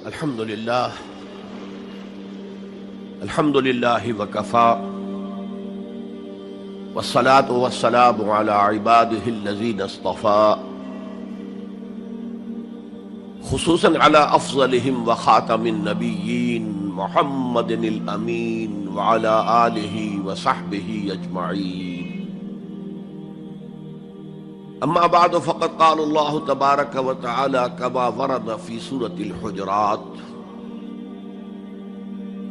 الحمد لله وكفى والصلاة والسلام على عباده الذين اصطفى خصوصا على أفضلهم وخاتم النبيين محمد الأمين وعلى آله وصحبه أجمعين. اما بعد فقد قال الله تبارك وتعالى كما ورد في سورة الحجرات: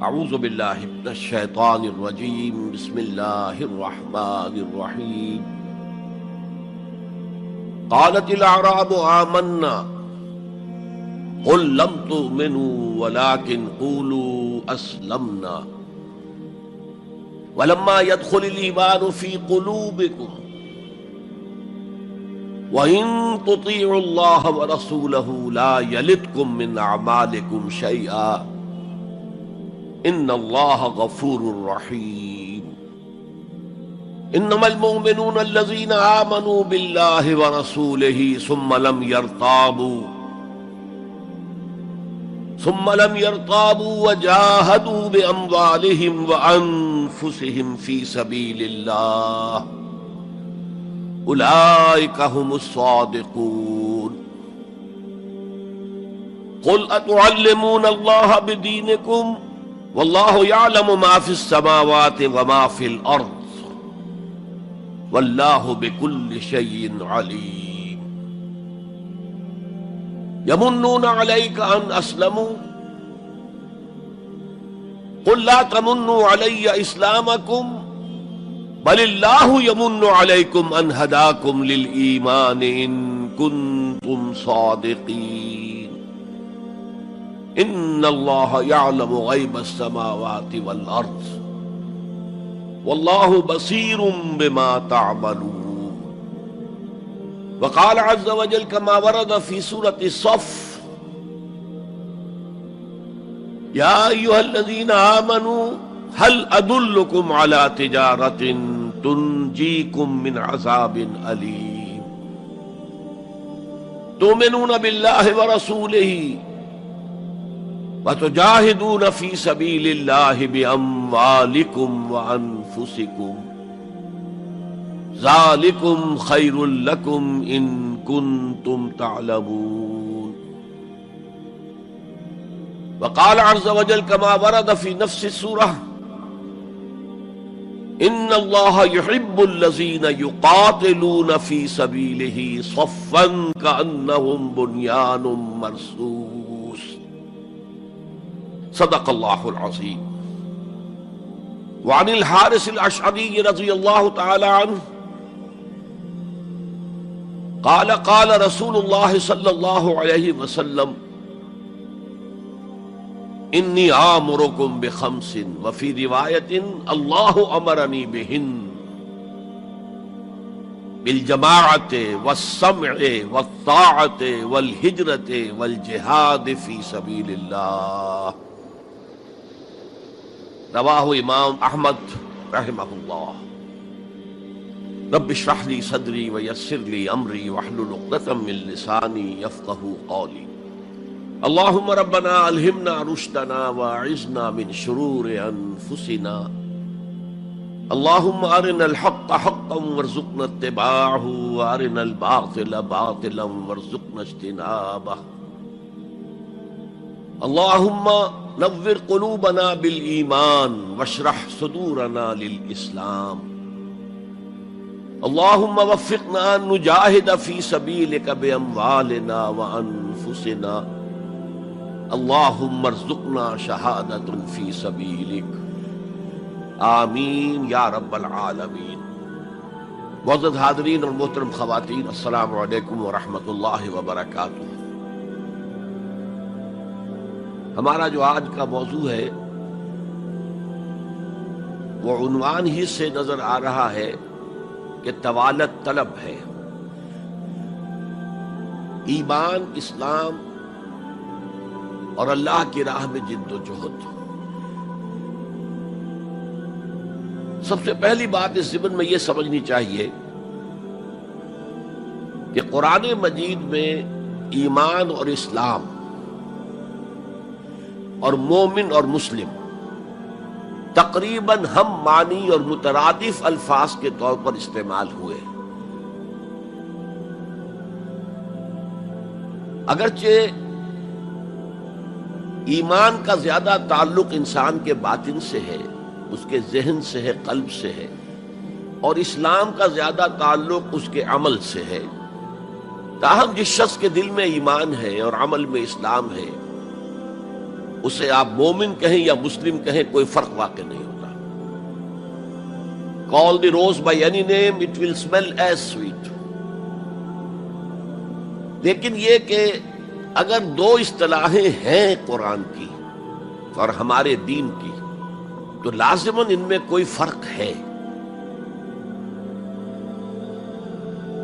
اعوذ باللہ من الشیطان الرجیم بسم اللہ الرحمن الرحیم. قالت الاعراب آمنا قل لم تؤمنوا ولكن قولوا اسلمنا ولما يدخل الإيمان في قلوبكم وَإِن تُطِيعُوا اللَّهَ وَرَسُولَهُ لَا يَلِتْكُم مِّنْ أَعْمَالِكُمْ شَيْئًا إِنَّ اللَّهَ غَفُورٌ رَّحِيمٌ. إِنَّمَا الْمُؤْمِنُونَ الَّذِينَ آمَنُوا بِاللَّهِ وَرَسُولِهِ ثُمَّ لَمْ يَرْتَابُوا وَجَاهَدُوا بِأَمْوَالِهِمْ وَأَنفُسِهِمْ فِي سَبِيلِ اللَّهِ اولئک هم الصادقون. قل اتعلمون اللہ بدینکم واللہ یعلم ما فی السماوات وما فی الارض واللہ بکل شیء علیم. یمنون علیک ان اسلموا قل لا تمنوا علی اسلامکم بل اللہ یمن علیکم ان ہداکم للایمان ان کنتم صادقین. ان اللہ یعلم غیب السماوات والارض واللہ بصیر بما تعملون. وقال عز وجل كما ورد في سورة الصف: یا ایھا الذین آمنوا هل ادلکم علی تجارۃ تنجیکم من عذاب علیم تؤمنون باللہ ورسولہ وتجاہدون فی سبیل اللہ باموالکم وانفسکم ذالکم خیر لکم ان کنتم تعلمون. وقال عز وجل كما ورد في نفس السورة: ان اللہ یحب الذین یقاتلون فی سبیلہ صفا کأنہم بنیان مرصوص. صدق اللہ العظیم. وعن الحارث الاشعری رضی اللہ تعالی عنہ قال قال رسول اللہ صلی اللہ علیہ وسلم: انی آمرکم بخمس وفی روایت اللہ امرنی بہن بالجماعت والسمع والطاعت والہجرت والجہاد فی سبیل اللہ. رواہ امام احمد رحمہ اللہ. رب اشرح لی صدری ویسر لی امری واحلل عقدۃ من لسانی یفقہوا قولی. اللہم ربنا الہمنا رشدنا واعذنا من شرور انفسنا. اللہم ارنا الحق حقا وارزقنا اتباعہ وارنا الباطل باطلا وارزقنا اجتنابہ. اللہم نور قلوبنا بالایمان واشرح صدورنا للاسلام. اللہم وفقنا ان نجاہد فی سبیلک باموالنا وانفسنا. اللہم ارزقنا شہادۃ فی سبیلک. آمین یا رب العالمین. معزز حاضرین اور محترم خواتین، السلام علیکم ورحمۃ اللہ وبرکاتہ. ہمارا جو آج کا موضوع ہے وہ عنوان ہی سے نظر آ رہا ہے کہ طوالت طلب ہے. ایمان، اسلام اور اللہ کی راہ میں جد و جہد. سب سے پہلی بات اس ضمن میں یہ سمجھنی چاہیے کہ قرآن مجید میں ایمان اور اسلام اور مومن اور مسلم تقریباً ہم معنی اور مترادف الفاظ کے طور پر استعمال ہوئے، اگرچہ ایمان کا زیادہ تعلق انسان کے باطن سے ہے، اس کے ذہن سے ہے، قلب سے ہے، اور اسلام کا زیادہ تعلق اس کے عمل سے ہے، تاہم جس شخص کے دل میں ایمان ہے اور عمل میں اسلام ہے، اسے آپ مومن کہیں یا مسلم کہیں کوئی فرق واقع نہیں ہوتا۔ Call the rose by any name, it will smell as sweet۔ لیکن یہ کہ اگر دو اصطلاحیں ہیں قرآن کی اور ہمارے دین کی، تو لازماً ان میں کوئی فرق ہے،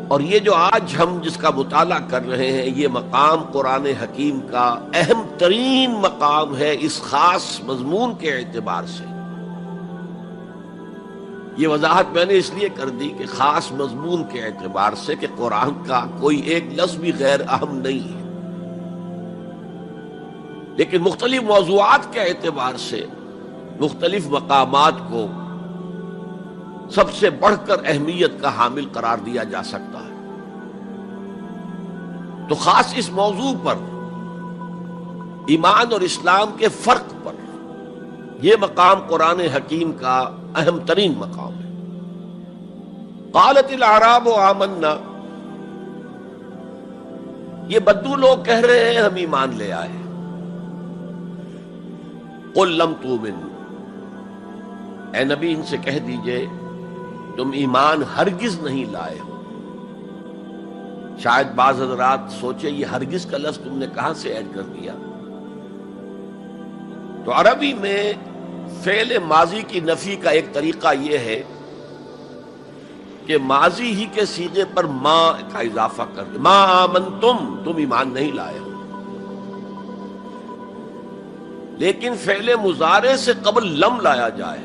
اور یہ جو آج ہم جس کا مطالعہ کر رہے ہیں، یہ مقام قرآن حکیم کا اہم ترین مقام ہے اس خاص مضمون کے اعتبار سے۔ یہ وضاحت میں نے اس لیے کر دی کہ خاص مضمون کے اعتبار سے کہ قرآن کا کوئی ایک لفظ بھی غیر اہم نہیں ہے، لیکن مختلف موضوعات کے اعتبار سے مختلف مقامات کو سب سے بڑھ کر اہمیت کا حامل قرار دیا جا سکتا ہے۔ تو خاص اس موضوع پر، ایمان اور اسلام کے فرق پر، یہ مقام قرآن حکیم کا اہم ترین مقام ہے۔ قالت الاعراب آمنا، یہ بدو لوگ کہہ رہے ہیں ہم ایمان لے آئے۔ قل لم تؤمنوا، اے نبی ان سے کہہ دیجئے تم ایمان ہرگز نہیں لائے ہو۔ شاید بعض حضرات سوچے یہ ہرگز کا لفظ تم نے کہاں سے ایڈ کر دیا؟ تو عربی میں فعل ماضی کی نفی کا ایک طریقہ یہ ہے کہ ماضی ہی کے صیغے پر ما کا اضافہ کر دے، ما آمنتم، تم ایمان نہیں لائے ہو۔ لیکن فعل مضارع سے قبل لم لایا جائے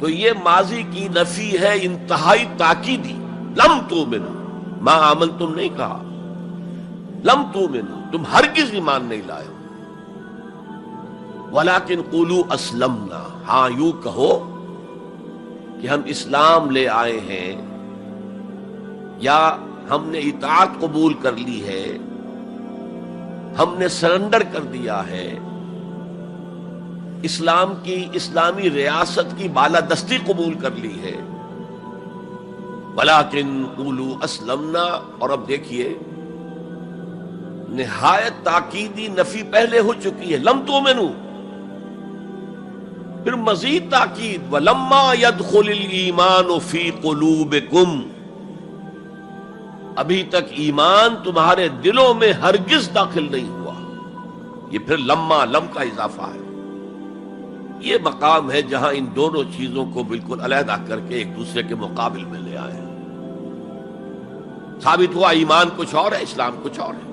تو یہ ماضی کی نفی ہے انتہائی تاکیدی۔ لم تؤمنوا، ما آمنتم نہیں کہا، لم تؤمنوا، تم ہرگز ایمان نہیں لائے ہو۔ ولیکن قولوا اسلمنا، ہاں یوں کہو کہ ہم اسلام لے آئے ہیں، یا ہم نے اطاعت قبول کر لی ہے، ہم نے سرنڈر کر دیا ہے، اسلام کی، اسلامی ریاست کی بالادستی قبول کر لی ہے۔ ولیکن قولوا اسلمنا، اور اب دیکھیے نہایت تاکیدی نفی پہلے ہو چکی ہے، لم تؤمنوا، پھر مزید تاکید ولما يدخل الایمان فی قلوبکم، ابھی تک ایمان تمہارے دلوں میں ہرگز داخل نہیں ہوا۔ یہ پھر لما، لم کا اضافہ ہے۔ یہ مقام ہے جہاں ان دونوں چیزوں کو بالکل علیحدہ کر کے ایک دوسرے کے مقابل میں لے آئے ہیں۔ ثابت ہوا ایمان کچھ اور ہے، اسلام کچھ اور ہے۔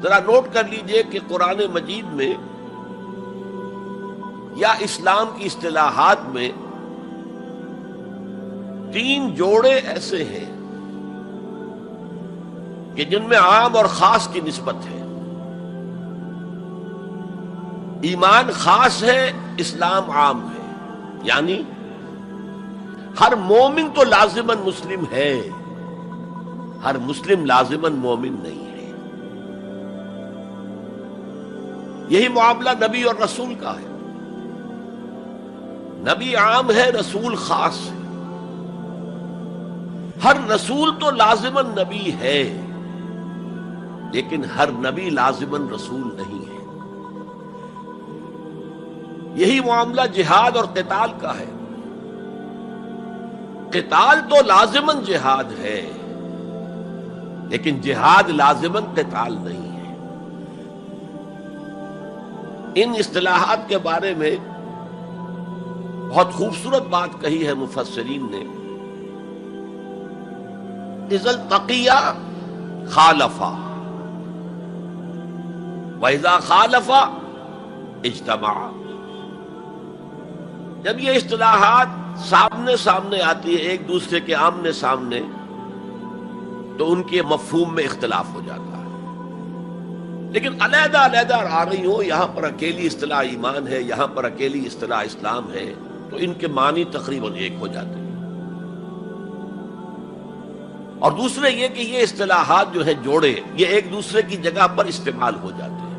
ذرا نوٹ کر لیجئے کہ قرآن مجید میں یا اسلام کی اصطلاحات میں تین جوڑے ایسے ہیں کہ جن میں عام اور خاص کی نسبت ہے۔ ایمان خاص ہے، اسلام عام ہے، یعنی ہر مومن تو لازماً مسلم ہے، ہر مسلم لازماً مومن نہیں ہے۔ یہی معاملہ نبی اور رسول کا ہے۔ نبی عام ہے، رسول خاص ہے۔ ہر رسول تو لازماً نبی ہے، لیکن ہر نبی لازماً رسول نہیں ہے۔ یہی معاملہ جہاد اور قتال کا ہے۔ قتال تو لازماً جہاد ہے، لیکن جہاد لازماً قتال نہیں ہے۔ ان اصطلاحات کے بارے میں بہت خوبصورت بات کہی ہے مفسرین نے، اذا التقیا خالفا واذا خالفا اجتمعا۔ جب یہ اصطلاحات سامنے سامنے آتی ہے، ایک دوسرے کے آمنے سامنے، تو ان کے مفہوم میں اختلاف ہو جاتا ہے۔ لیکن علیحدہ علیحدہ آ رہی ہو، یہاں پر اکیلی اصطلاح ایمان ہے، یہاں پر اکیلی اصطلاح اسلام ہے، تو ان کے معنی تقریباً ایک ہو جاتے ہیں۔ اور دوسرے یہ کہ یہ اصطلاحات جو ہے جوڑے، یہ ایک دوسرے کی جگہ پر استعمال ہو جاتے ہیں۔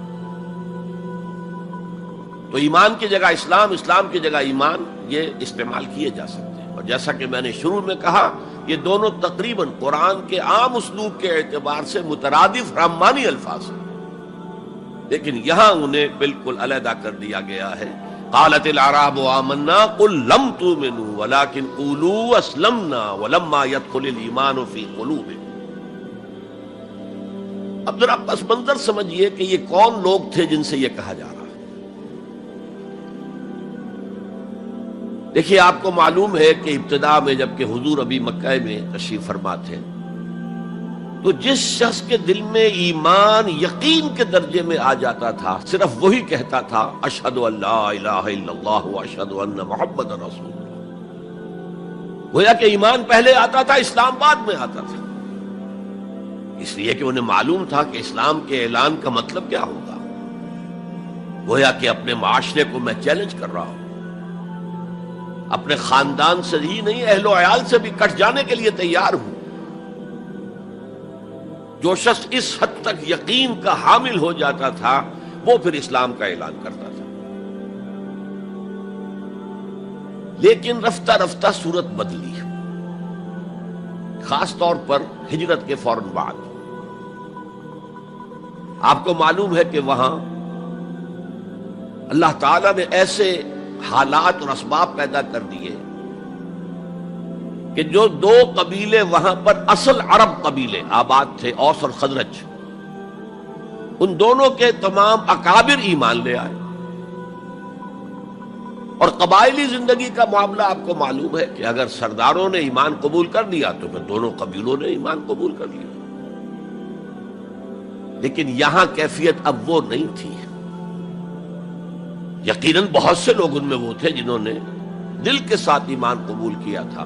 تو ایمان کی جگہ اسلام، اسلام کی جگہ ایمان، یہ استعمال کیے جا سکتے ہیں۔ اور جیسا کہ میں نے شروع میں کہا، یہ دونوں تقریباً قرآن کے عام اسلوب کے اعتبار سے مترادف رحمانی الفاظ ہیں، لیکن یہاں انہیں بالکل علیحدہ کر دیا گیا ہے۔ قالت الاعراب آمنا قل لم تؤمنوا ولكن قولوا اسلمنا ولما يدخل الايمان في قلوبكم۔ اب ذرا پس منظر سمجھیے کہ یہ کون لوگ تھے جن سے یہ کہا جا رہا ہے۔ دیکھیے، آپ کو معلوم ہے کہ ابتدا میں جب کہ حضور ابھی مکہ میں تشریف فرما تھے، تو جس شخص کے دل میں ایمان یقین کے درجے میں آ جاتا تھا، صرف وہی کہتا تھا اشہد ان لا الہ الا اللہ واشہد ان محمد رسول اللہ۔ گویا کہ ایمان پہلے آتا تھا، اسلام بعد میں آتا تھا، اس لیے کہ انہیں معلوم تھا کہ اسلام کے اعلان کا مطلب کیا ہوگا۔ گویا کہ اپنے معاشرے کو میں چیلنج کر رہا ہوں، اپنے خاندان سے ہی نہیں، اہل و عیال سے بھی کٹ جانے کے لیے تیار ہوں۔ جو شخص اس حد تک یقین کا حامل ہو جاتا تھا، وہ پھر اسلام کا اعلان کرتا تھا۔ لیکن رفتہ رفتہ صورت بدلی، خاص طور پر ہجرت کے فوراً بعد۔ آپ کو معلوم ہے کہ وہاں اللہ تعالیٰ نے ایسے حالات اور اسباب پیدا کر دیے کہ جو دو قبیلے وہاں پر اصل عرب قبیلے آباد تھے، اوس اور خزرج، ان دونوں کے تمام اکابر ایمان لے آئے۔ اور قبائلی زندگی کا معاملہ آپ کو معلوم ہے کہ اگر سرداروں نے ایمان قبول کر لیا تو پھر دونوں قبیلوں نے ایمان قبول کر لیا۔ لیکن یہاں کیفیت اب وہ نہیں تھی۔ یقیناً بہت سے لوگ ان میں وہ تھے جنہوں نے دل کے ساتھ ایمان قبول کیا تھا،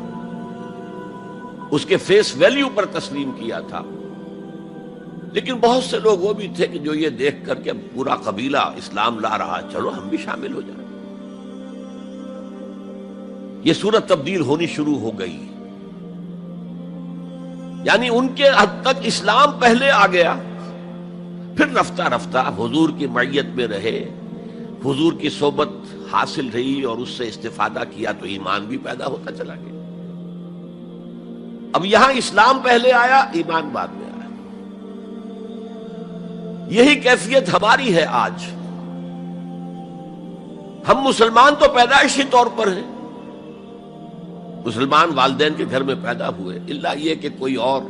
اس کے فیس ویلیو پر تسلیم کیا تھا، لیکن بہت سے لوگ وہ بھی تھے کہ جو یہ دیکھ کر کے پورا قبیلہ اسلام لا رہا، چلو ہم بھی شامل ہو جائیں۔ یہ صورت تبدیل ہونی شروع ہو گئی، یعنی ان کے حد تک اسلام پہلے آ گیا، پھر رفتہ رفتہ حضور کی معیت میں رہے، حضور کی صحبت حاصل رہی اور اس سے استفادہ کیا تو ایمان بھی پیدا ہوتا چلا گیا۔ اب یہاں اسلام پہلے آیا، ایمان بعد میں آیا۔ یہی کیفیت ہماری ہے آج۔ ہم مسلمان تو پیدائشی طور پر ہیں، مسلمان والدین کے گھر میں پیدا ہوئے، الا یہ کہ کوئی اور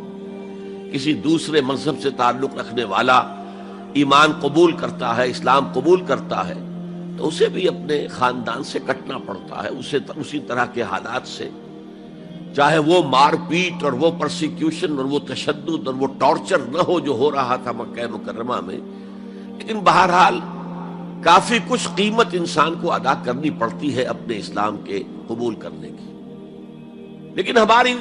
کسی دوسرے مذہب سے تعلق رکھنے والا ایمان قبول کرتا ہے، اسلام قبول کرتا ہے، تو اسے بھی اپنے خاندان سے کٹنا پڑتا ہے، اسے اسی طرح کے حالات سے، چاہے وہ مار پیٹ اور وہ پرسیکیوشن اور وہ تشدد اور وہ ٹارچر نہ ہو جو ہو رہا تھا مکہ مکرمہ میں، لیکن بہرحال کافی کچھ قیمت انسان کو ادا کرنی پڑتی ہے اپنے اسلام کے قبول کرنے کی۔ لیکن ہماری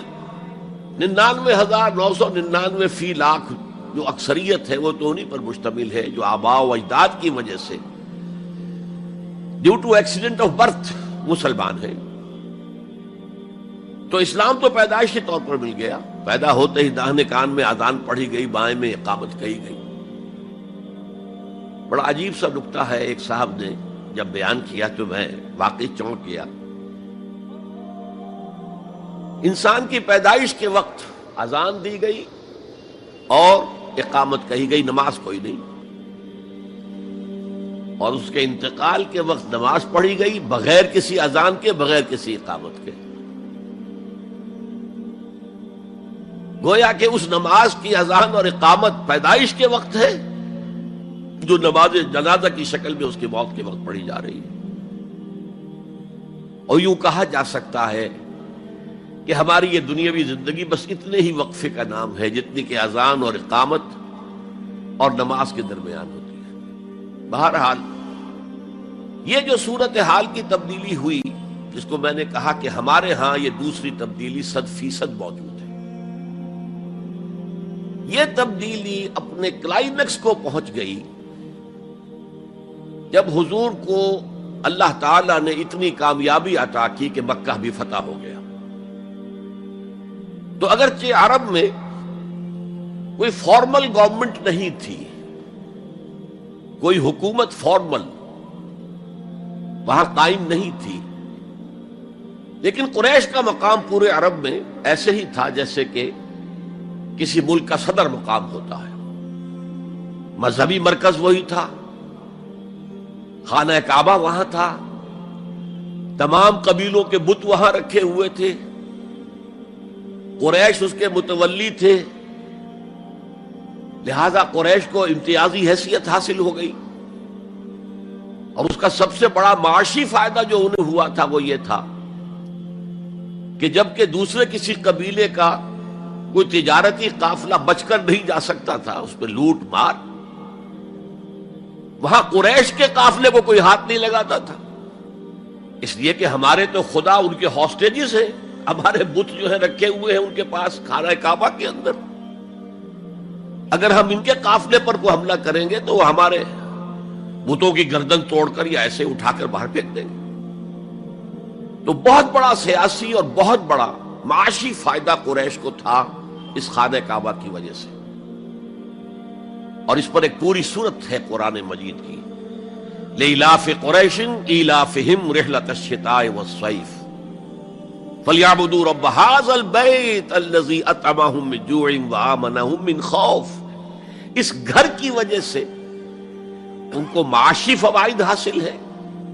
99,999 فی لاکھ جو اکثریت ہے وہ تو انہی پر مشتمل ہے جو آباء و اجداد کی وجہ سے due to accident of birth مسلمان ہیں۔ تو اسلام تو پیدائشی طور پر مل گیا، پیدا ہوتے ہی داہنے کان میں اذان پڑھی گئی، بائیں میں اقامت کہی گئی۔ بڑا عجیب سا نکتہ ہے، ایک صاحب نے جب بیان کیا تو میں واقعی چونک گیا۔ انسان کی پیدائش کے وقت اذان دی گئی اور اقامت کہی گئی، نماز کوئی نہیں، اور اس کے انتقال کے وقت نماز پڑھی گئی بغیر کسی اذان کے، بغیر کسی اقامت کے۔ گویا کہ اس نماز کی اذان اور اقامت پیدائش کے وقت ہے جو نماز جنازہ کی شکل میں اس کی موت کے وقت پڑھی جا رہی ہے۔ اور یوں کہا جا سکتا ہے کہ ہماری یہ دنیاوی زندگی بس اتنے ہی وقفے کا نام ہے جتنی کہ اذان اور اقامت اور نماز کے درمیان ہوتی ہے۔ بہرحال یہ جو صورتحال کی تبدیلی ہوئی، جس کو میں نے کہا کہ ہمارے ہاں یہ دوسری تبدیلی 100% موجود ہے، یہ تبدیلی اپنے کلائمیکس کو پہنچ گئی جب حضور کو اللہ تعالی نے اتنی کامیابی عطا کی کہ مکہ بھی فتح ہو گیا، تو اگرچہ عرب میں کوئی فارمل گورنمنٹ نہیں تھی، کوئی حکومت فارمل وہاں قائم نہیں تھی، لیکن قریش کا مقام پورے عرب میں ایسے ہی تھا جیسے کہ کسی ملک کا صدر مقام ہوتا ہے۔ مذہبی مرکز وہی تھا، خانہ کعبہ وہاں تھا، تمام قبیلوں کے بت وہاں رکھے ہوئے تھے، قریش اس کے متولی تھے، لہذا قریش کو امتیازی حیثیت حاصل ہو گئی، اور اس کا سب سے بڑا معاشی فائدہ جو انہیں ہوا تھا وہ یہ تھا کہ جبکہ دوسرے کسی قبیلے کا کوئی تجارتی قافلہ بچ کر نہیں جا سکتا تھا، اس پہ لوٹ مار، وہاں قریش کے قافلے کو کوئی ہاتھ نہیں لگاتا تھا، اس لیے کہ ہمارے تو خدا ان کے ہاسٹیجز ہیں، ہمارے بت جو ہیں رکھے ہوئے ہیں ان کے پاس خانہ کعبہ کے اندر، اگر ہم ان کے قافلے پر کوئی حملہ کریں گے تو وہ ہمارے بتوں کی گردن توڑ کر یا ایسے اٹھا کر باہر پھینک دیں گے۔ تو بہت بڑا سیاسی اور بہت بڑا معاشی فائدہ قریش کو تھا اس خانہ کعبہ کی وجہ سے، اور اس پر ایک پوری سورت ہے قرآن مجید کی، لإلاف قریش ایلافہم رحلۃ الشتاء والصیف فلیعبدوا رب ھذا البیت الذی اطعمہم من جوع وآمنہم من خوف۔ اس گھر کی وجہ سے ان کو معاشی فوائد حاصل ہے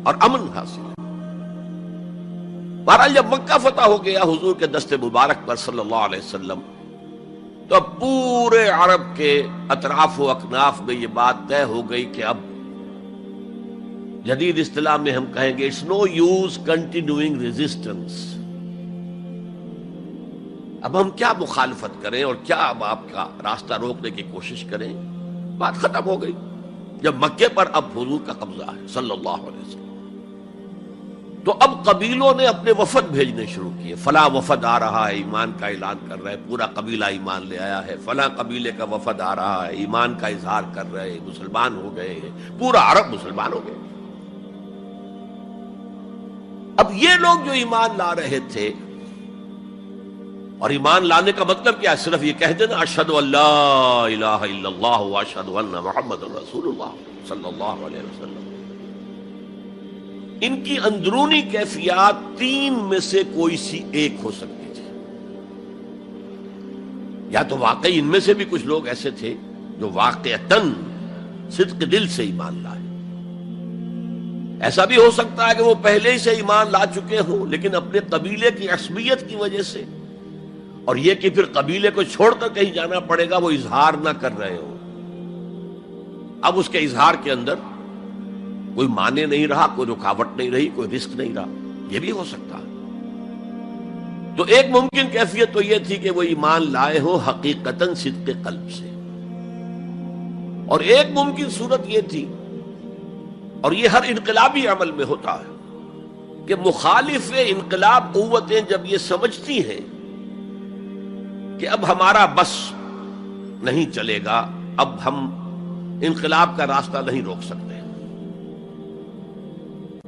اور امن حاصل ہے۔ بہرحال جب مکہ فتح ہو گیا حضور کے دست مبارک پر صلی اللہ علیہ وسلم، تو اب پورے عرب کے اطراف و اکناف میں یہ بات طے ہو گئی کہ اب جدید اصطلاح میں ہم کہیں گے it's no use continuing resistance, اب ہم کیا مخالفت کریں اور کیا اب آپ کا راستہ روکنے کی کوشش کریں، بات ختم ہو گئی جب مکے پر اب حضور کا قبضہ ہے صلی اللہ علیہ وسلم۔ تو اب قبیلوں نے اپنے وفد بھیجنے شروع کیے، فلاں وفد آ رہا ہے ایمان کا اعلان کر رہا ہے، پورا قبیلہ ایمان لے آیا ہے، فلاں قبیلے کا وفد آ رہا ہے ایمان کا اظہار کر رہے ہیں، مسلمان ہو گئے ہیں، پورا عرب مسلمان ہو گئے۔ اب یہ لوگ جو ایمان لا رہے تھے، اور ایمان لانے کا مطلب کیا ہے؟ صرف یہ کہہ دینا اشہد ان لا الہ الا اللہ واشہد ان محمد رسول اللہ صلی اللہ علیہ وسلم، ان کی اندرونی کیفیات تین میں سے کوئی سی ایک ہو سکتی تھی، یا تو واقعی ان میں سے بھی کچھ لوگ ایسے تھے جو واقعتاً صدق دل سے ایمان لائے، ایسا بھی ہو سکتا ہے کہ وہ پہلے ہی سے ایمان لا چکے ہوں لیکن اپنے قبیلے کی عصبیت کی وجہ سے، اور یہ کہ پھر قبیلے کو چھوڑ کر کہیں جانا پڑے گا، وہ اظہار نہ کر رہے ہوں، اب اس کے اظہار کے اندر کوئی معنی نہیں رہا، کوئی رکاوٹ نہیں رہی، کوئی رسک نہیں رہا، یہ بھی ہو سکتا ہے۔ تو ایک ممکن کیفیت تو یہ تھی کہ وہ ایمان لائے ہو حقیقتاً صدق قلب سے، اور ایک ممکن صورت یہ تھی، اور یہ ہر انقلابی عمل میں ہوتا ہے، کہ مخالف انقلاب قوتیں جب یہ سمجھتی ہیں کہ اب ہمارا بس نہیں چلے گا، اب ہم انقلاب کا راستہ نہیں روک سکتے،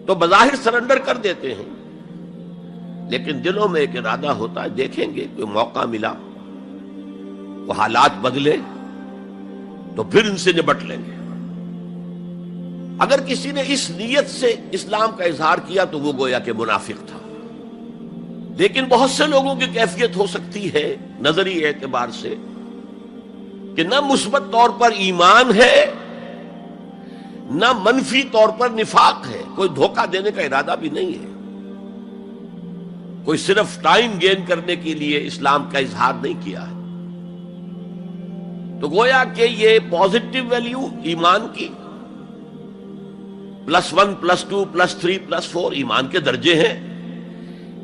تو بظاہر سرنڈر کر دیتے ہیں، لیکن دلوں میں ایک ارادہ ہوتا ہے دیکھیں گے کوئی موقع ملا، وہ حالات بدلے تو پھر ان سے نبٹ لیں گے۔ اگر کسی نے اس نیت سے اسلام کا اظہار کیا تو وہ گویا کہ منافق تھا، لیکن بہت سے لوگوں کی کیفیت ہو سکتی ہے نظری اعتبار سے کہ نہ مثبت طور پر ایمان ہے نہ منفی طور پر نفاق ہے، کوئی دھوکہ دینے کا ارادہ بھی نہیں ہے، کوئی صرف ٹائم گین کرنے کے لیے اسلام کا اظہار نہیں کیا ہے، تو گویا کہ یہ پازیٹو ویلیو ایمان کی +1 +2 +3 +4 ایمان کے درجے ہیں،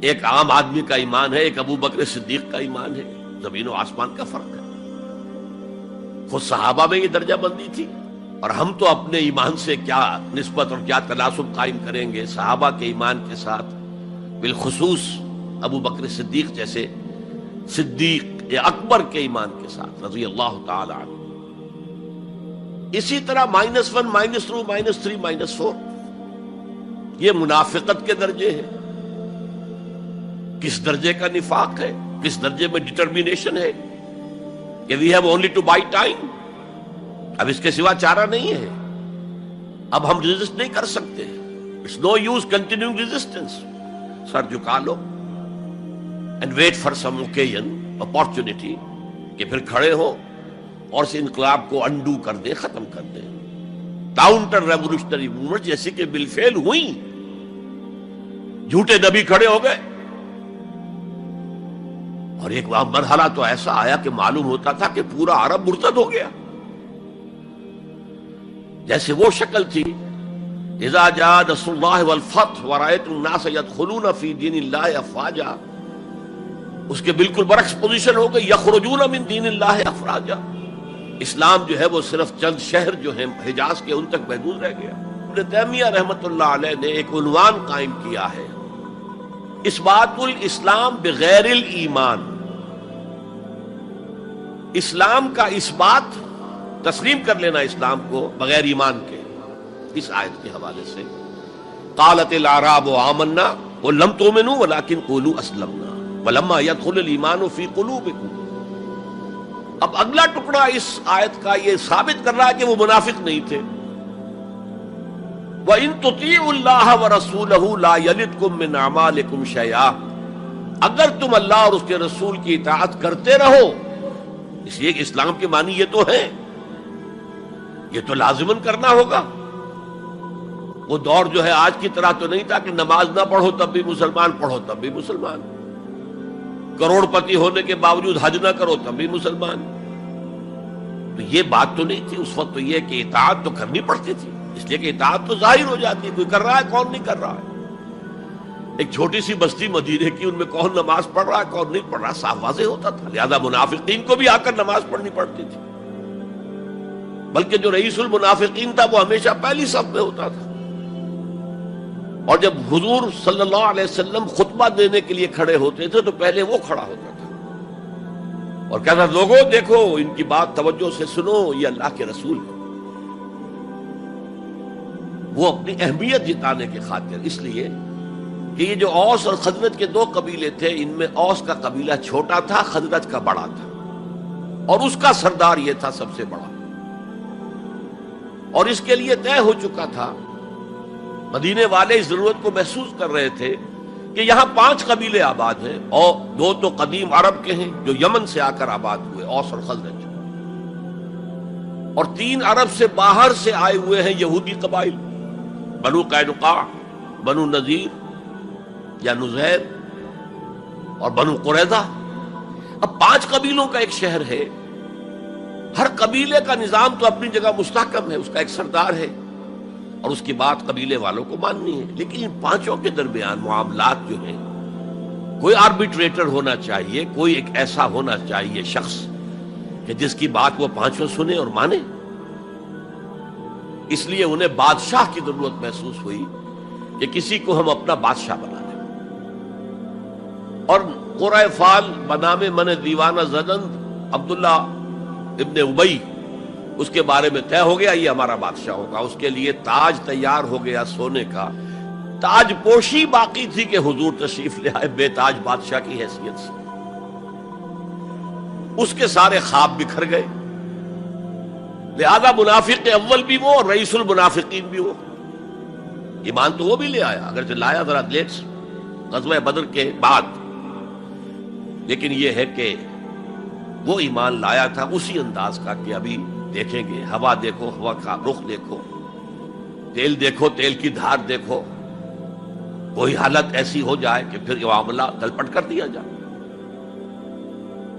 ایک عام آدمی کا ایمان ہے، ایک ابو بکر صدیق کا ایمان ہے، زمین و آسمان کا فرق ہے۔ خود صحابہ میں یہ درجہ بندی تھی، اور ہم تو اپنے ایمان سے کیا نسبت اور کیا تناسب قائم کریں گے صحابہ کے ایمان کے ساتھ، بالخصوص ابو بکر صدیق جیسے صدیق اکبر کے ایمان کے ساتھ رضی اللہ تعالی عنہ۔ اسی طرح -1 -2 -3 -4 یہ منافقت کے درجے ہیں. کس درجے کا نفاق ہے، کس درجے میں ڈٹرمینیشن ہے کہ we have only to buy time, اب اس کے سوا چارہ نہیں ہے، اب ہم ریزسٹ نہیں کر سکتے. It's no use continuing resistance. سر جھکا لو and wait for some occasion, opportunity, کہ پھر کھڑے ہو اور اس انقلاب کو انڈو کر دیں، ختم کر دیں. کاؤنٹر ریولوشنری موومنٹ جیسے کہ بالفعل ہوئی. جھوٹے نبی کھڑے ہو گئے اور ایک مرحلہ تو ایسا آیا کہ معلوم ہوتا تھا کہ پورا عرب مرتد ہو گیا. جیسے وہ شکل تھی اذا جاء نصر اللہ والفتح ورأیت الناس يدخلون فی دین اللہ افواجا، اس کے بالکل برعکس پوزیشن ہو گئی یخرجون من دین اللہ افواجا. اسلام جو ہے وہ صرف چند شہر جو ہیں حجاز کے ان تک محدود رہ گیا. ابن تیمیہ رحمۃ اللہ علیہ نے ایک عنوان قائم کیا ہے، اثبات الاسلام بغیر الایمان. اسلام کا اثبات، تسلیم کر لینا اسلام کو بغیر ایمان کے. اس آیت کے حوالے سے قالت الاعراب آمنا قل لم تؤمنوا ولكن قولوا اسلمنا ولما يدخل الايمان في قلوبكم. اب اگلا ٹکڑا اس آیت کا یہ ثابت کر رہا ہے کہ وہ منافق نہیں تھے. وَإِن تُطِيعُوا اللَّهَ وَرَسُولَهُ لَا يَلِدْكُم مِّنْ أَعْمَالِكُمْ شَيْئًا. اگر تم اللہ اور اس کے رسول کی اطاعت کرتے رہو، اس لیے کہ اسلام کے معنی یہ تو ہے، یہ تو لازماً کرنا ہوگا. وہ دور جو ہے آج کی طرح تو نہیں تھا کہ نماز نہ پڑھو تب بھی مسلمان، پڑھو تب بھی مسلمان، کروڑ پتی ہونے کے باوجود حج نہ کرو تب بھی مسلمان. تو یہ بات تو نہیں تھی اس وقت. تو یہ کہ اطاعت تو کرنی پڑتی تھی، اس لیے کہ اطاعت تو ظاہر ہو جاتی ہے، کوئی کر رہا ہے کون نہیں کر رہا ہے. ایک چھوٹی سی بستی مدینے کی، ان میں کون نماز پڑھ رہا ہے کون نہیں پڑھ رہا صاف واضح ہوتا تھا. لہذا منافقین کو بھی آ کر نماز پڑھنی پڑتی تھی، بلکہ جو رئیس المنافقین تھا وہ ہمیشہ پہلی صف میں ہوتا تھا. اور جب حضور صلی اللہ علیہ وسلم خطبہ دینے کے لیے کھڑے ہوتے تھے تو پہلے وہ کھڑا ہوتا تھا اور کہتا لوگوں دیکھو ان کی بات توجہ سے سنو، یہ اللہ کے رسول ہے. وہ اپنی اہمیت جتانے کی خاطر، اس لیے کہ یہ جو اوس اور خزرج کے دو قبیلے تھے، ان میں اوس کا قبیلہ چھوٹا تھا، خزرج کا بڑا تھا، اور اس کا سردار یہ تھا سب سے بڑا. اور اس کے لیے طے ہو چکا تھا، مدینے والے اس ضرورت کو محسوس کر رہے تھے کہ یہاں 5 قبیلے آباد ہیں، اور 2 تو قدیم عرب کے ہیں جو یمن سے آ کر آباد ہوئے، اوس اور خزرج، اور 3 عرب سے باہر سے آئے ہوئے ہیں یہودی قبائل، بنو قینقاع، بنو نذیر یا نزیر اور بنو قریظہ. اب 5 قبیلوں کا ایک شہر ہے، ہر قبیلے کا نظام تو اپنی جگہ مستحکم ہے، اس کا ایک سردار ہے اور اس کی بات قبیلے والوں کو ماننی ہے. لیکن ان 5 کے درمیان معاملات جو ہیں، کوئی آربیٹریٹر ہونا چاہیے، کوئی ایک ایسا ہونا چاہیے شخص کہ جس کی بات وہ 5 سنے اور مانے. اس لیے انہیں بادشاہ کی ضرورت محسوس ہوئی کہ کسی کو ہم اپنا بادشاہ بنا لیں. اور قرۂ فال بنام من دیوانہ زدن عبداللہ ابن ابی، اس کے بارے میں طے ہو گیا یہ ہمارا بادشاہ ہوگا. اس کے لیے تاج تیار ہو گیا سونے کا. تاج پوشی باقی تھی کہ حضور تشریف لے آئے بے تاج بادشاہ کی حیثیت سے. اس کے سارے خواب بکھر گئے. لہذا منافق اول بھی وہ اور رئیس المنافقین بھی وہ. ایمان تو وہ بھی لے آیا، اگرچہ لایا ذرا لیٹ، غزوہ بدر کے بعد، لیکن یہ ہے کہ وہ ایمان لایا تھا اسی انداز کا کہ ابھی دیکھیں گے، ہوا دیکھو، ہوا کا رخ دیکھو، تیل دیکھو، تیل کی دھار دیکھو، کوئی حالت ایسی ہو جائے کہ پھر یہ معاملہ تلپٹ کر دیا جائے.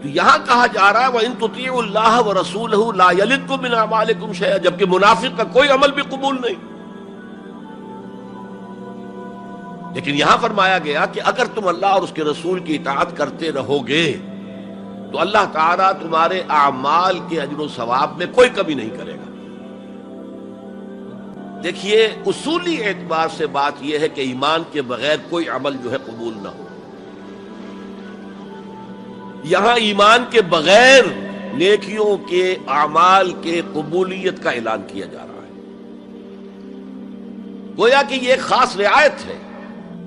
تو یہاں کہا جا رہا ہے وَإِن تُطِيعُوا اللَّهَ وَرَسُولَهُ لَا يَلِدْكُم مِّنْ أَعْمَالِكُمْ شَيْئًا، جبکہ منافق کا کوئی عمل بھی قبول نہیں. لیکن یہاں فرمایا گیا کہ اگر تم اللہ اور اس کے رسول کی اطاعت کرتے رہو گے تو اللہ تعالیٰ تمہارے اعمال کے اجر و ثواب میں کوئی کمی نہیں کرے گا. دیکھیے اصولی اعتبار سے بات یہ ہے کہ ایمان کے بغیر کوئی عمل جو ہے قبول نہ ہو. یہاں ایمان کے بغیر نیکیوں کے اعمال کے قبولیت کا اعلان کیا جا رہا ہے. گویا کہ یہ ایک خاص رعایت ہے،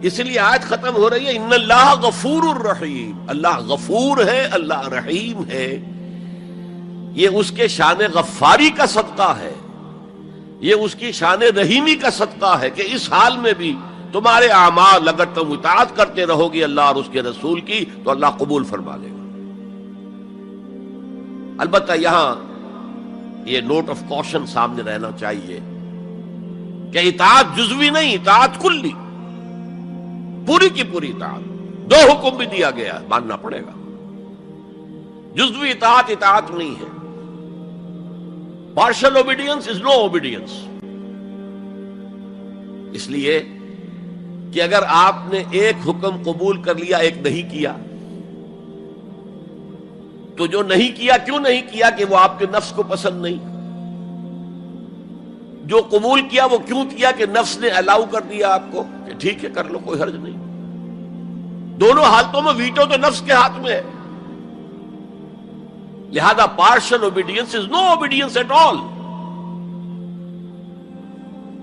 اس لیے آیت ختم ہو رہی ہے ان اللہ غفور الرحیم. اللہ غفور ہے، اللہ رحیم ہے. یہ اس کے شان غفاری کا صدقہ ہے، یہ اس کی شان رحیمی کا صدقہ ہے کہ اس حال میں بھی تمہارے اعمال اگر تم اطاعت کرتے رہو گے اللہ اور اس کے رسول کی تو اللہ قبول فرما لے گا. البتہ یہاں یہ نوٹ آف کوشن سامنے رہنا چاہیے کہ اطاعت جزوی نہیں، اطاعت کلی، پوری کی پوری اطاعت. دو حکم بھی دیا گیا ہے، ماننا پڑے گا. جزوی اطاعت اطاعت نہیں ہے. Partial obedience is no obedience. اس لیے کہ اگر آپ نے ایک حکم قبول کر لیا ایک نہیں کیا تو جو نہیں کیا کیوں نہیں کیا کہ وہ آپ کے نفس کو پسند نہیں، جو قبول کیا وہ کیوں کیا کہ نفس نے الاؤ کر دیا آپ کو کہ ٹھیک ہے کر لو کوئی حرج نہیں. دونوں حالتوں میں ویٹو تو نفس کے ہاتھ میں ہے. لہذا partial obedience is no obedience at all.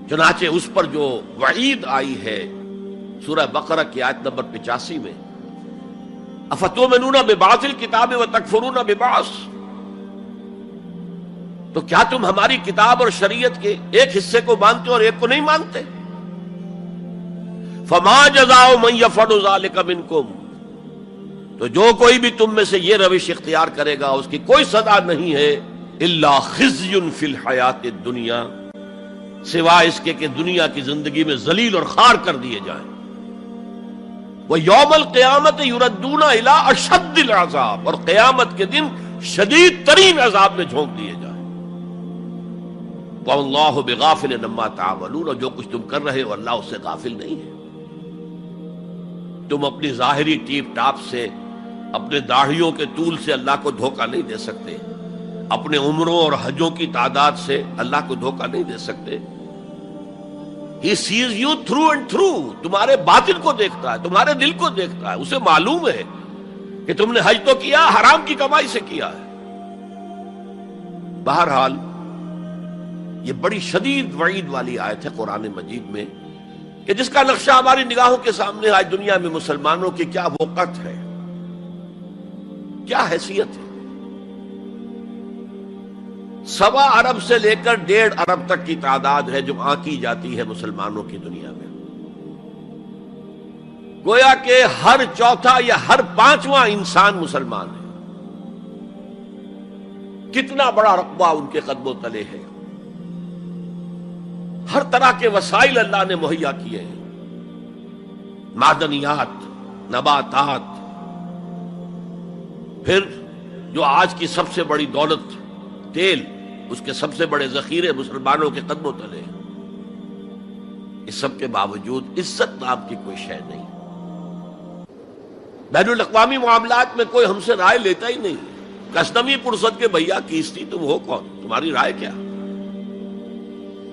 چنانچہ اس پر جو وعید آئی ہے سورہ بقرہ کی آیت نمبر 85 میں افتؤمنون ببعض الکتاب وتکفرون ببعض، تو کیا تم ہماری کتاب اور شریعت کے ایک حصے کو مانتے اور ایک کو نہیں مانتے؟ فما جزاء من یفعل ذلک منکم، تو جو کوئی بھی تم میں سے یہ روش اختیار کرے گا اس کی کوئی سزا نہیں ہے الا خزی فی الحیات الدنیا، سوائے اس کے کہ دنیا کی زندگی میں ذلیل اور خوار کر دیے جائیں. وَيَوْمَ الْقِيَامَةِ يُرَدُّونَ إِلَىٰ أَشَدِّ الْعَذَابِ، اور قیامت کے دن شدید ترین عذاب میں جھونک دیے جائیں. وَاللَّهُ بِغَافِلٍ عَمَّا تَعْمَلُونَ، اور جو کچھ تم کر رہے ہو اللہ اس سے غافل نہیں ہے. تم اپنی ظاہری ٹیپ ٹاپ سے، اپنے داڑھیوں کے طول سے اللہ کو دھوکہ نہیں دے سکتے، اپنے عمروں اور حجوں کی تعداد سے اللہ کو دھوکہ نہیں دے سکتے. He sees you through and through. تمہارے باطن کو دیکھتا ہے، تمہارے دل کو دیکھتا ہے. اسے معلوم ہے کہ تم نے حج تو کیا، حرام کی کمائی سے کیا ہے. بہرحال یہ بڑی شدید وعید والی آیت ہے قرآن مجید میں کہ جس کا نقشہ ہماری نگاہوں کے سامنے آج دنیا میں مسلمانوں کی کیا وقت ہے، کیا حیثیت ہے. 1.25 ارب سے لے کر 1.5 ارب تک کی تعداد ہے جو آنکی جاتی ہے مسلمانوں کی دنیا میں. گویا کہ ہر چوتھا یا ہر 5واں انسان مسلمان ہے. کتنا بڑا رقبہ ان کے قدموں تلے ہے. ہر طرح کے وسائل اللہ نے مہیا کیے ہیں، معدنیات، نباتات، پھر جو آج کی سب سے بڑی دولت تیل، اس کے سب سے بڑے ذخیرے مسلمانوں کے قدموں تلے ہیں. اس سب کے باوجود عزت نام کی کوئی شے نہیں. بین الاقوامی معاملات میں کوئی ہم سے رائے لیتا ہی نہیں. کسٹمی پرسد کے بھیا کیستی تم ہو کون، تمہاری رائے کیا؟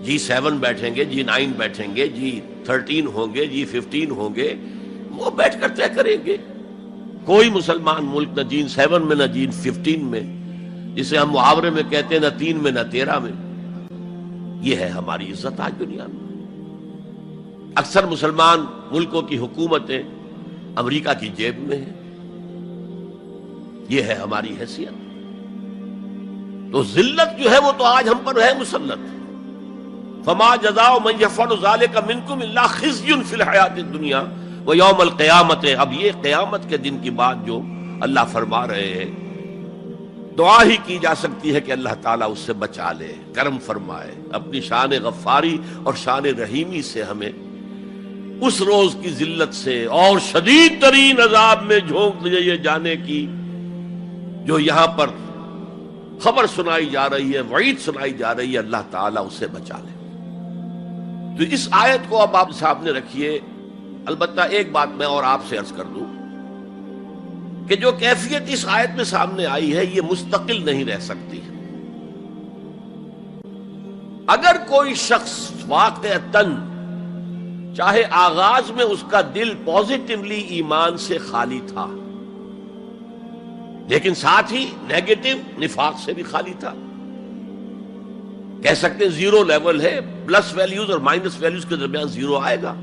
G7 بیٹھیں گے، G9 بیٹھیں گے، G13 ہوں گے، G15 ہوں گے، وہ بیٹھ کر طے کریں گے. کوئی مسلمان ملک نہ G7 میں نہ G15 میں، جسے ہم محاورے میں کہتے ہیں نہ 3 میں نہ 13 میں. یہ ہے ہماری عزت آج دنیا میں. اکثر مسلمان ملکوں کی حکومتیں امریکہ کی جیب میں ہیں. یہ ہے ہماری حیثیت. تو ذلت جو ہے وہ تو آج ہم پر ہے مسلط. فما جزاء من يفعل ذلك منكم الا خزي في الحياة الدنيا ويوم القيامة. اب یہ قیامت کے دن کی بات جو اللہ فرما رہے ہیں، دعا ہی کی جا سکتی ہے کہ اللہ تعالیٰ اس سے بچا لے، کرم فرمائے، اپنی شان غفاری اور شان رحیمی سے ہمیں اس روز کی ذلت سے اور شدید ترین عذاب میں جھونک دیے جانے کی جو یہاں پر خبر سنائی جا رہی ہے، وعید سنائی جا رہی ہے، اللہ تعالیٰ اسے بچا لے. تو اس آیت کو اب آپ سامنے رکھیے. البتہ ایک بات میں اور آپ سے عرض کر دوں کہ جو کیفیت اس آیت میں سامنے آئی ہے یہ مستقل نہیں رہ سکتی. اگر کوئی شخص واقعتاً چاہے آغاز میں اس کا دل پازیٹیولی ایمان سے خالی تھا، لیکن ساتھ ہی نیگیٹو نفاق سے بھی خالی تھا. کہہ سکتے ہیں زیرو لیول ہے، پلس ویلیوز اور مائنس ویلیوز کے درمیان زیرو آئے گا.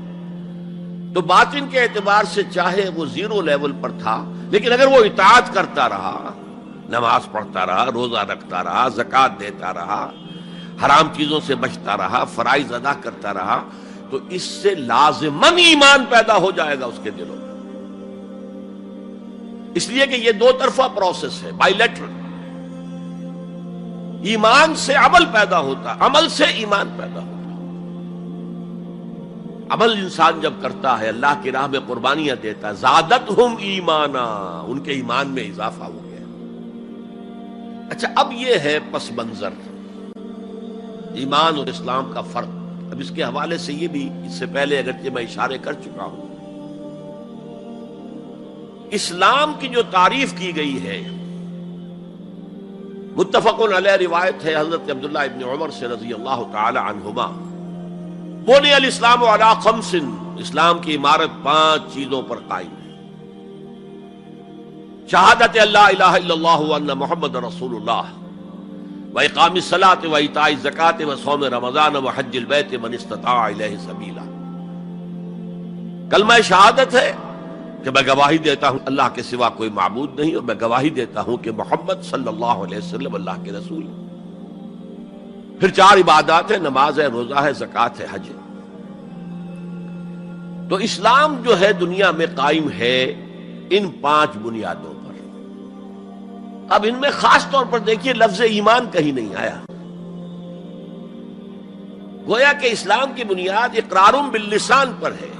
تو باطن کے اعتبار سے چاہے وہ زیرو لیول پر تھا، لیکن اگر وہ اطاعت کرتا رہا، نماز پڑھتا رہا، روزہ رکھتا رہا، زکوٰۃ دیتا رہا، حرام چیزوں سے بچتا رہا، فرائض ادا کرتا رہا، تو اس سے لازماً ایمان پیدا ہو جائے گا اس کے دلوں میں. اس لیے کہ یہ دو طرفہ پروسیس ہے، بائی لیٹرل. ایمان سے عمل پیدا ہوتا، عمل سے ایمان پیدا ہوتا. عمل انسان جب کرتا ہے، اللہ کی راہ میں قربانیاں دیتا ہے، زادتہم ایمانا، ان کے ایمان میں اضافہ ہو گیا. اچھا، اب یہ ہے پس منظر ایمان اور اسلام کا فرق. اب اس کے حوالے سے یہ بھی، اس سے پہلے اگرچہ میں اشارے کر چکا ہوں، اسلام کی جو تعریف کی گئی ہے، متفق علیہ روایت ہے حضرت عبداللہ ابن عمر سے رضی اللہ تعالی عنہما، بنی الاسلام علی خمس، اسلام کی عمارت 5 چیزوں پر قائم ہے. شہادت اللہ الہ الا اللہ وان محمد رسول اللہ، وإقام الصلاة وإيتاء الزکاة وصوم رمضان وحج البیت من استطاع الیہ سبیلا. کلمہ شہادت ہے کہ میں گواہی دیتا ہوں اللہ کے سوا کوئی معبود نہیں، اور میں گواہی دیتا ہوں کہ محمد صلی اللہ علیہ وسلم اللہ کے رسول ہیں. پھر 4 عبادات ہیں، نماز ہے، روزہ ہے، زکوٰۃ ہے، حج ہے. تو اسلام جو ہے دنیا میں قائم ہے ان 5 بنیادوں پر. اب ان میں خاص طور پر دیکھیے لفظ ایمان کہیں نہیں آیا. گویا کہ اسلام کی بنیاد اقرار باللسان پر ہے،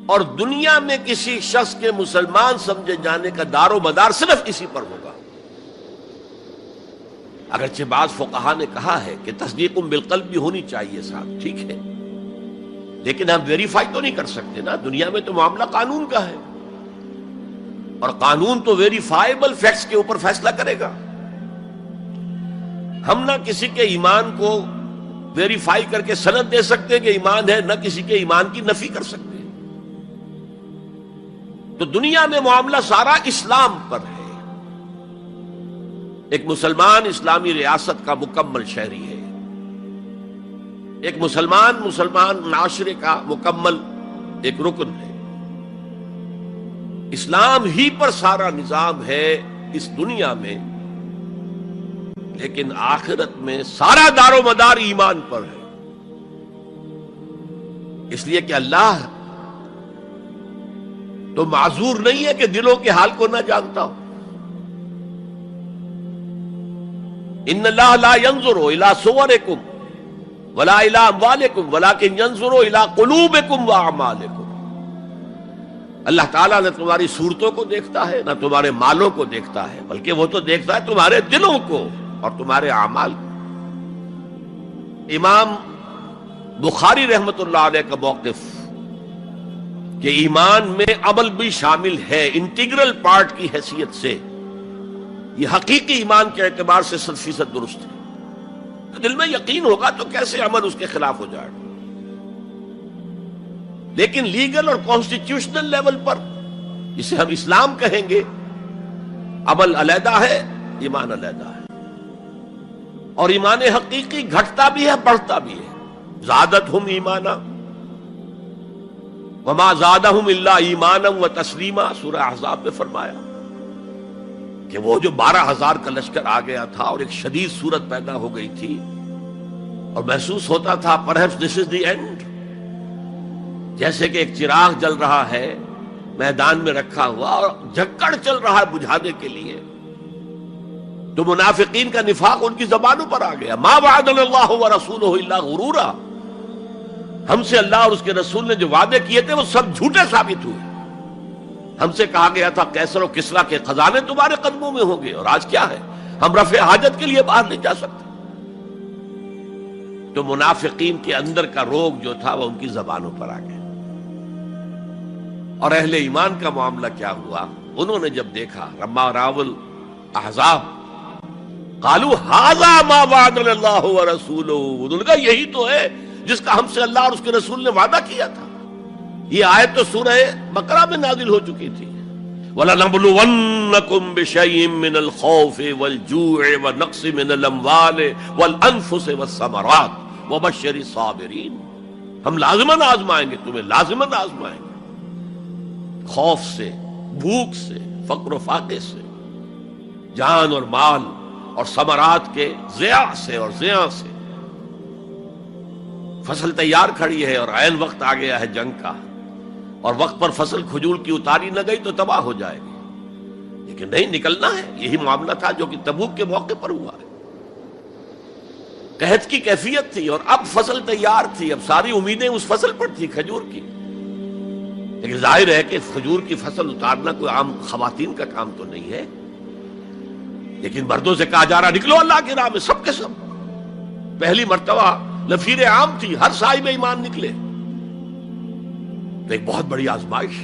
اور دنیا میں کسی شخص کے مسلمان سمجھے جانے کا دار و مدار صرف اسی پر ہوگا. اگرچہ بعض فقہا نے کہا ہے کہ تصدیق بالقلب بھی ہونی چاہیے ساتھ، ٹھیک ہے، لیکن ہم ویریفائی تو نہیں کر سکتے نا. دنیا میں تو معاملہ قانون کا ہے، اور قانون تو ویریفائیبل فیکٹس کے اوپر فیصلہ کرے گا. ہم نہ کسی کے ایمان کو ویریفائی کر کے سند دے سکتے کہ ایمان ہے، نہ کسی کے ایمان کی نفی کر سکتے. تو دنیا میں معاملہ سارا اسلام پر ہے. ایک مسلمان اسلامی ریاست کا مکمل شہری ہے، ایک مسلمان معاشرے کا مکمل ایک رکن ہے. اسلام ہی پر سارا نظام ہے اس دنیا میں، لیکن آخرت میں سارا دار و مدار ایمان پر ہے. اس لیے کہ اللہ تو معذور نہیں ہے کہ دلوں کے حال کو نہ جانتا ہو. ان اللہ لا ينظر الى صورکم ولا الى اموالکم ولکن ينظر الى قلوبکم واعمالکم. اللہ تعالیٰ نہ تمہاری صورتوں کو دیکھتا ہے، نہ تمہارے مالوں کو دیکھتا ہے، بلکہ وہ تو دیکھتا ہے تمہارے دلوں کو اور تمہارے اعمال کو. امام بخاری رحمت اللہ علیہ کا موقف کہ ایمان میں عمل بھی شامل ہے انٹیگرل پارٹ کی حیثیت سے، یہ حقیقی ایمان کے اعتبار سے 100% درست ہے. تو دل میں یقین ہوگا تو کیسے عمل اس کے خلاف ہو جائے گا. لیکن لیگل اور کانسٹیٹیوشنل لیول پر، جسے ہم اسلام کہیں گے، عمل علیحدہ ہے، ایمان علیحدہ ہے. اور ایمان حقیقی گھٹتا بھی ہے، بڑھتا بھی ہے. زادتہم ایمانا وما زادہم الا ایمانا وتسلیما، سورہ احزاب میں فرمایا کہ وہ جو 12,000 کا لشکر آ گیا تھا اور ایک شدید صورت پیدا ہو گئی تھی، اور محسوس ہوتا تھا perhaps this is the end، جیسے کہ ایک چراغ جل رہا ہے میدان میں رکھا ہوا اور جھکڑ چل رہا ہے بجھانے کے لیے. تو منافقین کا نفاق ان کی زبانوں پر آ گیا. ما وعدنا اللہ ورسولہ الا غرورا، ہم سے اللہ اور اس کے رسول نے جو وعدے کیے تھے وہ سب جھوٹے ثابت ہوئے. ہم سے کہا گیا تھا کیسر و کسریٰ کے خزانے تمہارے قدموں میں ہوں گے، اور آج کیا ہے، ہم رفع حاجت کے لیے باہر نہیں جا سکتے. تو منافقین کے اندر کا روگ جو تھا وہ ان کی زبانوں پر آ گیا. اور اہل ایمان کا معاملہ کیا ہوا؟ انہوں نے جب دیکھا لما راول احزاب قالوا ھذا ما وعدنا اللہ ورسولہ، انہوں نے کہا یہی تو ہے جس کا ہم سے اللہ اور اس کے رسول نے وعدہ کیا تھا. یہ آیت تو سورہ بقرہ میں نازل ہو چکی تھی. وَلَنَبْلُوَنَّكُمْ بِشَيْءٍ مِّنَ الْخَوْفِ وَالْجُوعِ وَنَقْصٍ مِّنَ الْأَمْوَالِ وَالْأَنفُسِ وَالثَّمَرَاتِ وَبَشِّرِ الصَّابِرِينَ، ہم لازماً آزمائیں گے تمہیں، لازماً آزمائیں گے، خوف سے، بھوک سے، فقر و فاقے سے، جان اور مال اور ثمرات کے ضیاع سے اور زیاں سے۔ فصل تیار کھڑی ہے اور عین وقت آ گیا ہے جنگ کا، اور وقت پر فصل کھجور کی اتاری نہ گئی تو تباہ ہو جائے گی، لیکن نہیں، نکلنا ہے۔ یہی معاملہ تھا جو کہ تبوک کے موقع پر ہوا ہے۔ قحط کی کیفیت تھی اور اب فصل تیار تھی، اب ساری امیدیں اس فصل پر تھی، کھجور کی، لیکن ظاہر ہے کہ کھجور کی فصل اتارنا کوئی عام خواتین کا کام تو نہیں ہے، لیکن مردوں سے کہا جا رہا نکلو اللہ کی راہ میں، سب کے سب۔ پہلی مرتبہ لفیر عام تھی، ہر صاحب ایمان نکلے، تو ایک بہت بڑی آزمائش۔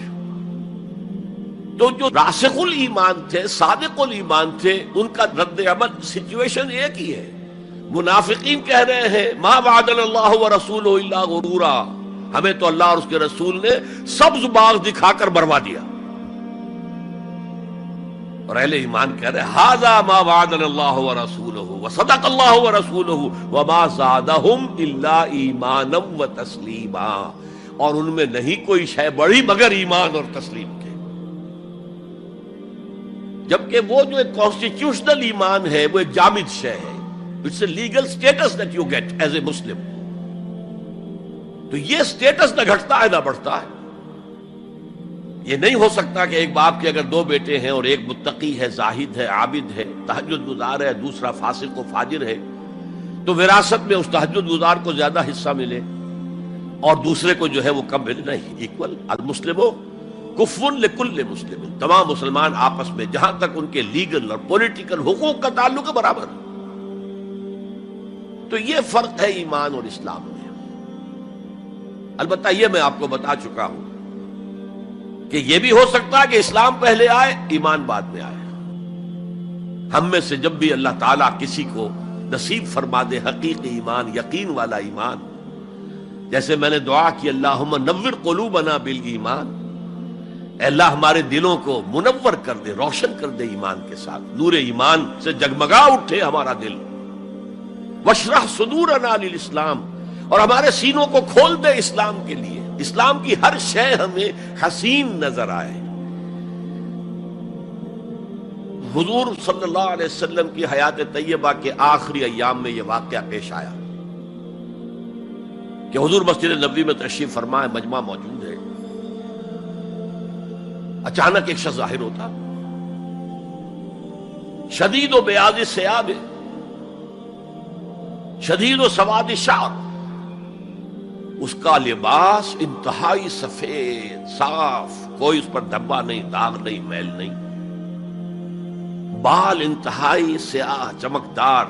تو جو راسخ الایمان تھے، صادق الایمان تھے، ان کا رد عمل سچویشن ایک ہی ہے۔ منافقین کہہ رہے ہیں ما وعدنا اللہ ورسولہ الا غرورا، ہمیں تو اللہ اور اس کے رسول نے سبز باغ دکھا کر بروا دیا، اور اہل ایمان کہہ رہے ھذا ما وعدنا اللہ ورسولہ وصدق اللہ ورسولہ وما زادہم الا ایمانا وتسلیما، اور ان میں نہیں کوئی شے بڑی مگر ایمان اور تسلیم کے۔ جبکہ وہ جو ایک کانسٹیٹیوشنل ایمان ہے وہ ایک جامد شے ہے، it's a legal status that you get as a Muslim, تو یہ اسٹیٹس نہ گھٹتا ہے نہ بڑھتا ہے۔ یہ نہیں ہو سکتا کہ ایک باپ کے اگر دو بیٹے ہیں اور ایک متقی ہے، زاہد ہے، عابد ہے، تہجد گزار ہے، دوسرا فاسق و فاجر ہے، تو وراثت میں اس تہجد گزار کو زیادہ حصہ ملے اور دوسرے کو جو ہے وہ کم ملے؟ نہیں، ایکول۔ المسلم کفو لکل مسلم، تمام مسلمان آپس میں جہاں تک ان کے لیگل اور پولیٹیکل حقوق کا تعلق ہے برابر۔ تو یہ فرق ہے ایمان اور اسلام میں۔ البتہ یہ میں آپ کو بتا چکا ہوں کہ یہ بھی ہو سکتا ہے کہ اسلام پہلے آئے، ایمان بعد میں آئے۔ ہم میں سے جب بھی اللہ تعالیٰ کسی کو نصیب فرما دے حقیقی ایمان، یقین والا ایمان، جیسے میں نے دعا کی اللہم نور قلوبنا بالایمان، اے اللہ ہمارے دلوں کو منور کر دے، روشن کر دے ایمان کے ساتھ، نور ایمان سے جگمگا اٹھے ہمارا دل، واشرح صدورنا للاسلام، اور ہمارے سینوں کو کھول دے اسلام کے لیے، اسلام کی ہر شے ہمیں حسین نظر آئے۔ حضور صلی اللہ علیہ وسلم کی حیات طیبہ کے آخری ایام میں یہ واقعہ پیش آیا کہ حضور مسجد نبوی میں تشریف فرما ہے، مجمع موجود ہے، اچانک ایک شخص ظاہر ہوتا، شدید و بیاض ثیاب، شدید و سواد شعر، اس کا لباس انتہائی سفید صاف، کوئی اس پر دھبا نہیں، داغ نہیں، میل نہیں، بال انتہائی سیاہ چمکدار،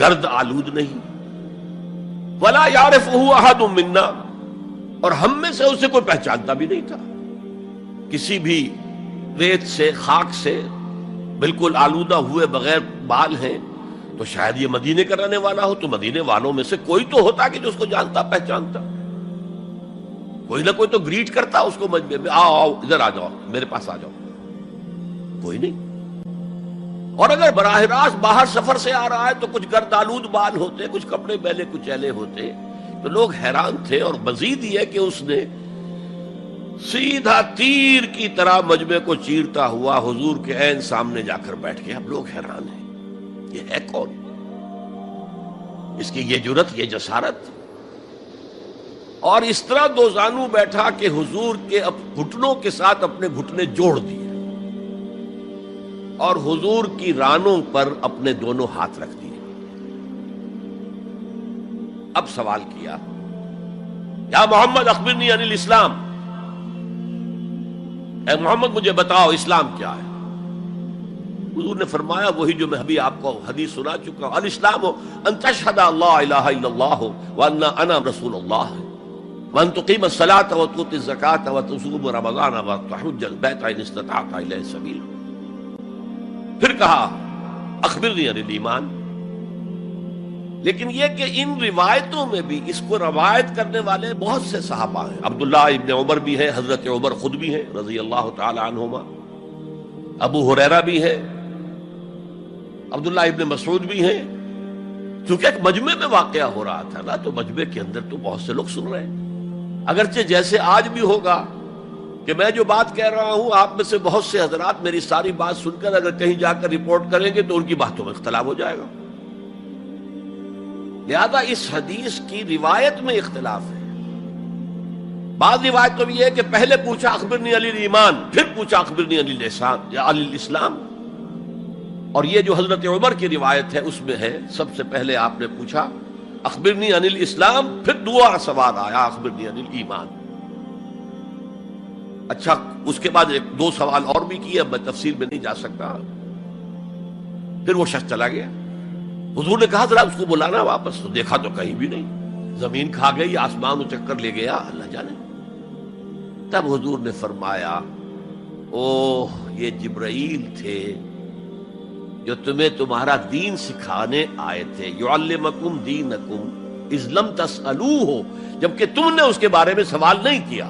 گرد آلود نہیں، ولا یعرفہ احد منا، اور ہم میں سے اسے کوئی پہچانتا بھی نہیں تھا، کسی بھی ریت سے، خاک سے بالکل آلودہ ہوئے بغیر بال ہیں، تو شاید یہ مدینے کا رہنے والا ہو، تو مدینے والوں میں سے کوئی تو ہوتا کہ جو اس کو جانتا پہچانتا، کوئی نہ کوئی تو گریٹ کرتا اس کو مجمع میں، آؤ آؤ ادھر آ جاؤ، میرے پاس آ جاؤ، کوئی نہیں۔ اور اگر براہ راست باہر سفر سے آ رہا ہے تو کچھ گرد آلود بال ہوتے، کچھ کپڑے میلے کچیلے ہوتے، تو لوگ حیران تھے، اور مزید یہ کہ اس نے سیدھا تیر کی طرح مجمع کو چیرتا ہوا حضور کے عین سامنے جا کر بیٹھ گیا۔ اب لوگ حیران ہیں، یہ ہے کون؟ اس کی یہ جرت، یہ جسارت، اور اس طرح دو زانو بیٹھا کہ حضور کے گھٹنوں کے ساتھ اپنے گھٹنے جوڑ دیے اور حضور کی رانوں پر اپنے دونوں ہاتھ رکھ دیے۔ اب سوال کیا، یا محمد اخبرنی عن الاسلام، اے محمد مجھے بتاؤ اسلام کیا ہے؟ حضور نے فرمایا وہی جو میں ابھی آپ کو حدیث سنا چکا ہوں، الاسلام ان تشہد اللہ الہ الا اللہ وان انا رسول اللہ وان تقیم الصلاۃ وتؤتی الزکاۃ وتصوم رمضان وتحج البیت ان استطعت الیہ سبیلا۔ پھر کہا اخبرنی عن الایمان، لیکن یہ کہ ان روایتوں میں بھی اس کو روایت کرنے والے بہت سے صحابہ ہیں، عبداللہ ابن عمر بھی ہیں، حضرت عمر خود بھی ہیں رضی اللہ تعالی عنہما، ابو ہریرہ بھی ہے، عبداللہ ابن مسعود بھی ہیں. چونکہ ایک مجمع میں واقعہ ہو رہا تھا نا، تو مجمع کے اندر تو بہت سے لوگ سن رہے ہیں. اگرچہ جیسے آج بھی ہوگا کہ میں جو بات کہہ رہا ہوں، آپ میں سے بہت سے حضرات میری ساری بات سن کر اگر کہیں جا کر رپورٹ کریں گے تو ان کی باتوں میں اختلاف ہو جائے گا. لہذا اس حدیث کی روایت میں اختلاف ہے. بعض روایت تو یہ ہے کہ پہلے پوچھا اخبرنی علی الایمان، پھر پوچھا اخبرنی علی الاحسان یا علی الاسلام. اور یہ جو حضرت عمر کی روایت ہے اس میں ہے سب سے پہلے آپ نے پوچھا اخبرنی عن الاسلام، پھر دعا سوال آیا اخبرنی عن الایمان. اچھا، اس کے بعد ایک دو سوال اور بھی کیے، اب میں تفصیل میں نہیں جا سکتا. پھر وہ شخص چلا گیا. حضور نے کہا ذرا اس کو بلانا واپس، تو دیکھا تو کہیں بھی نہیں. زمین کھا گئی، آسمان چکر لے گیا، اللہ جانے. تب حضور نے فرمایا اوہ یہ جبرائیل تھے جو تمہیں تمہارا دین سکھانے آئے تھے. یعلمکم دینکم اذ لم تسألوہ، جبکہ تم نے اس کے بارے میں سوال نہیں کیا.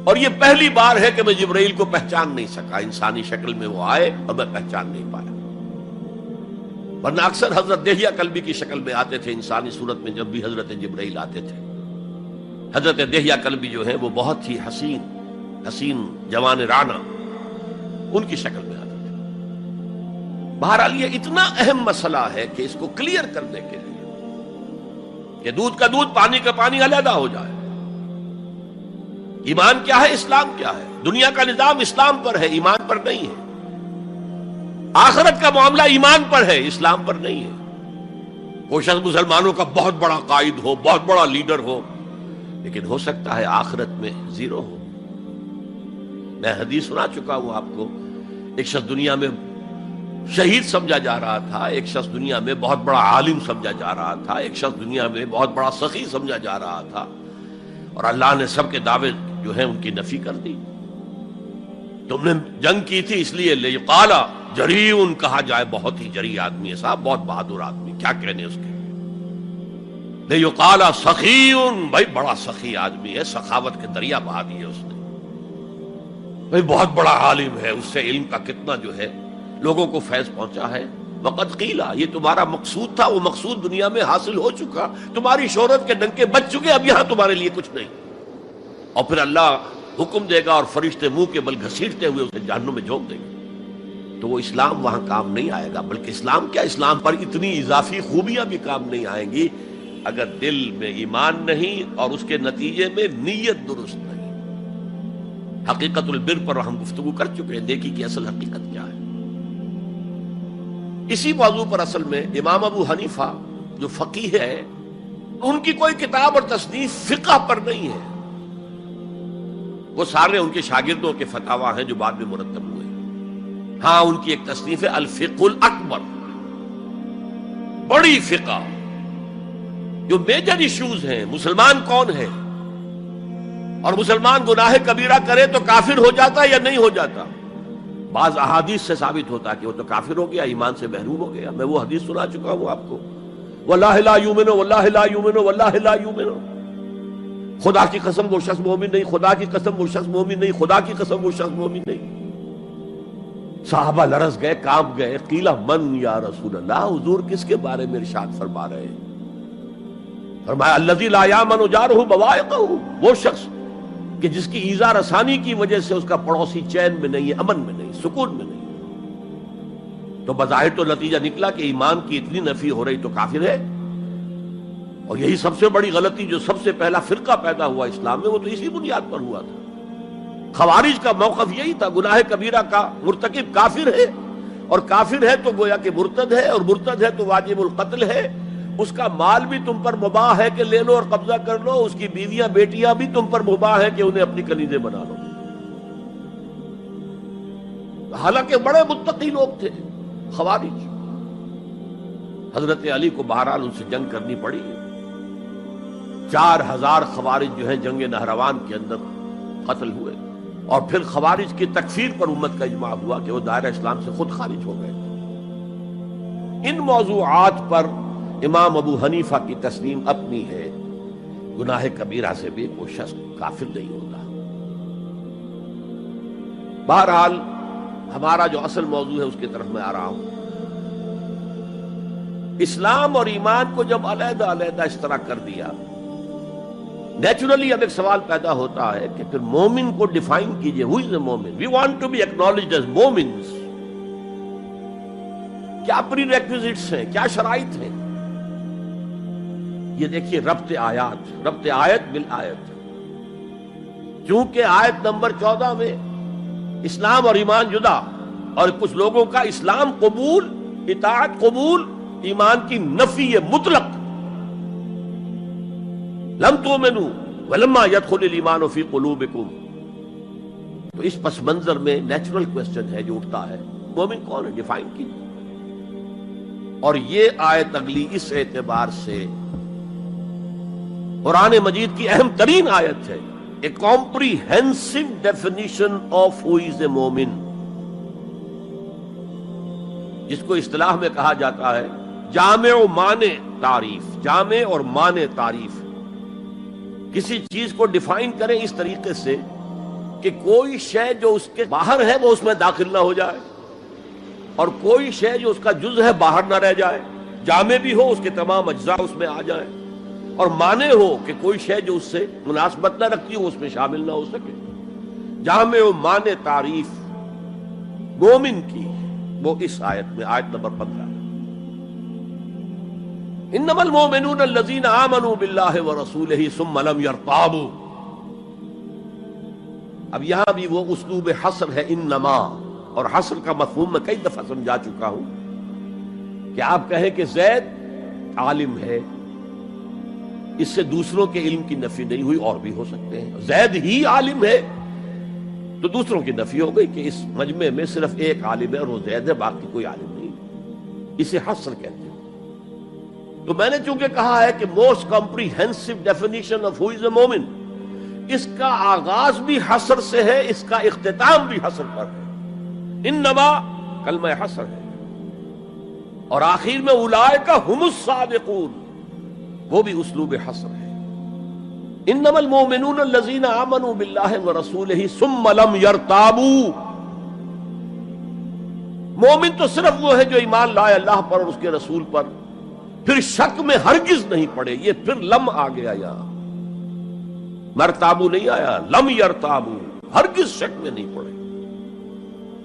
اور یہ پہلی بار ہے کہ میں جبرائیل کو پہچان نہیں سکا. انسانی شکل میں وہ آئے اور میں پہچان نہیں پایا. ورنہ اکثر حضرت دہیہ کلبی کی شکل میں آتے تھے انسانی صورت میں. جب بھی حضرت جبرائیل آتے تھے، حضرت دہیہ کلبی جو ہے وہ بہت ہی حسین جوان رانا ان کی شکل میں آتے تھے. بہرحال یہ اتنا اہم مسئلہ ہے کہ اس کو کلیئر کرنے کے لیے کہ دودھ کا دودھ پانی کا پانی علیحدہ ہو جائے. ایمان کیا ہے، اسلام کیا ہے. دنیا کا نظام اسلام پر ہے، ایمان پر نہیں ہے. آخرت کا معاملہ ایمان پر ہے، اسلام پر نہیں ہے. کوئی شخص مسلمانوں کا بہت بڑا قائد ہو، بہت بڑا لیڈر ہو، لیکن ہو سکتا ہے آخرت میں زیرو ہو. میں حدیث سنا چکا ہوں آپ کو. ایک شخص دنیا میں شہید سمجھا جا رہا تھا، ایک شخص دنیا میں بہت بڑا عالم سمجھا جا رہا تھا، ایک شخص دنیا میں بہت بڑا سخی سمجھا جا رہا تھا، اور اللہ نے سب کے دعوے جو ہیں ان کی نفی کر دی. تم نے جنگ کی تھی اس لیے لیقال جریء کہا جائے، بہت ہی جری آدمی ہے صاحب، بہت بہادر آدمی، کیا کہنے اس کے. لیقال سخی، بھائی بڑا سخی آدمی ہے، سخاوت کے دریا بہا دیے اس نے. بھائی بہت بڑا عالم ہے، اس سے علم کا کتنا جو ہے لوگوں کو فیض پہنچا ہے. وقد قیلا، یہ تمہارا مقصود تھا، وہ مقصود دنیا میں حاصل ہو چکا. تمہاری شہرت کے ڈنکے بج چکے، اب یہاں تمہارے لیے کچھ نہیں. اور پھر اللہ حکم دے گا اور فرشتے منہ کے بل گھسیٹتے ہوئے اسے جہنم میں جھونک دیں گے. تو وہ اسلام وہاں کام نہیں آئے گا. بلکہ اسلام کیا، اسلام پر اتنی اضافی خوبیاں بھی کام نہیں آئیں گی اگر دل میں ایمان نہیں اور اس کے نتیجے میں نیت درست نہیں. حقیقت البر پر ہم گفتگو کر چکے ہیں، دیکھی کہ اصل حقیقت کیا ہے. اسی موضوع پر اصل میں امام ابو حنیفہ جو فقیہ ہے، ان کی کوئی کتاب اور تصنیف فقہ پر نہیں ہے. وہ سارے ان کے شاگردوں کے فتاوی ہیں جو بعد میں مرتب ہوئے. ہاں ان کی ایک تصنیف ہے الفقہ الاکبر، بڑی فقہ جو میجر ایشوز ہیں. مسلمان کون ہے، اور مسلمان گناہ کبیرہ کرے تو کافر ہو جاتا یا نہیں ہو جاتا. بعض احادیث سے ثابت ہوتا ہے کہ وہ تو کافر ہو گیا، ایمان سے محروم ہو گیا. میں وہ حدیث سنا چکا ہوں آپ کو، واللہ لا یؤمن واللہ لا یؤمن واللہ لا یؤمن. خدا کی قسم وہ شخص مومن نہیں، خدا کی قسم وہ شخص مومن نہیں، خدا کی قسم وہ شخص مومن نہیں. صحابہ لرز گئے، کانپ گئے. قیل من یا رسول اللہ، حضور کس کے بارے میں ارشاد فرما رہے ہیں؟ فرمایا الذی لا یامن جارہ بوائقہ، وہ شخص کہ جس کی ایذا رسانی کی وجہ سے اس کا پڑوسی چین میں نہیں ہے، امن میں نہیں، سکون میں نہیں. تو بظاہر تو نتیجہ نکلا کہ ایمان کی اتنی نفی ہو رہی تو کافر ہے. اور یہی سب سے بڑی غلطی جو سب سے پہلا فرقہ پیدا ہوا اسلام میں، وہ تو اسی بنیاد پر ہوا تھا. خوارج کا موقف یہی تھا، گناہ کبیرہ کا مرتکب کافر ہے، اور کافر ہے تو گویا کہ مرتد ہے، اور مرتد ہے تو واجب القتل ہے. اس کا مال بھی تم پر مباح ہے کہ لے لو اور قبضہ کر لو، اس کی بیویاں بیٹیاں بھی تم پر مباح ہے کہ انہیں اپنی کنیزیں بنا لو. حالانکہ بڑے متقی لوگ تھے خوارج. حضرت علی کو بہرحال ان سے جنگ کرنی پڑی. 4000 خوارج جو ہیں جنگ نہروان کے اندر قتل ہوئے. اور پھر خوارج کی تکفیر پر امت کا اجماع ہوا کہ وہ دائرہ اسلام سے خود خارج ہو گئے. ان موضوعات پر امام ابو حنیفہ کی تسلیم اپنی ہے، گناہ کبیرہ سے بھی وہ شخص کافر نہیں ہوتا. بہرحال ہمارا جو اصل موضوع ہے اس کی طرف میں آ رہا ہوں. اسلام اور ایمان کو جب علیحدہ علیحدہ اس طرح کر دیا، نیچرلی اب ایک سوال پیدا ہوتا ہے کہ پھر مومن کو ڈیفائن کیجئے. ہو از اے مومن؟ We want to be acknowledged as مومنز. کیا پری ریکویزٹس ہیں، کیا شرائط ہیں؟ یہ دیکھیے ربط آیات، ربط آیت بالآیت. چونکہ آیت نمبر 14 میں اسلام اور ایمان جدا، اور کچھ لوگوں کا اسلام قبول، اطاعت قبول، ایمان کی نفی مطلق. لم تؤمنوا ولما يدخل الايمان في قلوبكم. تو اس پس منظر میں نیچرل کوسچن ہے جو اٹھتا ہے، مومن کون ہے؟ ڈیفائن کیجیے. اور یہ آیت اگلی اس اعتبار سے قرآن مجید کی اہم ترین آیت ہے. A comprehensive definition of who is a مومن، جس کو اصطلاح میں کہا جاتا ہے جامع و مانع تعریف. جامع اور مانع تعریف، کسی چیز کو ڈیفائن کریں اس طریقے سے کہ کوئی شے جو اس کے باہر ہے وہ اس میں داخل نہ ہو جائے، اور کوئی شے جو اس کا جز ہے باہر نہ رہ جائے. جامع بھی ہو، اس کے تمام اجزاء اس میں آ جائیں، اور مانع ہو کہ کوئی شے جو اس سے مناسبت نہ رکھتی ہو اس میں شامل نہ ہو سکے. جامع و مانع تعریف مومن کی وہ اس آیت میں، آیت نمبر 15. انما المؤمنون الذين آمنوا بالله ورسوله ثم لم يرتابوا. اب یہاں بھی وہ اسلوب حصر ہے، انما. اور حصر کا مفہوم میں کئی دفعہ سمجھا چکا ہوں کہ آپ کہیں کہ زید عالم ہے، اس سے دوسروں کے علم کی نفی نہیں ہوئی، اور بھی ہو سکتے ہیں. زید ہی عالم ہے تو دوسروں کی نفی ہو گئی کہ اس مجمع میں صرف ایک عالم ہے اور وہ زید ہے، باقی کوئی عالم نہیں. اسے حصر کہتے ہیں. تو میں نے چونکہ کہا ہے کہ most comprehensive definition of who is a مومن، اس کا آغاز بھی حصر سے ہے، اس کا اختتام بھی حصر پر ہے. انما کلمہ حصر ہے، اور آخر میں اولئک هم الصادقون، وہ بھی اسلوب حصر ہے. انما المؤمنون الذين آمنوا بالله ورسوله ثم لم يرتابوا. مومن تو صرف وہ ہے جو ایمان لائے اللہ پر اور اس کے رسول پر، پھر شک میں ہرگز نہیں پڑے. یہ پھر لم آ گیا، یہاں مرتابو نہیں آیا، لم یرتابو، ہرگز شک میں نہیں پڑے.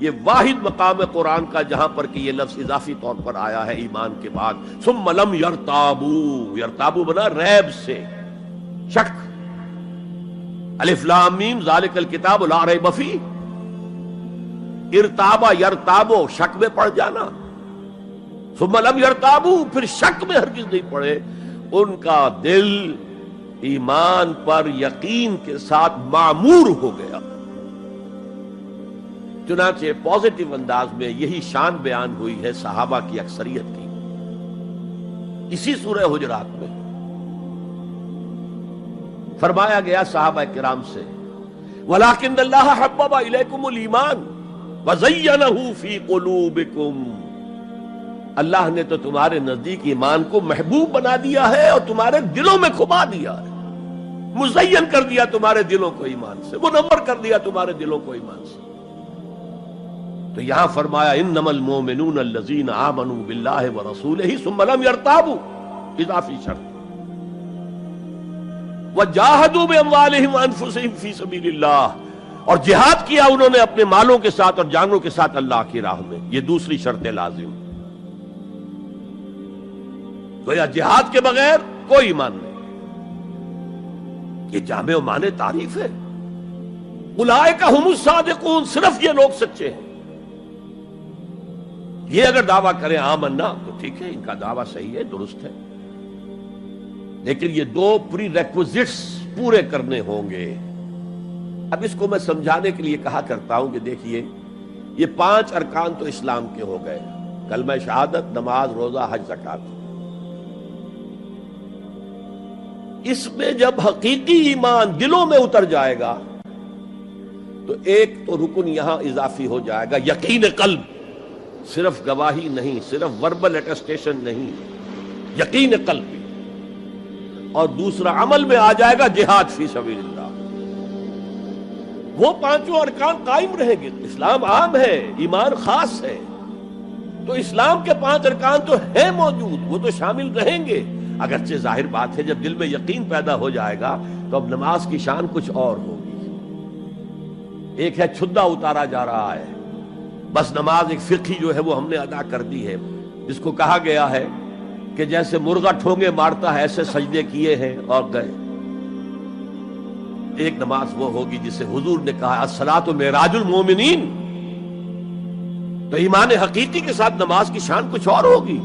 یہ واحد مقام قرآن کا جہاں پر کہ یہ لفظ اضافی طور پر آیا ہے ایمان کے بعد. ثم لم یرتابو، یرتابو بنا ریب سے، شک. الف لام میم ذالک الکتاب لا ریب فیہ. ارتابا یرتابو، شک میں پڑ جانا. ثم لم یرتابو، پھر شک میں ہرگز نہیں پڑے. ان کا دل ایمان پر یقین کے ساتھ معمور ہو گیا. چنانچہ پازیٹیو انداز میں یہی شان بیان ہوئی ہے صحابہ کی اکثریت کی اسی سورہ حجرات میں. فرمایا گیا صحابہ کرام سے، وَلَٰكِنَّ اللَّهَ حَبَّبَ إِلَيْكُمُ الْإِيمَانَ وَزَيَّنَهُ فِي قُلُوبِكُمْ. اللہ نے تو تمہارے نزدیک ایمان کو محبوب بنا دیا ہے اور تمہارے دلوں میں کھبا دیا ہے، مزین کر دیا تمہارے دلوں کو ایمان سے، منور کر دیا تمہارے دلوں کو ایمان سے. تو یہاں فرمایا انما المؤمنون الذین آمنوا باللہ ورسولہ ثم لم یرتابوا، اضافی شرط. وجاہدوا باموالہم وانفسہم فی سبیل اللہ، اور جہاد کیا انہوں نے اپنے مالوں کے ساتھ اور جانوں کے ساتھ اللہ کی راہ میں. یہ دوسری شرط لازم. تو یا جہاد کے بغیر کوئی ایمان نہیں. یہ جامع و مانع تعریف ہے. اولئک هم الصادقون، صرف یہ لوگ سچے ہیں. یہ اگر دعویٰ کریں آمنا تو ٹھیک ہے، ان کا دعویٰ صحیح ہے، درست ہے، لیکن یہ دو پری ریکوزٹس پورے کرنے ہوں گے. اب اس کو میں سمجھانے کے لیے کہا کرتا ہوں کہ دیکھیے یہ 5 ارکان تو اسلام کے ہو گئے، کلمہ شہادت، نماز، روزہ، حج، زکوٰۃ. اس میں جب حقیقی ایمان دلوں میں اتر جائے گا تو ایک تو رکن یہاں اضافی ہو جائے گا، یقین قلب. صرف گواہی نہیں، صرف وربل اٹیسٹیشن نہیں، یقین قلب بھی. اور دوسرا عمل میں آ جائے گا جہاد فی سبیل اللہ. وہ پانچوں ارکان قائم رہیں گے. اسلام عام ہے، ایمان خاص ہے، تو اسلام کے 5 ارکان تو ہیں موجود، وہ تو شامل رہیں گے. اگرچہ ظاہر بات ہے جب دل میں یقین پیدا ہو جائے گا تو اب نماز کی شان کچھ اور ہوگی. ایک ہے چھدا اتارا جا رہا ہے، بس نماز ایک فقہی جو ہے وہ ہم نے ادا کر دی ہے، جس کو کہا گیا ہے کہ جیسے مرغا ٹھونگے مارتا ہے ایسے سجدے کیے ہیں اور گئے. ایک نماز وہ ہوگی جسے حضور نے کہا الصلاۃ معراج المومنین. تو ایمان حقیقی کے ساتھ نماز کی شان کچھ اور ہوگی،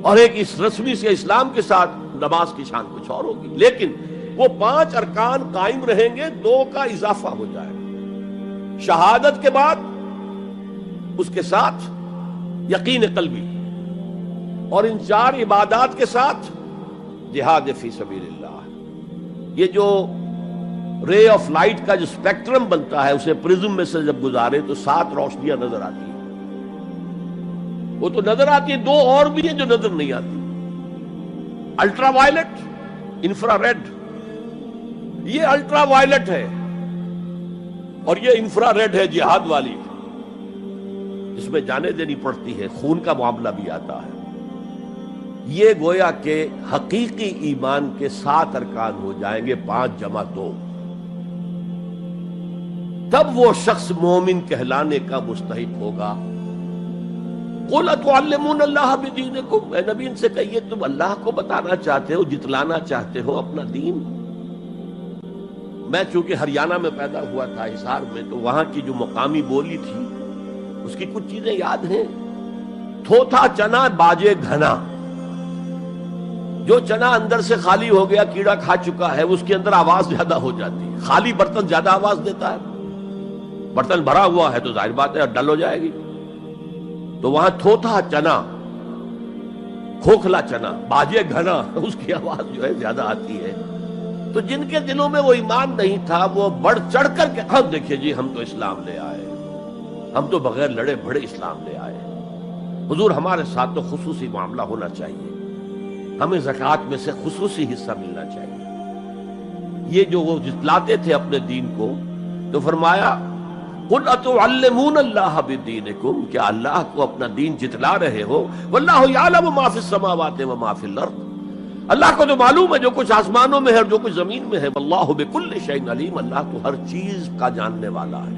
اور ایک اس رسمی سے اسلام کے ساتھ نماز کی شان کچھ اور ہوگی. لیکن وہ 5 ارکان قائم رہیں گے، 2 کا اضافہ ہو جائے گا. شہادت کے بعد اس کے ساتھ یقین قلبی، اور ان 4 عبادات کے ساتھ جہاد فی سبیل اللہ. یہ جو رے آف لائٹ کا جو اسپیکٹرم بنتا ہے اسے پرزم میں سے جب گزارے تو 7 روشنیاں نظر آتی ہیں. وہ تو نظر آتی ہیں، 2 اور بھی ہیں جو نظر نہیں آتی. Ultra violet, infra red. یہ الٹرا وائلٹ ہے اور یہ انفرا ریڈ ہے، جہاد والی، اس میں جانیں دینی پڑتی ہے، خون کا معاملہ بھی آتا ہے. یہ گویا کہ حقیقی ایمان کے 7 ارکان ہو جائیں گے، 5 جمع 2. تب وہ شخص مومن کہلانے کا مستحق ہوگا. قُلْ أَتُعَلِّمُونَ اللَّهَ بِدِينِكُمْ، اے نبی ان سے کہیے تم اللہ کو بتانا چاہتے ہو، جتلانا چاہتے ہو اپنا دین. میں چونکہ ہریانہ میں پیدا ہوا تھا، حصار میں، تو وہاں کی جو مقامی بولی تھی اس کی کچھ چیزیں یاد ہیں. تھوتھا چنا باجے گھنا. جو چنا اندر سے خالی ہو گیا، کیڑا کھا چکا ہے، اس کے اندر آواز زیادہ ہو جاتی ہے. خالی برتن زیادہ آواز دیتا ہے، برتن بھرا ہوا ہے تو ظاہر بات ہے ڈل ہو جائے گی. تو وہاں تھوتھا چنا، کھوکھلا چنا، باجے گھنا، اس کی آواز جو ہے زیادہ آتی ہے. تو جن کے دلوں میں وہ ایمان نہیں تھا وہ بڑھ چڑھ کر کے ہم دیکھیے جی ہم تو اسلام لے آئے، ہم تو بغیر لڑے بھڑے اسلام لے آئے. حضور ہمارے ساتھ تو خصوصی معاملہ ہونا چاہیے، ہمیں زکوٰۃ میں سے خصوصی حصہ ملنا چاہیے. یہ جو وہ جتلاتے تھے اپنے دین کو، تو فرمایا قُلْ أَتُعَلِّمُونَ اللَّهَ بِدِينِكُمْ، کیا اللہ کو اپنا دین جتلا رہے ہو. وَاللَّهُ يَعْلَمُ مَا فِي السَّمَاوَاتِ وَمَا فِي الْأَرْضِ، اللہ کو تو معلوم ہے جو کچھ آسمانوں میں ہے اور جو کچھ زمین میں ہے. وَاللَّهُ بِكُلِّ شَيْءٍ عَلِيمٌ، اللہ تو ہر چیز کا جاننے والا ہے.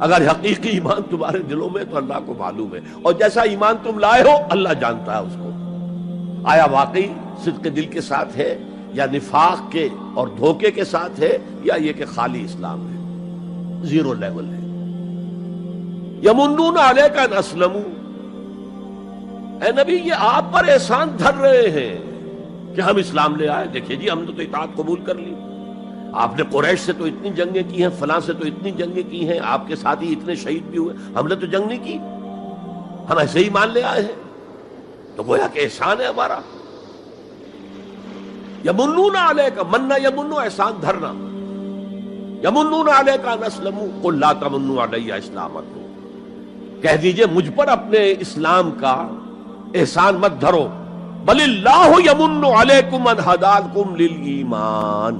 اگر حقیقی ایمان تمہارے دلوں میں تو اللہ کو معلوم ہے، اور جیسا ایمان تم لائے ہو اللہ جانتا ہے اس کو. آیا واقعی صدق دل کے ساتھ ہے، یا نفاق کے اور دھوکے کے ساتھ ہے، یا یہ کہ خالی اسلام ہے، 0 لیول ہے. یمنون علیک ان اسلموا، اے نبی یہ آپ پر احسان دھر رہے ہیں کہ ہم اسلام لے آئے. دیکھیے جی ہم نے تو اطاعت قبول کر لی، آپ نے قریش سے تو اتنی جنگیں کی ہیں، فلاں سے تو اتنی جنگیں کی ہیں، آپ کے ساتھ ہی اتنے شہید بھی ہوئے، ہم نے تو جنگ نہیں کی، ہم ایسے ہی مان لے آئے ہیں. تو گویا کہ احسان ہے ہمارا. یمنون علیک، مننا یمنو احسان دھرنا. یمنون علیک ان اسلموا قل لا تمنوا علی اسلامکم، کہہ دیجئے مجھ پر اپنے اسلام کا احسان مت دھرو. بل اللہ یمن علیکم ان ہداکم للایمان،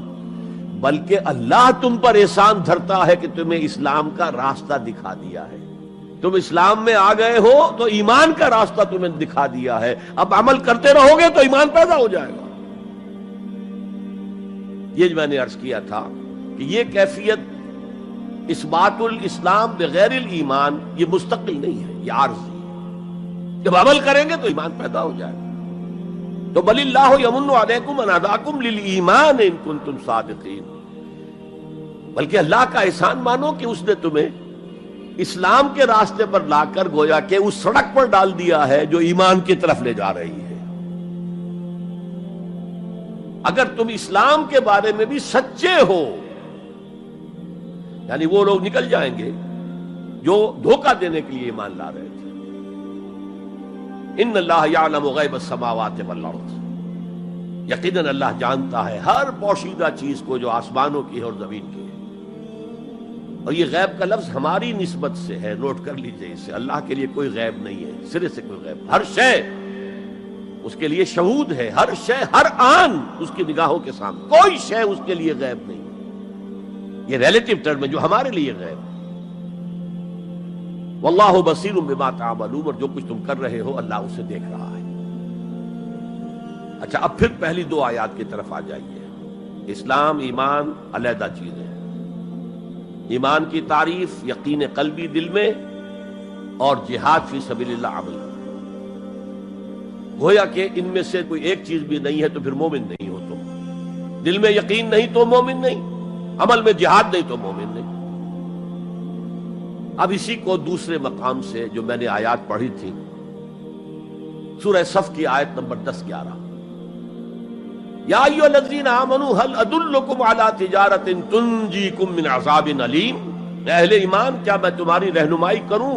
بلکہ اللہ تم پر احسان دھرتا ہے کہ تمہیں اسلام کا راستہ دکھا دیا ہے. تم اسلام میں آ گئے ہو تو ایمان کا راستہ تمہیں دکھا دیا ہے، اب عمل کرتے رہو گے تو ایمان پیدا ہو جائے گا. یہ میں نے عرض کیا تھا کہ یہ کیفیت اثبات الاسلام بغیر الایمان یہ مستقل نہیں ہے، یہ عارضی ہے. جب عمل کریں گے تو ایمان پیدا ہو جائے گا. تو بل اللہ یمن علیکم ان ہداکم للایمان ان کنتم صادقین، بلکہ اللہ کا احسان مانو کہ اس نے تمہیں اسلام کے راستے پر لا کر گویا کہ اس سڑک پر ڈال دیا ہے جو ایمان کی طرف لے جا رہی ہے. اگر تم اسلام کے بارے میں بھی سچے ہو، یعنی وہ لوگ نکل جائیں گے جو دھوکہ دینے کے لیے ایمان لا رہے تھے. ان اللہ یعلم غیب السماوات والارض، یقیناً اللہ جانتا ہے ہر پوشیدہ چیز کو جو آسمانوں کی ہے اور زمین کی ہے. اور یہ غیب کا لفظ ہماری نسبت سے ہے، نوٹ کر لیجئے اسے. اللہ کے لیے کوئی غیب نہیں ہے، سرے سے کوئی غیب. ہر شے اس کے لیے شہود ہے، ہر شے ہر آن اس کی نگاہوں کے سامنے، کوئی شے اس کے لیے غیب نہیں. یہ ریلیٹو ٹرم ہے جو ہمارے لیے غیب ہے. واللہ بصیر بما تعملون، اور جو کچھ تم کر رہے ہو اللہ اسے دیکھ رہا ہے. اچھا، اب پھر پہلی دو آیات کی طرف آ جائیے. اسلام ایمان علیحدہ چیز ہے. ایمان کی تعریف یقین قلبی دل میں، اور جہاد فی سبیل اللہ عمل. گویا کہ ان میں سے کوئی ایک چیز بھی نہیں ہے تو پھر مومن نہیں ہو تم. دل میں یقین نہیں تو مومن نہیں، عمل میں جہاد نہیں تو مومن نہیں. اب اسی کو دوسرے مقام سے جو میں نے آیات پڑھی تھی، سورہ صف کی آیت نمبر 10-11، یا ایھا الذین آمنوا هل ادلکم علی تجارۃ تنجیکم من عذاب علیم. اہل ایمان، کیا میں تمہاری رہنمائی کروں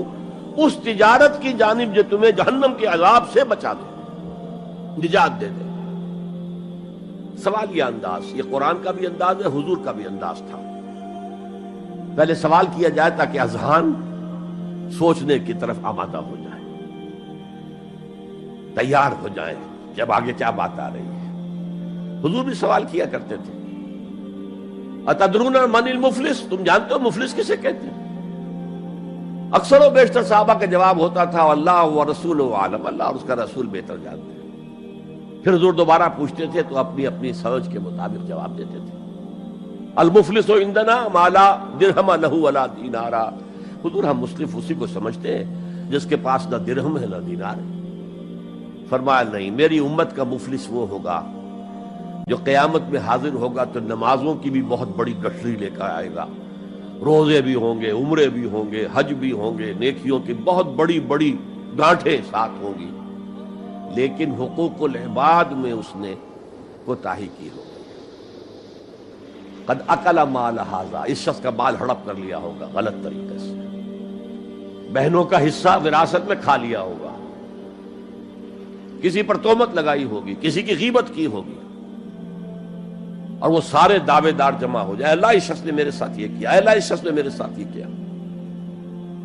اس تجارت کی جانب جو تمہیں جہنم کے عذاب سے بچا دے، نجات دے دے. سوال یہ انداز، یہ قرآن کا بھی انداز ہے، حضور کا بھی انداز تھا. پہلے سوال کیا جائے تاکہ اذہان سوچنے کی طرف آمادہ ہو جائے، تیار ہو جائیں کہ اب آگے کیا بات آ رہی ہے. حضور بھی سوال کیا کرتے تھے، اتدرون من المفلس، تم جانتے ہو مفلس کسے کہتے ہیں؟ اکثر و بیشتر صحابہ کا جواب ہوتا تھا اللہ و رسول عالم، اللہ اور اس کا رسول بہتر جانتے ہیں. پھر حضور دوبارہ پوچھتے تھے تو اپنی اپنی سمجھ کے مطابق جواب دیتے تھے. المفلس عندنا ما لا درہم لہ ولا دینارا. حضور ہم مصرف اسی کو سمجھتے ہیں جس کے پاس نہ درہم ہے نہ دینار ہے. فرمایا نہیں، میری امت کا مفلس وہ ہوگا جو قیامت میں حاضر ہوگا تو نمازوں کی بھی بہت بڑی گٹھری لے کر آئے گا، روزے بھی ہوں گے، عمرے بھی ہوں گے، حج بھی ہوں گے، نیکیوں کی بہت بڑی بڑی گانٹھیں ساتھ ہوں گی، لیکن حقوق العباد میں اس نے کوتاہی کی ہوگی. قد اکل مال ھذا، اس شخص کا مال ہڑپ کر لیا ہوگا غلط طریقے سے، بہنوں کا حصہ وراثت میں کھا لیا ہوگا، کسی پر تہمت لگائی ہوگی، کسی کی غیبت کی ہوگی، اور وہ سارے دعوے دار جمع ہو جائے، اللہ اس شخص نے میرے ساتھ یہ کیا، اللہ اس شخص نے میرے ساتھ یہ کیا،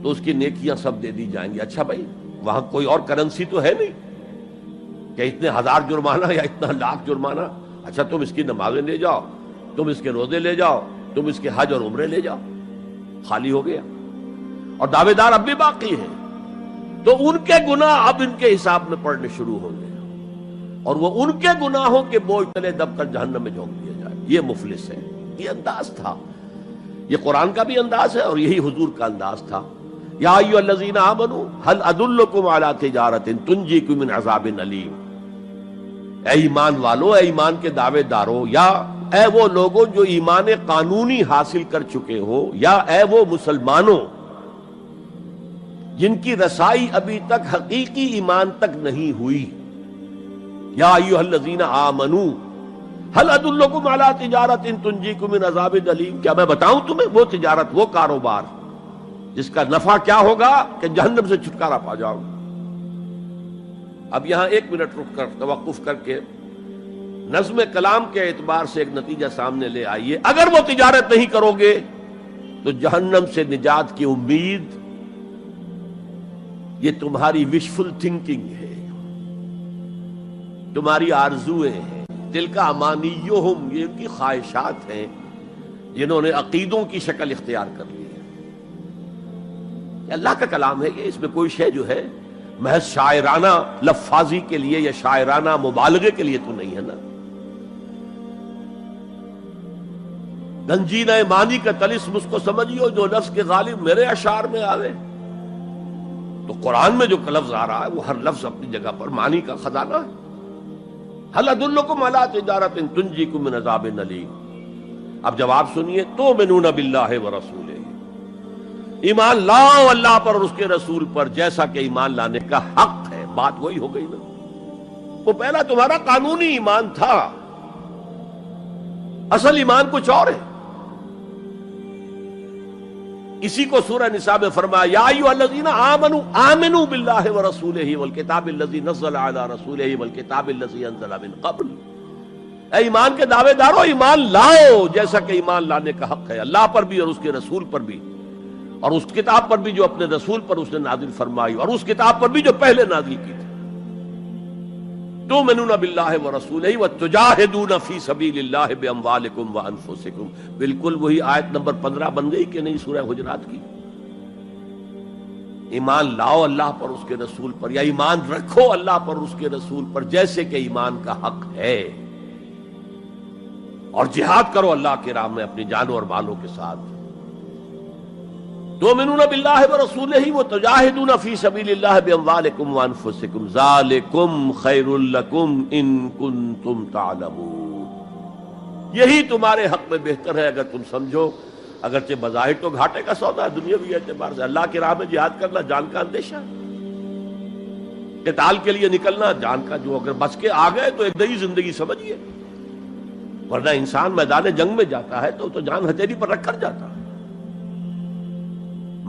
تو اس کی نیکیاں سب دے دی جائیں گی. اچھا بھائی، وہاں کوئی اور کرنسی تو ہے نہیں کہ اتنے ہزار جرمانہ یا اتنا لاکھ جرمانہ. اچھا تم اس کی نمازیں لے جاؤ، تم اس کے روزے لے جاؤ، تم اس کے حج اور عمرے لے جاؤ، خالی ہو گیا. اور دعوے دار اب بھی باقی ہیں، تو ان کے گناہ اب ان کے حساب میں پڑنے شروع ہوں گے، اور وہ ان کے گناہوں کے بوجھ تلے دب کر جہنم میں جھونک دیا جائے. یہ مفلس ہے. یہ انداز تھا، یہ قرآن کا بھی انداز ہے اور یہی حضور کا انداز تھا. یا ایھا الذین آمنوا هل ادلکم علی تجارۃ تنجیکم من عذاب علیم. اے ایمان والو، اے ایمان کے دعوے دارو، یا اے وہ لوگوں جو ایمان قانونی حاصل کر چکے ہو، یا اے وہ مسلمانوں جن کی رسائی ابھی تک حقیقی ایمان تک نہیں ہوئی. یا ایھا الذین آمنوا هل ادلکم علی تجارۃ تنجیکم من عذاب علیم. کیا میں بتاؤں تمہیں وہ تجارت، وہ کاروبار جس کا نفع کیا ہوگا کہ جہنم سے چھٹکارا پا جاؤ. اب یہاں 1 منٹ رک کر توقف کر کے نظم کلام کے اعتبار سے ایک نتیجہ سامنے لے آئیے. اگر وہ تجارت نہیں کرو گے تو جہنم سے نجات کی امید یہ تمہاری وشفل تھنکنگ ہے، تمہاری آرزویں ہیں، دل کا امانیہم، یہ ان کی خواہشات ہیں جنہوں نے عقیدوں کی شکل اختیار کر لی ہے. یہ اللہ کا کلام ہے، یہ اس میں کوئی شے جو ہے محض شاعرانہ لفاظی کے لیے یا شاعرانہ مبالغے کے لیے تو نہیں ہے نا. گنجینہ معنی کا طلسم اس کو سمجھیو جو لفظ کے غالب میرے اشعار میں آوے. تو قرآن میں جو لفظ آ رہا ہے وہ ہر لفظ اپنی جگہ پر معنی کا خزانہ ہے. هل ادلکم علی تجارۃ تنجیکم من عذاب علیم. اب جواب سنیے، تؤمنون باللہ ورسولہ، ایمان لاؤ اللہ پر اور اس کے رسول پر جیسا کہ ایمان لانے کا حق ہے. بات وہی ہو گئی نا، وہ پہلا تمہارا قانونی ایمان تھا، اصل ایمان کچھ اور ہے. اسی کو سورہ نساء میں فرمایا یا ایھا الذین آمنوا آمنوا باللہ ورسولہ والکتاب الذی نزل علی رسولہ والکتاب الذی انزل من قبل. اے ایمان کے دعوے دارو، ایمان لاؤ جیسا کہ ایمان لانے کا حق ہے، اللہ پر بھی اور اس کے رسول پر بھی، اور اس کتاب پر بھی جو اپنے رسول پر اس نے نازل فرمائی، اور اس کتاب پر بھی جو پہلے نازل کی تھی. تؤمنون باللہ ورسولہ وتجاہدون فی سبیل اللہ باموالکم وانفسکم، بالکل وہی آیت نمبر 15 بن گئی کہ نہیں سورہ حجرات کی؟ ایمان لاؤ اللہ پر، اس کے رسول پر، یا ایمان رکھو اللہ پر اس کے رسول پر جیسے کہ ایمان کا حق ہے، اور جہاد کرو اللہ کی راہ میں اپنی جانوں اور مالوں کے ساتھ۔ تؤمنون باللہ ورسولہ وتجاہدون فی سبیل اللہ باموالکم وانفسکم ذالکم خیر لکم ان کنتم تعلمون، یہی تمہارے حق میں بہتر ہے اگر تم سمجھو، اگرچہ بظاہر تو گھاٹے کا سودا ہے دنیاوی اعتبار سے، اللہ کی راہ میں جہاد کرنا جان کا اندیشہ، قتال کے لیے نکلنا جان کا، جو اگر بچ کے آ گئے تو ایک نئی زندگی سمجھیے، ورنہ انسان میدان جنگ میں جاتا ہے تو جان ہتھیلی پر رکھ کر جاتا ہے۔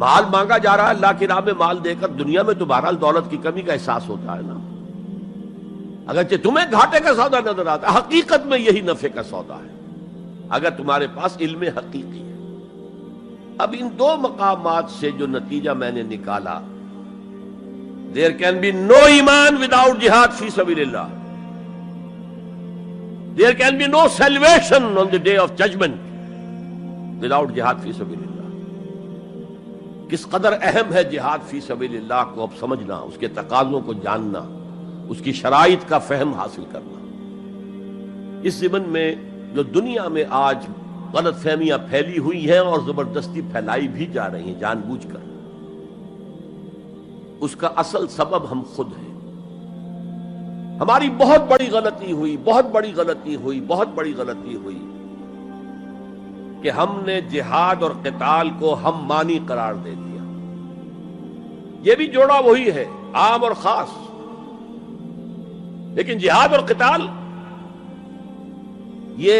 مال مانگا جا رہا ہے اللہ کی راہ میں، مال دے کر دنیا میں تو بہرحال دولت کی کمی کا احساس ہوتا ہے نا، اگرچہ تمہیں گھاٹے کا سودا نظر آتا ہے، حقیقت میں یہی نفع کا سودا ہے اگر تمہارے پاس علم حقیقی ہے۔ اب ان دو مقامات سے جو نتیجہ میں نے نکالا، there can be no ایمان without jihad فی سبیل اللہ، there can be no salvation on the day of judgment without jihad فی سبیل اللہ۔ کس قدر اہم ہے جہاد فی سبیل اللہ کو اب سمجھنا، اس کے تقاضوں کو جاننا، اس کی شرائط کا فہم حاصل کرنا۔ اس ضمن میں جو دنیا میں آج غلط فہمیاں پھیلی ہوئی ہیں اور زبردستی پھیلائی بھی جا رہی ہیں جان بوجھ کر، اس کا اصل سبب ہم خود ہیں۔ ہماری بہت بڑی غلطی ہوئی، بہت بڑی غلطی ہوئی، بہت بڑی غلطی ہوئی کہ ہم نے جہاد اور قتال کو ہم مانی قرار دے دیا۔ یہ بھی جوڑا وہی ہے، عام اور خاص، لیکن جہاد اور قتال یہ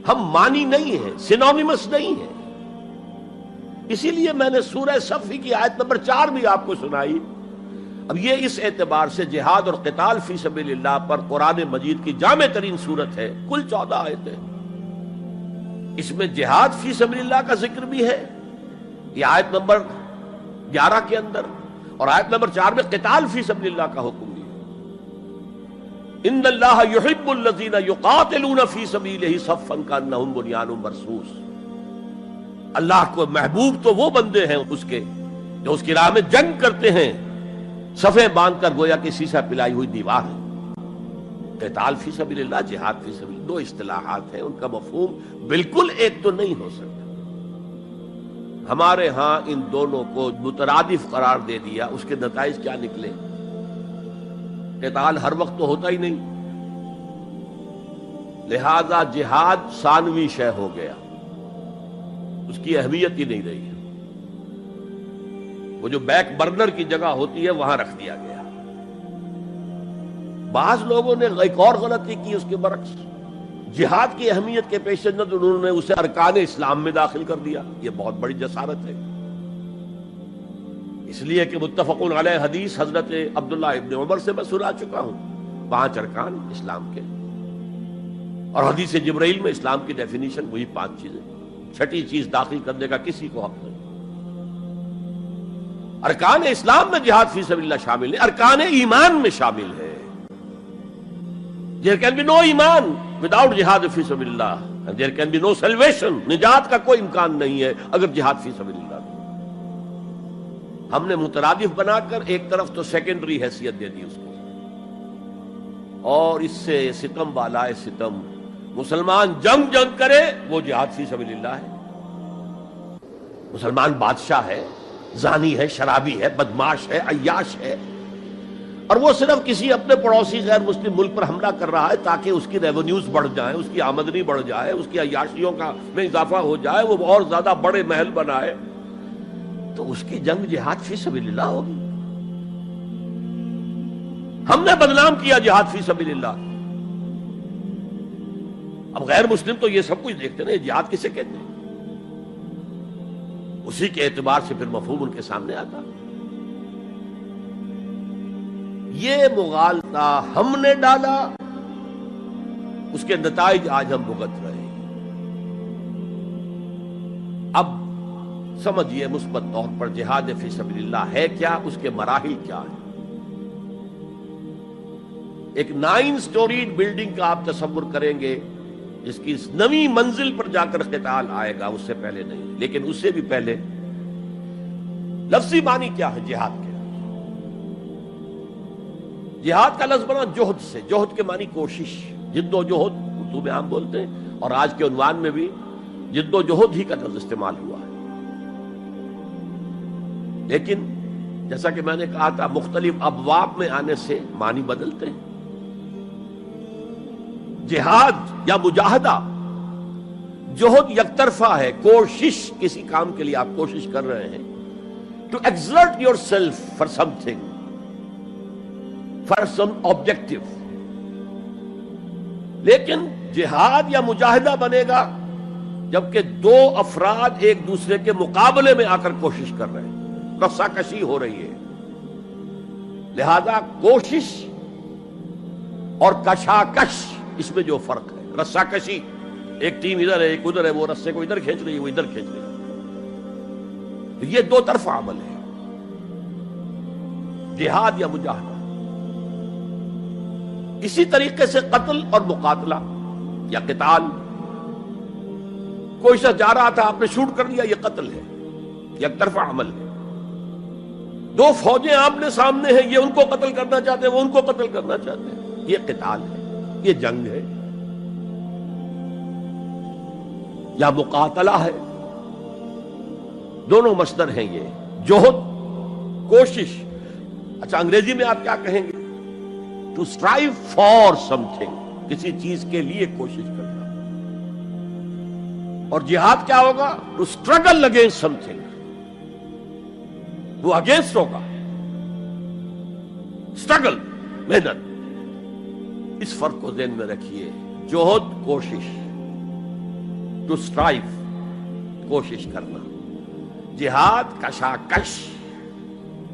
ہم مانی نہیں ہے، سینونیمس نہیں ہے۔ اسی لیے میں نے سورہ صفی کی آیت نمبر 4 بھی آپ کو سنائی۔ اب یہ اس اعتبار سے جہاد اور قتال فی سبیل اللہ پر قرآن مجید کی جامع ترین صورت ہے، کل 14 آیتیں، اس میں جہاد فی سبیل اللہ کا ذکر بھی ہے، یہ آیت نمبر 11 کے اندر، اور آیت نمبر 4 میں قتال فی سبیل اللہ کا حکم بھی ہے۔ ان اللہ یحب الذین یقاتلون فی صفا کانہم بنیان مرصوص، اللہ کو محبوب تو وہ بندے ہیں اس کے جو اس کی راہ میں جنگ کرتے ہیں، صفیں باندھ کر گویا کہ سیسا پلائی ہوئی دیوار ہے۔ قتال فی سبیل اللہ، جہاد فی سبیل اللہ، دو اصطلاحات ہیں، ان کا مفہوم بالکل ایک تو نہیں ہو سکتا۔ ہمارے ہاں ان دونوں کو مترادف قرار دے دیا، اس کے نتائج کیا نکلے؟ قتال ہر وقت تو ہوتا ہی نہیں، لہذا جہاد ثانوی شے ہو گیا، اس کی اہمیت ہی نہیں رہی، وہ جو بیک برنر کی جگہ ہوتی ہے وہاں رکھ دیا گیا۔ بعض لوگوں نے ایک اور غلطی کی اس کے برعکس، جہاد کی اہمیت کے پیش نظر انہوں نے اسے ارکان اسلام میں داخل کر دیا۔ یہ بہت بڑی جسارت ہے، اس لیے کہ متفقون علیہ حدیث حضرت عبداللہ ابن عمر سے میں سنا چکا ہوں، 5 ارکان اسلام کے، اور حدیث جبرائیل میں اسلام کی ڈیفینیشن وہی 5 چیزیں، چھٹی چیز داخل کرنے کا کسی کو حق نہیں۔ ارکان اسلام میں جہاد فی سبیل اللہ شامل ہے، ارکان ایمان میں شامل ہے۔ There can be no ایمان without جہاد فی سبیل اللہ، and there can be no salvation، نجات کا کوئی امکان نہیں ہے اگر جہاد فی سبیل اللہ۔ ہم نے مترادف بنا کر ایک طرف تو سیکنڈری حیثیت دے دی اس کو، اور اس سے ستم بالائے ستم، مسلمان جنگ کرے وہ جہاد فی سبیل اللہ ہے۔ مسلمان بادشاہ ہے، زانی ہے، شرابی ہے، بدماش ہے، عیاش ہے، اور وہ صرف کسی اپنے پڑوسی غیر مسلم ملک پر حملہ کر رہا ہے تاکہ اس کی ریونیوز بڑھ جائیں، اس کی آمدنی بڑھ جائے، اس کی عیاشیوں کا میں اضافہ ہو جائے، وہ اور زیادہ بڑے محل بنائے، تو اس کی جنگ جہاد فی سبیل اللہ ہوگی۔ ہم نے بدنام کیا جہاد فی سبیل اللہ۔ اب غیر مسلم تو یہ سب کچھ دیکھتے ہیں، جہاد کسے کہتے ہیں، اسی کے اعتبار سے پھر مفہوم ان کے سامنے آتا۔ یہ مغالطہ ہم نے ڈالا، اس کے نتائج آج ہم بھگت رہے ہیں۔ اب سمجھیے مثبت طور پر جہاد فی سبیل اللہ ہے کیا، اس کے مراحل کیا ہیں۔ ایک 9 سٹوریڈ بلڈنگ کا آپ تصور کریں گے جس کی اس نویں منزل پر جا کر قتال آئے گا، اس سے پہلے نہیں. لیکن اس سے بھی پہلے لفظی معنی کیا ہے جہاد کے؟ جہاد کا لفظ بنا جوہد سے. جوہد کے معنی کوشش، جد و جہد اردو میں عام بولتے ہیں، اور آج کے عنوان میں بھی جد و جہد ہی کا لفظ استعمال ہوا ہے. لیکن جیسا کہ میں نے کہا تھا، مختلف ابواب میں آنے سے معنی بدلتے ہیں. جہاد یا مجاہدہ، جوہد یک طرفہ ہے، کوشش، کسی کام کے لیے آپ کوشش کر رہے ہیں. To exert yourself for something, for some objective. لیکن جہاد یا مجاہدہ بنے گا جبکہ دو افراد ایک دوسرے کے مقابلے میں آ کر کوشش کر رہے ہیں، رساکشی ہو رہی ہے. لہذا کوشش اور کشاکش، اس میں جو فرق ہے، رساکشی ایک ٹیم ادھر ہے ایک ادھر ہے، وہ رسے کو ادھر کھینچ رہی ہے وہ ادھر کھینچ رہی ہے، تو یہ دو طرفہ عمل ہے جہاد یا مجاہدہ. اسی طریقے سے قتل اور مقاتلہ یا قتال، کوئی شخص جا رہا تھا آپ نے شوٹ کر لیا، یہ قتل ہے، یک طرفہ عمل ہے. دو فوجیں آمنے سامنے ہیں، یہ ان کو قتل کرنا چاہتے ہیں وہ ان کو قتل کرنا چاہتے ہیں، یہ قتال ہے، یہ جنگ ہے. یا مقاتلہ ہے، دونوں مصدر ہیں یہ، جوہد، کوشش. اچھا انگریزی میں آپ کیا کہیں گے؟ To strive for something, کسی چیز کے لیے کوشش کرنا. اور جہاد کیا ہوگا؟ To struggle against something, وہ اگینسٹ ہوگا، اسٹرگل، محنت. اس فرق کو ذہن میں رکھیے. جوہد کوشش، ٹو اسٹرائیو کوشش کرنا. جہاد کشاکش،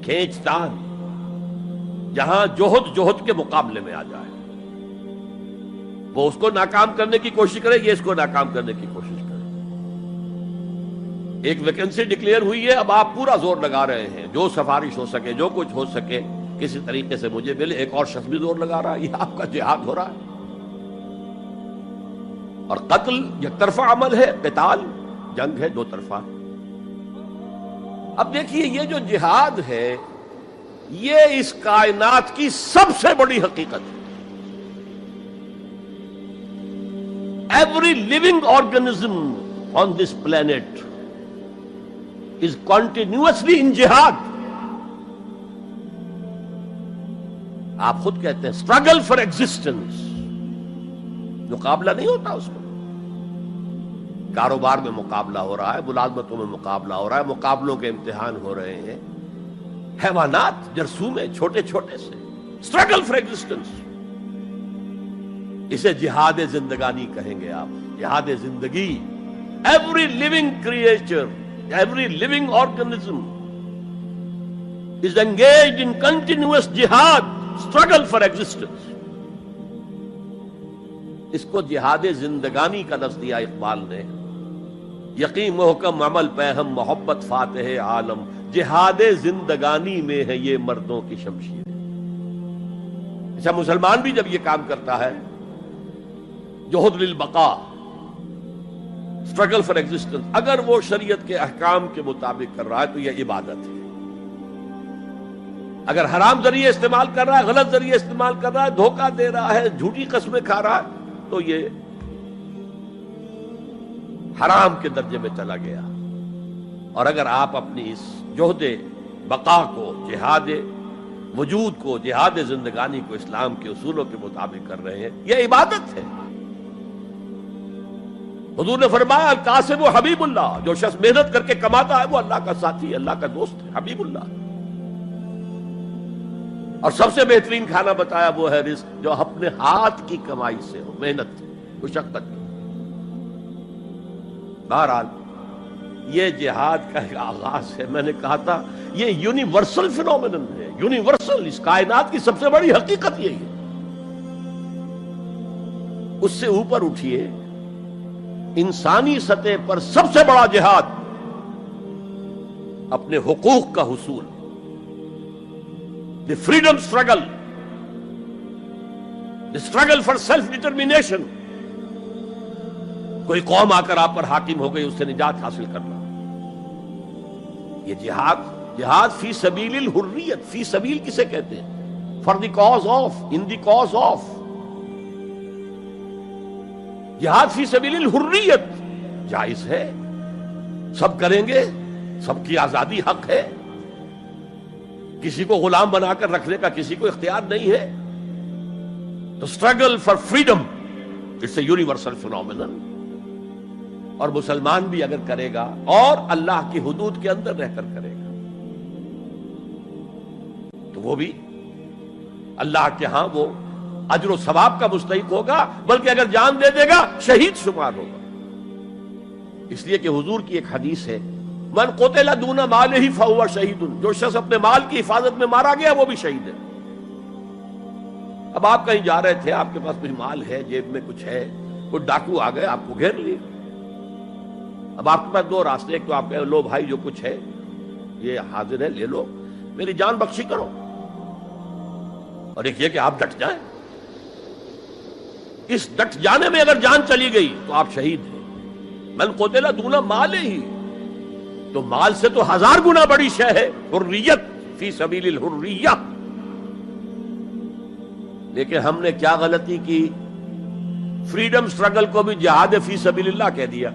کھینچ تان، جہاں جوہد کے مقابلے میں آ جائے. وہ اس کو ناکام کرنے کی کوشش کرے، یہ اس کو ناکام کرنے کی کوشش کرے. ایک ویکنسی ڈکلیئر ہوئی ہے، اب آپ پورا زور لگا رہے ہیں، جو سفارش ہو سکے، جو کچھ ہو سکے کسی طریقے سے مجھے ملے. ایک اور شخص بھی زور لگا رہا ہے، یہ آپ کا جہاد ہو رہا ہے. اور قتل یک طرفہ عمل ہے، قتال جنگ ہے، دو طرفہ. اب دیکھیے یہ جو جہاد ہے یہ اس کائنات کی سب سے بڑی حقیقت ہے. Every living organism on this planet is continuously in jihad. آپ خود کہتے ہیں اسٹرگل فار ایگزسٹنس، مقابلہ نہیں ہوتا اس میں. کاروبار میں مقابلہ ہو رہا ہے، ملازمتوں میں مقابلہ ہو رہا ہے، مقابلوں کے امتحان ہو رہے ہیں. حیوانات جرثوم میں چھوٹے چھوٹے سے اسٹرگل فار ایگزسٹنس. اسے جہاد زندگانی کہیں گے آپ، جہاد زندگی. Every living creature, every living organism is engaged in continuous jihad, struggle for existence. اس کو جہاد زندگانی کا لفظ دیا اقبال نے. یقین محکم عمل پہم محبت فاتح عالم، جہاد زندگانی میں ہے یہ مردوں کی شمشیر. اچھا مسلمان بھی جب یہ کام کرتا ہے، جہد للبقاء، اسٹرگل فار ایگزسٹنس، اگر وہ شریعت کے احکام کے مطابق کر رہا ہے تو یہ عبادت ہے. اگر حرام ذریعے استعمال کر رہا ہے، غلط ذریعے استعمال کر رہا ہے، دھوکہ دے رہا ہے، جھوٹی قسمیں کھا رہا ہے، تو یہ حرام کے درجے میں چلا گیا. اور اگر آپ اپنی اس جہد بقا کو، جہاد وجود کو، جہاد زندگانی کو اسلام کے اصولوں کے مطابق کر رہے ہیں، یہ عبادت ہے. حضور نے فرمایا الکاسب حبیب اللہ، جو شخص محنت کر کے کماتا ہے وہ اللہ کا ساتھی ہے، اللہ کا دوست ہے، حبیب اللہ. اور سب سے بہترین کھانا بتایا وہ ہے رزق جو اپنے ہاتھ کی کمائی سے ہو، محنت مشقت. بہرحال یہ جہاد کا ایک آغاز ہے. میں نے کہا تھا یہ یونیورسل فینومینن ہے، یونیورسل، اس کائنات کی سب سے بڑی حقیقت یہی ہے. اس سے اوپر اٹھیے، انسانی سطح پر سب سے بڑا جہاد اپنے حقوق کا حصول، the freedom struggle. Struggle for self determination. کوئی قوم آ کر آپ پر حاکم ہو گئی، اس سے نجات حاصل کرنا. یہ جہاد فی سبیل الحریت. فی سبیل کسے کہتے ہیں؟ For the cause of, in the cause of. جہاد فی سبیل الحریت جائز ہے، سب کریں گے، سب کی آزادی حق ہے، کسی کو غلام بنا کر رکھنے کا کسی کو اختیار نہیں ہے. تو struggle for freedom it's a universal phenomenon. اور مسلمان بھی اگر کرے گا اور اللہ کی حدود کے اندر رہ کر کرے گا تو وہ بھی اللہ کے ہاں وہ اجر و ثواب کا مستحق ہوگا، بلکہ اگر جان دے دے گا شہید شمار ہوگا. اس لیے کہ حضور کی ایک حدیث ہے، من قتل دون مالہ فہو شہید. جو شخص اپنے مال کی حفاظت میں مارا گیا وہ بھی شہید ہے. اب آپ کہیں جا رہے تھے، آپ کے پاس کچھ مال ہے، جیب میں کچھ ہے، کوئی ڈاکو آ گئے، آپ کو گھیر لیے. اب آپ کے پاس دو راستے، ایک تو آپ کہیں لو بھائی جو کچھ ہے یہ حاضر ہے، لے لو، میری جان بخشی کرو، اور ایک یہ کہ آپ ڈٹ جائیں. اس ڈٹ جانے میں اگر جان چلی گئی تو آپ شہید ہیں. من قتل دون مالہ ہی، تو مال سے تو 1000 گنا بڑی شے ہے حریت فی سبیل الحریہ. لیکن ہم نے کیا غلطی کی؟ فریڈم سٹرگل کو بھی جہاد فی سبیل اللہ کہہ دیا.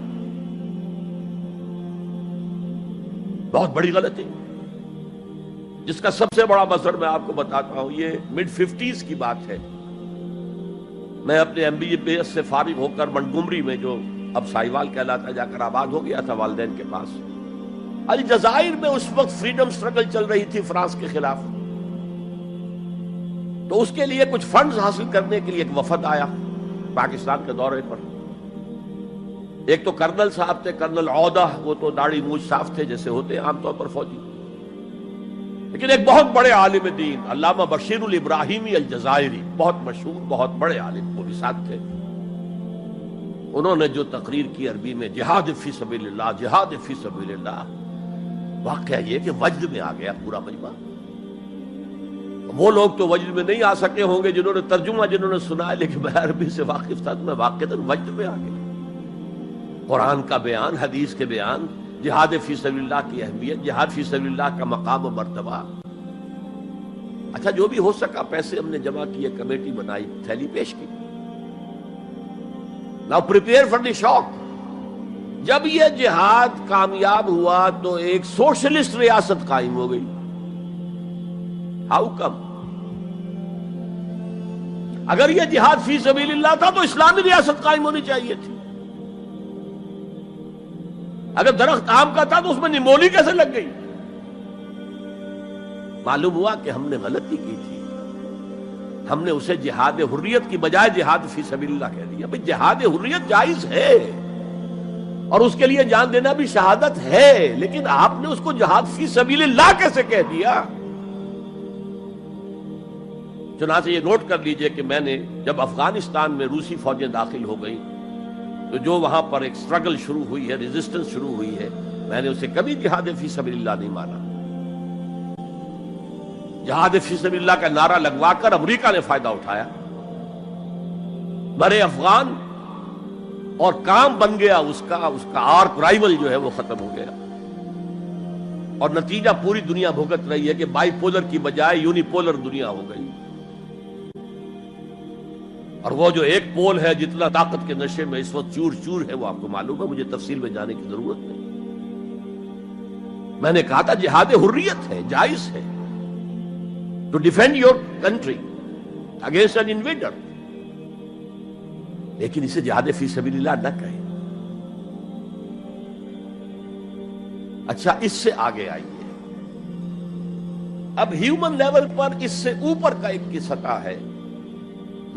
بہت بڑی غلطی، جس کا سب سے بڑا مثر میں آپ کو بتاتا ہوں. یہ mid 50s کی بات ہے. میں اپنے MBBS سے فارغ ہو کر منٹگمری میں، جو اب سائیوال کہلاتا ہے، جا کر آباد ہو گیا تھا والدین کے پاس. الجزائر میں اس وقت فریڈم سٹرگل چل رہی تھی فرانس کے خلاف. تو اس کے لیے کچھ فنڈز حاصل کرنے کے لیے ایک وفد آیا پاکستان کے دورے پر. ایک تو کرنل صاحب تھے، کرنل عودہ، وہ تو داڑھی مونچھ صاف تھے جیسے ہوتے ہیں عام طور پر فوجی. لیکن ایک بہت بڑے عالم دین علامہ بشیر الابراہیمی الجزائری، بہت مشہور، بہت بڑے عالم، وہ بھی ساتھ تھے. انہوں نے جو تقریر کی عربی میں، جہاد فی سبیل اللہ، جہاد فی سبیل اللہ. واقعہ یہ کہ وجد میں آ گیا پورا مجمع. وہ لوگ تو وجد میں نہیں آ سکے ہوں گے جنہوں نے ترجمہ، جنہوں نے سنا ہے، لیکن میں عربی سے واقف تھا تو میں واقعتاً وجد میں آ گیا. قرآن کا بیان، حدیث کے بیان، جہاد فی سبیل اللہ کی اہمیت، جہاد فی سبیل اللہ کا مقام و مرتبہ. اچھا، جو بھی ہو سکا پیسے ہم نے جمع کیے، کمیٹی بنائی، تھیلی پیش کی. Now prepare for the shock. جب یہ جہاد کامیاب ہوا تو ایک سوشلسٹ ریاست قائم ہو گئی. How come? اگر یہ جہاد فی سبیل اللہ تھا تو اسلامی ریاست قائم ہونی چاہیے تھی. اگر درخت آم کا تھا تو اس میں نمولی کیسے لگ گئی؟ معلوم ہوا کہ ہم نے غلطی کی تھی. ہم نے اسے جہاد حریت کی بجائے جہاد فی سبیل اللہ کہہ دیا. بھئی جہاد حریت جائز ہے اور اس کے لیے جان دینا بھی شہادت ہے، لیکن آپ نے اس کو جہاد فی سبیل اللہ کیسے کہہ دیا؟ چنانچہ یہ نوٹ کر لیجئے کہ میں نے جب افغانستان میں روسی فوجیں داخل ہو گئی تو جو وہاں پر ایک سٹرگل شروع ہوئی ہے، ریزسٹنس شروع ہوئی ہے، میں نے اسے کبھی جہاد فی سبیل اللہ نہیں مانا. جہاد فی سبیل اللہ کا نعرہ لگوا کر امریکہ نے فائدہ اٹھایا، مرے افغان، اور کام بن گیا اس کا آرک رائیول جو ہے وہ ختم ہو گیا. اور نتیجہ پوری دنیا بھگت رہی ہے کہ بائی پولر کی بجائے یونی پولر دنیا ہو گئی. اور وہ جو ایک پول ہے جتنا طاقت کے نشے میں اس وقت چور چور ہے، وہ آپ کو معلوم ہے، مجھے تفصیل میں جانے کی ضرورت نہیں. میں نے کہا تھا جہاد حریت ہے، جائز ہے، to defend your country against an invader, لیکن اسے جہاد فی سبیل اللہ نہ کہیں. اچھا، اس سے آگے آئیے. اب ہیومن لیول پر اس سے اوپر کا ایک کی سطح ہے،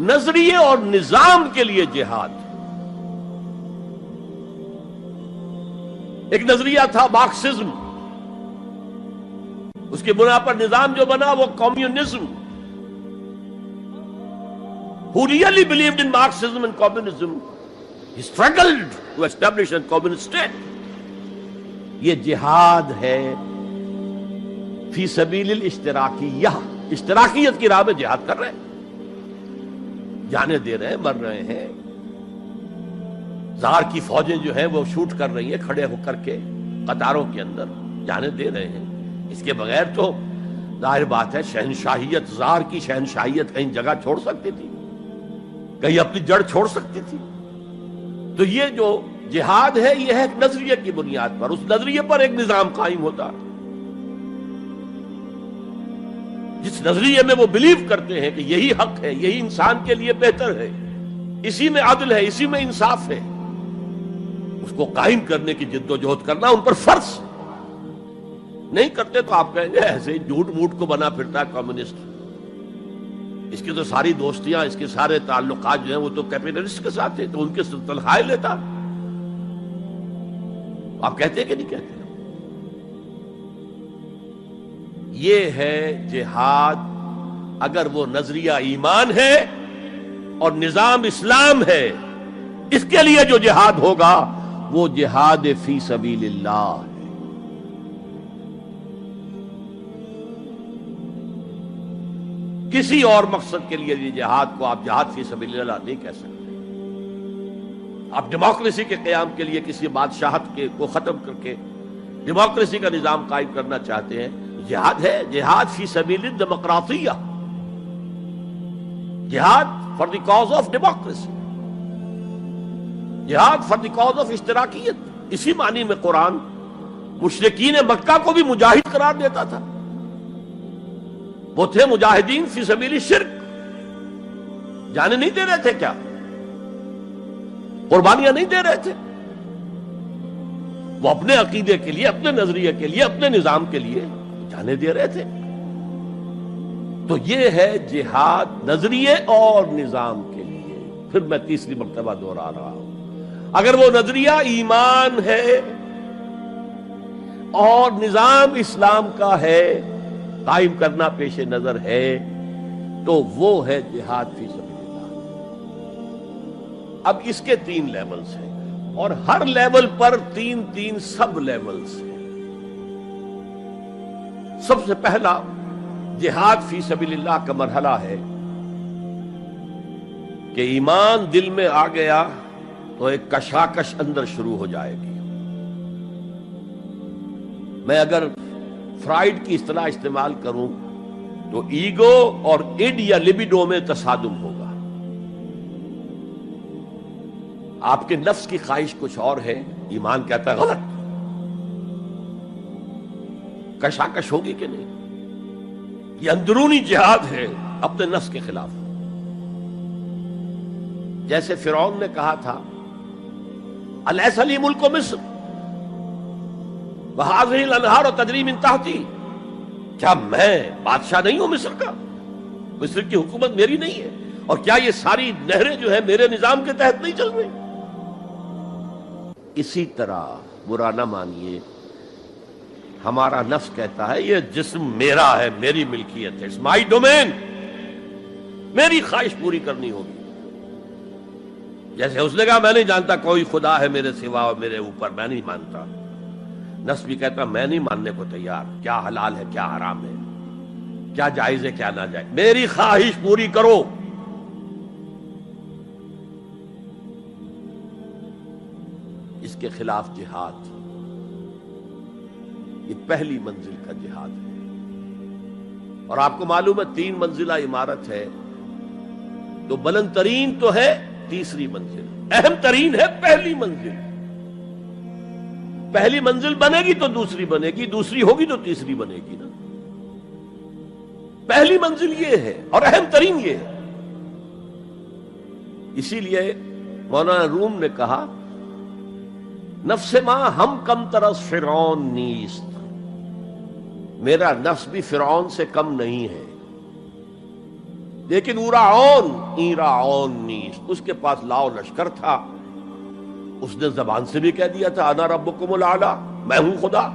نظریے اور نظام کے لیے جہاد. ایک نظریہ تھا مارکسزم، اس کی بنا پر نظام جو بنا وہ communism. Who really believed in Marxism and communism, he struggled to establish a communist state. یہ جہاد ہے فی سبیل الاشتراکیہ، اشتراکیت کی راہ میں جہاد کر رہے ہیں. جانیں دے رہے ہیں، مر رہے ہیں. زار کی فوجیں جو ہیں وہ شوٹ کر رہی ہیں کھڑے ہو کر کے قطاروں کے اندر، جانیں دے رہے ہیں. اس کے بغیر تو ظاہر بات ہے شہنشاہیت، زار کی شہنشاہیت کہیں جگہ چھوڑ سکتی تھی، کہیں اپنی جڑ چھوڑ سکتی تھی؟ تو یہ جو جہاد ہے یہ ہے ایک نظریے کی بنیاد پر، اس نظریے پر ایک نظام قائم ہوتا. جس نظریے میں وہ بلیو کرتے ہیں کہ یہی حق ہے، یہی انسان کے لیے بہتر ہے، اسی میں عدل ہے، اسی میں انصاف ہے، اس کو قائم کرنے کی جد و جہد کرنا ان پر فرض. نہیں کرتے تو آپ کہیں گے ایسے جھوٹ موٹ کو بنا پھرتا ہے کمیونسٹ، اس کی تو ساری دوستیاں، اس کے سارے تعلقات جو ہیں وہ تو کیپٹلسٹ کے ساتھ تھے، تو ان کے تنخواہیں لیتا. آپ کہتے ہیں کہ نہیں کہتے؟ یہ ہے جہاد. اگر وہ نظریہ ایمان ہے اور نظام اسلام ہے، اس کے لیے جو جہاد ہوگا وہ جہاد فی سبیل اللہ ہے. کسی اور مقصد کے لیے یہ جہاد کو آپ جہاد فی سبیل اللہ نہیں کہہ سکتے. آپ ڈیموکریسی کے قیام کے لیے کسی بادشاہت کو ختم کر کے ڈیموکریسی کا نظام قائم کرنا چاہتے ہیں، جہاد ہے. جہاد فی سبیل الدیمقراطیہ، جہاد for the cause of democracy, جہاد فار دی کاز آف اشتراکیت. اسی معنی میں قرآن مشرکین مکہ کو بھی مجاہد قرار دیتا تھا. وہ تھے مجاہدین فی سبیل الشرک. جانے نہیں دے رہے تھے کیا؟ قربانیاں نہیں دے رہے تھے؟ وہ اپنے عقیدے کے لیے، اپنے نظریے کے لیے، اپنے نظام کے لیے جانے دے رہے تھے. تو یہ ہے جہاد نظریے اور نظام کے لیے. پھر میں تیسری مرتبہ دوہرا رہا ہوں، اگر وہ نظریہ ایمان ہے اور نظام اسلام کا ہے، قائم کرنا پیش نظر ہے، تو وہ ہے جہاد فی سبیل اللہ. اب اس کے 3 لیولز ہیں اور ہر لیول پر 3 سب لیولز ہیں. سب سے پہلا جہاد فی سبیل اللہ کا مرحلہ ہے کہ ایمان دل میں آ گیا تو ایک کشاکش اندر شروع ہو جائے گی. میں اگر فرائیڈ کی اصطلاح استعمال کروں تو ایگو اور اڈ یا لبیڈو میں تصادم ہوگا. آپ کے نفس کی خواہش کچھ اور ہے، ایمان کہتا ہے غلط. کشاکش ہوگی کہ نہیں؟ یہ اندرونی جہاد ہے اپنے نفس کے خلاف. جیسے فرعون نے کہا تھا الیس لی ملک مصر وہذہ الانہار تجری من تحتی، کیا میں بادشاہ نہیں ہوں مصر کا؟ مصر کی حکومت میری نہیں ہے؟ اور کیا یہ ساری نہریں جو ہیں میرے نظام کے تحت نہیں چل رہی؟ اسی طرح برا نہ مانیے، ہمارا نفس کہتا ہے یہ جسم میرا ہے، میری ملکیت ہے، اٹس مائی ڈومین، میری خواہش پوری کرنی ہوگی. جیسے اس نے کہا میں نہیں جانتا کوئی خدا ہے میرے سوا اور میرے اوپر، میں نہیں مانتا. نفس بھی کہتا میں نہیں ماننے کو تیار. کیا حلال ہے کیا حرام ہے، کیا جائز ہے کیا ناجائز، میری خواہش پوری کرو. اس کے خلاف جہاد، یہ پہلی منزل کا جہاد ہے. اور آپ کو معلوم ہے 3 منزلہ عمارت ہے، تو بلند ترین تو ہے تیسری منزل، اہم ترین ہے پہلی منزل. پہلی منزل بنے گی تو دوسری بنے گی، دوسری ہوگی تو تیسری بنے گی نا. پہلی منزل یہ ہے اور اہم ترین یہ ہے. اسی لیے مولانا روم نے کہا نفس ماں ہم کم ترس فرعون نیست، میرا نفس بھی فرعون سے کم نہیں ہے، لیکن ایراعون نیست، اس کے پاس لاؤ لشکر تھا. اس نے زبان سے بھی کہہ دیا تھا انا ربکم الاعلی، میں ہوں خدا.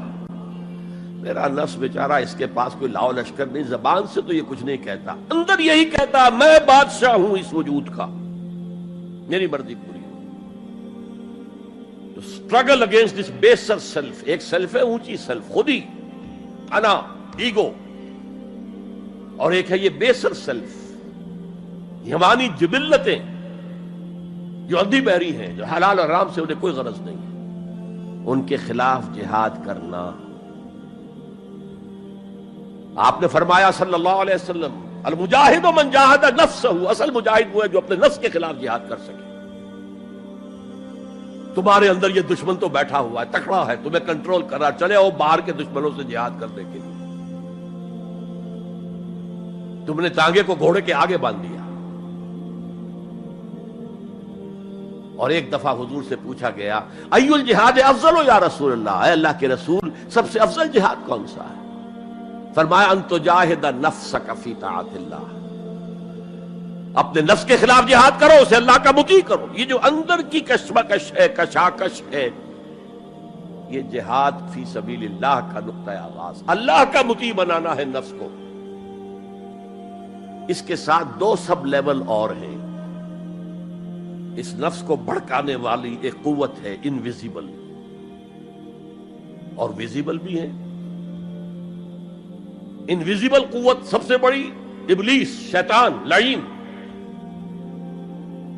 میرا نفس بیچارہ اس کے پاس کوئی لاؤ لشکر نہیں، زبان سے تو یہ کچھ نہیں کہتا، اندر یہی کہتا میں بادشاہ ہوں اس وجود کا، میری مرضی پوری. تو اسٹرگل اگینسٹ دس بیسر سیلف، ایک سیلف ہے اونچی سیلف، خودی، انا، ایگو، اور ایک ہے یہ بیسر سیلف یمانی جبلتیں جو اندھی بہری ہیں، جو حلال اور حرام سے انہیں کوئی غرض نہیں ہے، ان کے خلاف جہاد کرنا. آپ نے فرمایا صلی اللہ علیہ وسلم المجاہد من جاہد نفسہ، اصل مجاہد وہ ہے جو اپنے نفس کے خلاف جہاد کر سکے. تمہارے اندر یہ دشمن تو بیٹھا ہوا ہے، تکڑا ہے، تمہیں کنٹرول کر رہا، چلے آؤ باہر کے دشمنوں سے جہاد کرنے کے لیے. تم نے ٹانگے کو گھوڑے کے آگے باندھ دیا. اور ایک دفعہ حضور سے پوچھا گیا ای الجہاد افضل یا رسول اللہ، اے اللہ کے رسول سب سے افضل جہاد کون سا ہے؟ فرمایا ان تجاہد نفسک فی طاعت اللہ، اپنے نفس کے خلاف جہاد کرو، اسے اللہ کا مطیع کرو. یہ جو اندر کی کشمکش ہے، کشاکش ہے، یہ جہاد فی سبیل اللہ کا نقطہ آغاز، اللہ کا مطیع بنانا ہے نفس کو. اس کے ساتھ دو سب لیول اور ہیں. اس نفس کو بھڑکانے والی ایک قوت ہے انویزیبل، اور ویزیبل بھی ہے. انویزیبل قوت سب سے بڑی ابلیس، شیطان لعین،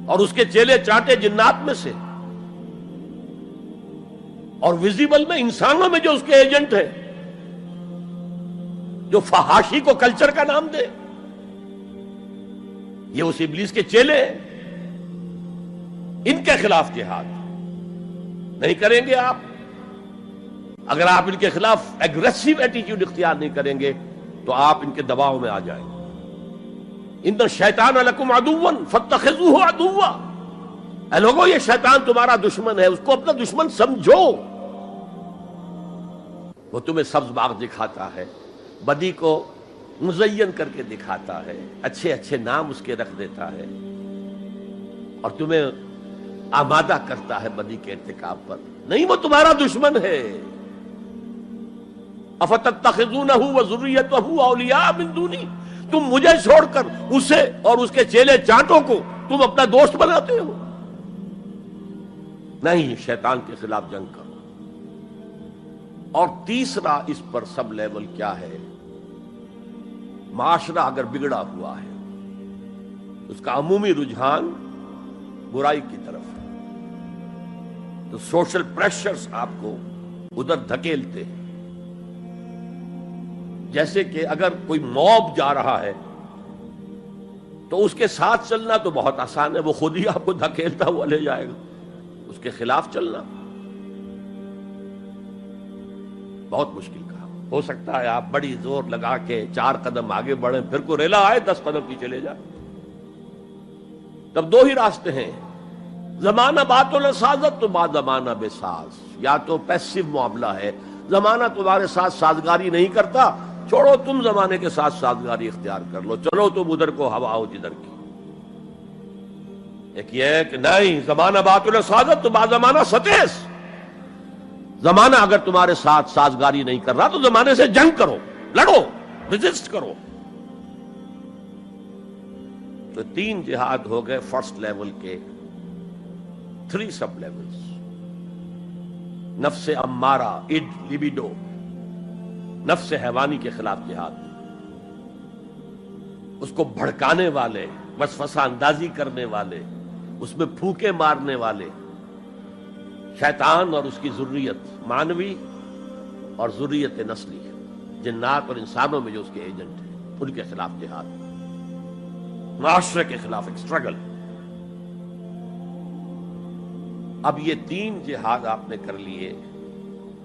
اور اس کے چیلے چاٹے جنات میں سے. اور ویزیبل میں انسانوں میں جو اس کے ایجنٹ ہیں، جو فحاشی کو کلچر کا نام دے، یہ اس ابلیس کے چیلے ہیں. ان کے خلاف جہاد نہیں کریں گے آپ. اگر آپ ان کے خلاف ایگریسو ایٹیٹیوڈ اختیار نہیں کریں گے تو آپ ان کے دباؤ میں آ جائیں گے. ان الشیطان لکم عدوا فاتخذوہ عدوا، اے لوگوں یہ شیطان تمہارا دشمن ہے، اس کو اپنا دشمن سمجھو. وہ تمہیں سبز باغ دکھاتا ہے، بدی کو مزین کر کے دکھاتا ہے، اچھے اچھے نام اس کے رکھ دیتا ہے، اور تمہیں آمادہ کرتا ہے بدی کے ارتکاب پر. نہیں، وہ تمہارا دشمن ہے. افتتخذونہ وذریتہ اولیاء من دونی، تم مجھے چھوڑ کر اسے اور اس کے چیلے چانٹوں کو تم اپنا دوست بناتے ہو. نہیں، شیطان کے خلاف جنگ کرو. اور تیسرا اس پر سب لیول کیا ہے؟ معاشرہ اگر بگڑا ہوا ہے، اس کا عمومی رجحان برائی کی طرف ہے، تو سوشل پریشرز آپ کو ادھر دھکیلتے ہیں. جیسے کہ اگر کوئی موب جا رہا ہے تو اس کے ساتھ چلنا تو بہت آسان ہے، وہ خود ہی آپ کو دھکیلتا ہوا لے جائے گا. اس کے خلاف چلنا بہت مشکل کام. ہو سکتا ہے آپ بڑی زور لگا کے 4 قدم آگے بڑھیں، پھر کوئی ریلا آئے 10 قدم پیچھے لے جائے. تب دو ہی راستے ہیں، زمانہ بات و سازت تو بعد زمانہ بے ساز. یا تو پیسو معاملہ ہے، زمانہ تمہارے ساتھ سازگاری نہیں کرتا، چھوڑو تم زمانے کے ساتھ سازگاری اختیار کر لو، چلو تم ادھر کو ہوا ہو جدھر کی. ایک یہ ہے کہ نہیں، زمانہ بات و سازت تو بعد زمانہ ستیس. زمانہ اگر تمہارے ساتھ سازگاری نہیں کر رہا تو زمانے سے جنگ کرو، لڑو، ریزسٹ کرو. تو 3 جہاد ہو گئے فرسٹ لیول کے. 3 سب لیولز: نفس امارہ، اڈ، لیبیڈو، نفس حیوانی کے خلاف جہاد، اس کو بھڑکانے والے، وسوسہ اندازی کرنے والے، اس میں پھونکے مارنے والے، شیطان اور اس کی ذریت مانوی اور ذریت نسلی، جنات اور انسانوں میں جو اس کے ایجنٹ ہیں، ان کے خلاف جہاد، معاشرے کے خلاف ایک اسٹرگل. اب یہ 3 جہاد آپ نے کر لیے،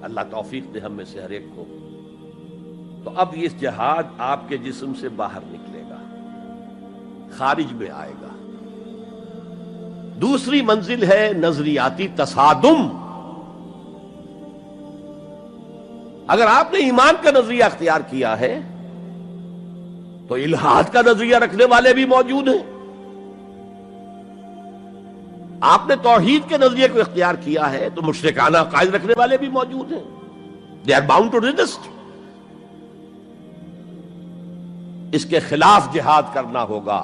اللہ توفیق دے ہم میں سے ہر ایک کو. تو اب یہ جہاد آپ کے جسم سے باہر نکلے گا، خارج میں آئے گا. دوسری منزل ہے نظریاتی تصادم. اگر آپ نے ایمان کا نظریہ اختیار کیا ہے تو الحاد کا نظریہ رکھنے والے بھی موجود ہیں. آپ نے توحید کے نظریے کو اختیار کیا ہے تو مشرکانہ عقائد رکھنے والے بھی موجود ہیں. They are bound to resist. اس کے خلاف جہاد کرنا ہوگا،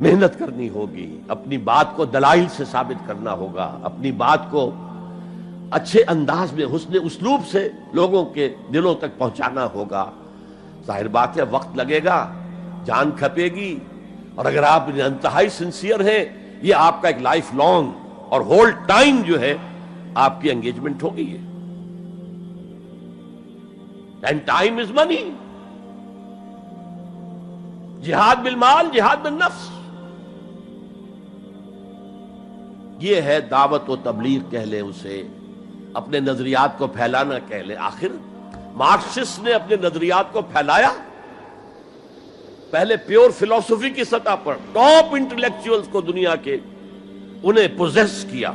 محنت کرنی ہوگی، اپنی بات کو دلائل سے ثابت کرنا ہوگا، اپنی بات کو اچھے انداز میں حسن اسلوب سے لوگوں کے دلوں تک پہنچانا ہوگا. ظاہر بات ہے وقت لگے گا، جان کھپے گی، اور اگر آپ انتہائی سنسیئر ہیں، یہ آپ کا ایک لائف لانگ اور ہول ٹائم جو ہے آپ کی انگیجمنٹ ہوگی ہے. اینڈ ٹائم از منی. جہاد بالمال، جہاد بالنفس، یہ ہے دعوت و تبلیغ کہہ لیں اسے، اپنے نظریات کو پھیلانا کہہ لیں. آخر مارکسسٹ نے اپنے نظریات کو پھیلایا پہلے پیور فلسفی کی سطح پر، ٹاپ انٹلیکچوئلز کو دنیا کے انہیں پوزیس کیا.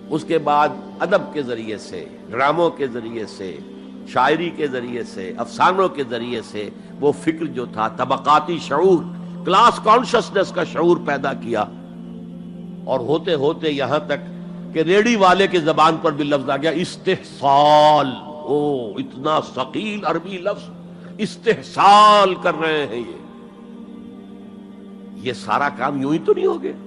اس کے بعد ادب کے ذریعے سے، ڈراموں کے ذریعے سے، شاعری کے ذریعے سے، افسانوں کے ذریعے سے وہ فکر جو تھا، طبقاتی شعور، کلاس کانشسنس کا شعور پیدا کیا. اور ہوتے ہوتے یہاں تک کہ ریڑی والے کے زبان پر بھی لفظ آ گیا استحصال. اتنا ثقیل عربی لفظ، استحصال کر رہے ہیں. یہ سارا کام یوں ہی تو نہیں ہو گیا.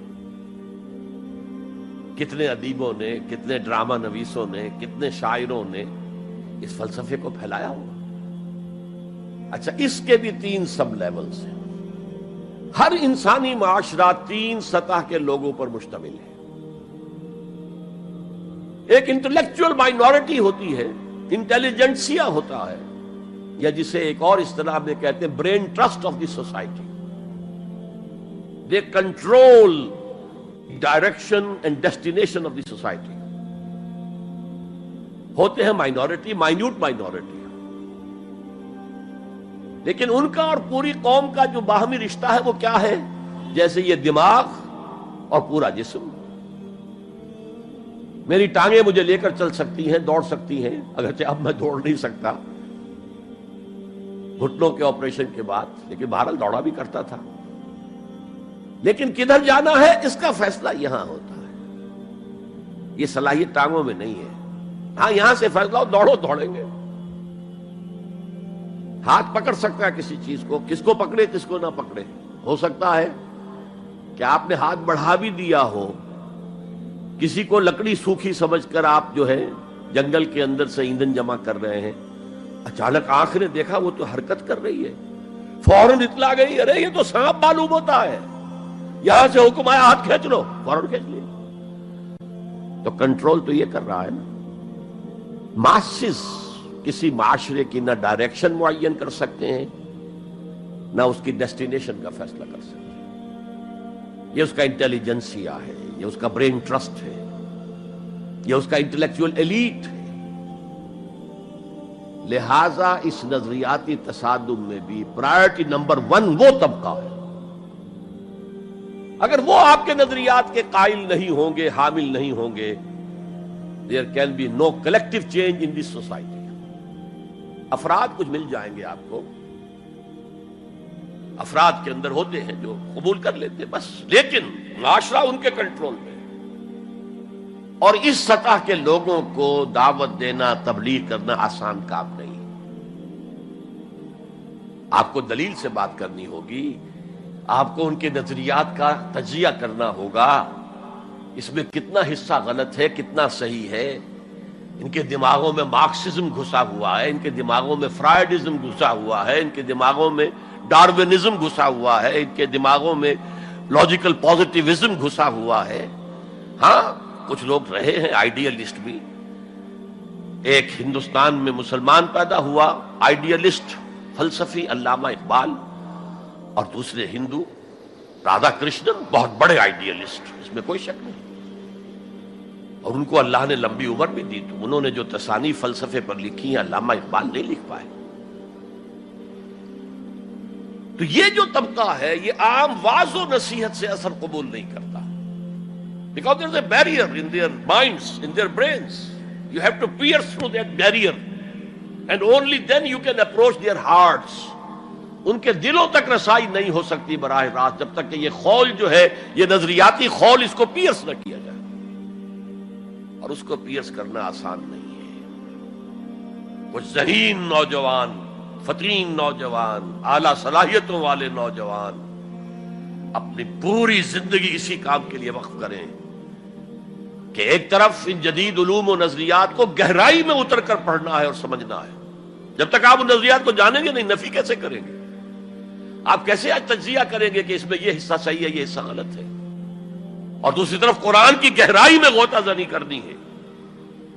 کتنے ادیبوں نے، کتنے ڈرامہ نویسوں نے، کتنے شاعروں نے اس فلسفے کو پھیلایا ہوا. اچھا، اس کے بھی 3 سب لیولز ہیں. ہر انسانی معاشرہ 3 سطح کے لوگوں پر مشتمل ہے. ایک انٹلیکچوئل مائنورٹی ہوتی ہے، انٹیلیجنسیا ہوتا ہے، یا جسے ایک اور اصطلاح میں کہتے ہیں brain trust of the society. They control direction and destination of the society. ہوتے ہیں مائنورٹی، مائنیوٹ مائنورٹی، لیکن ان کا اور پوری قوم کا جو باہمی رشتہ ہے وہ کیا ہے؟ جیسے یہ دماغ اور پورا جسم. میری ٹانگیں مجھے لے کر چل سکتی ہیں، دوڑ سکتی ہیں، اگرچہ اب میں دوڑ نہیں سکتا گھٹنوں کے آپریشن کے بعد، لیکن بہرحال دوڑا بھی کرتا تھا. لیکن کدھر جانا ہے اس کا فیصلہ یہاں ہوتا ہے. یہ صلاحیت ٹانگوں میں نہیں ہے. ہاں، یہاں سے فیصلہ ہو، دوڑو، دوڑیں گے. ہاتھ پکڑ سکتا ہے کسی چیز کو، کس کو پکڑے کس کو نہ پکڑے. ہو سکتا ہے کہ آپ نے ہاتھ بڑھا بھی دیا ہو، کسی کو لکڑی سوکھی سمجھ کر آپ جو ہے جنگل کے اندر سے ایندھن جمع کر رہے ہیں، اچانک آنکھ نے دیکھا وہ تو حرکت کر رہی ہے، فوراً اطلاع گئی، ارے یہ تو سانپ معلوم ہوتا ہے، یہاں سے حکم آیا ہاتھ کھینچ لو، فوراً کھینچ لیا. تو کنٹرول تو یہ کر رہا ہے نا. ماسز کسی معاشرے کی نہ ڈائریکشن معین کر سکتے ہیں، نہ اس کی ڈیسٹینیشن کا فیصلہ کر سکتے ہیں. یہ اس کا انٹیلیجنسیا ہے، یہ اس کا برین ٹرسٹ ہے، یہ اس کا انٹلیکچوئل ایلیٹ ہے. لہذا اس نظریاتی تصادم میں بھی پرائرٹی نمبر 1 وہ طبقہ ہے. اگر وہ آپ کے نظریات کے قائل نہیں ہوں گے، حامل نہیں ہوں گے، there can be no collective change in this society. افراد کچھ مل جائیں گے آپ کو، افراد کے اندر ہوتے ہیں جو قبول کر لیتے ہیں بس، لیکن معاشرہ ان کے کنٹرول میں. اور اس سطح کے لوگوں کو دعوت دینا، تبلیغ کرنا آسان کام نہیں. آپ کو دلیل سے بات کرنی ہوگی، آپ کو ان کے نظریات کا تجزیہ کرنا ہوگا، اس میں کتنا حصہ غلط ہے، کتنا صحیح ہے. ان کے دماغوں میں مارکسزم گھسا ہوا ہے، ان کے دماغوں میں فرائیڈزم گھسا ہوا ہے، ان کے دماغوں میں ڈارونزم گھسا ہوا ہے، ان کے دماغوں میں لاجیکل پازیٹیوزم گھسا ہوا ہے. ہاں، کچھ لوگ رہے ہیں آئیڈیلسٹ بھی. ایک ہندوستان میں مسلمان پیدا ہوا آئیڈیلسٹ فلسفی علامہ اقبال، اور دوسرے ہندو رادھا کرشنن، بہت بڑے آئیڈیلسٹ، اس میں کوئی شک نہیں. اور ان کو اللہ نے لمبی عمر بھی دی، تو انہوں نے جو تصانیف فلسفے پر لکھی ہیں علامہ اقبال نہیں لکھ پائے. تو یہ جو طبقہ ہے یہ عام واعظ و نصیحت سے اثر قبول نہیں کرتا. Because there is a barrier in their minds, in their brains. You have to pierce through that barrier, and only then you can approach their hearts. ان کے دلوں تک رسائی نہیں ہو سکتی براہ راست جب تک کہ یہ خول جو ہے، یہ نظریاتی خول، اس کو پیئرس نہ کیا جائے. اور اس کو پیئرس کرنا آسان نہیں ہے. کچھ ذہین نوجوان، فطین نوجوان، اعلیٰ صلاحیتوں والے نوجوان اپنی پوری زندگی اسی کام کے لیے وقف کریں کہ ایک طرف ان جدید علوم و نظریات کو گہرائی میں اتر کر پڑھنا ہے اور سمجھنا ہے. جب تک آپ ان نظریات کو جانیں گے نہیں، نفی کیسے کریں گے؟ آپ کیسے آج تجزیہ کریں گے کہ اس میں یہ حصہ صحیح ہے یہ حصہ غلط ہے؟ اور دوسری طرف قرآن کی گہرائی میں غوطہ زنی کرنی ہے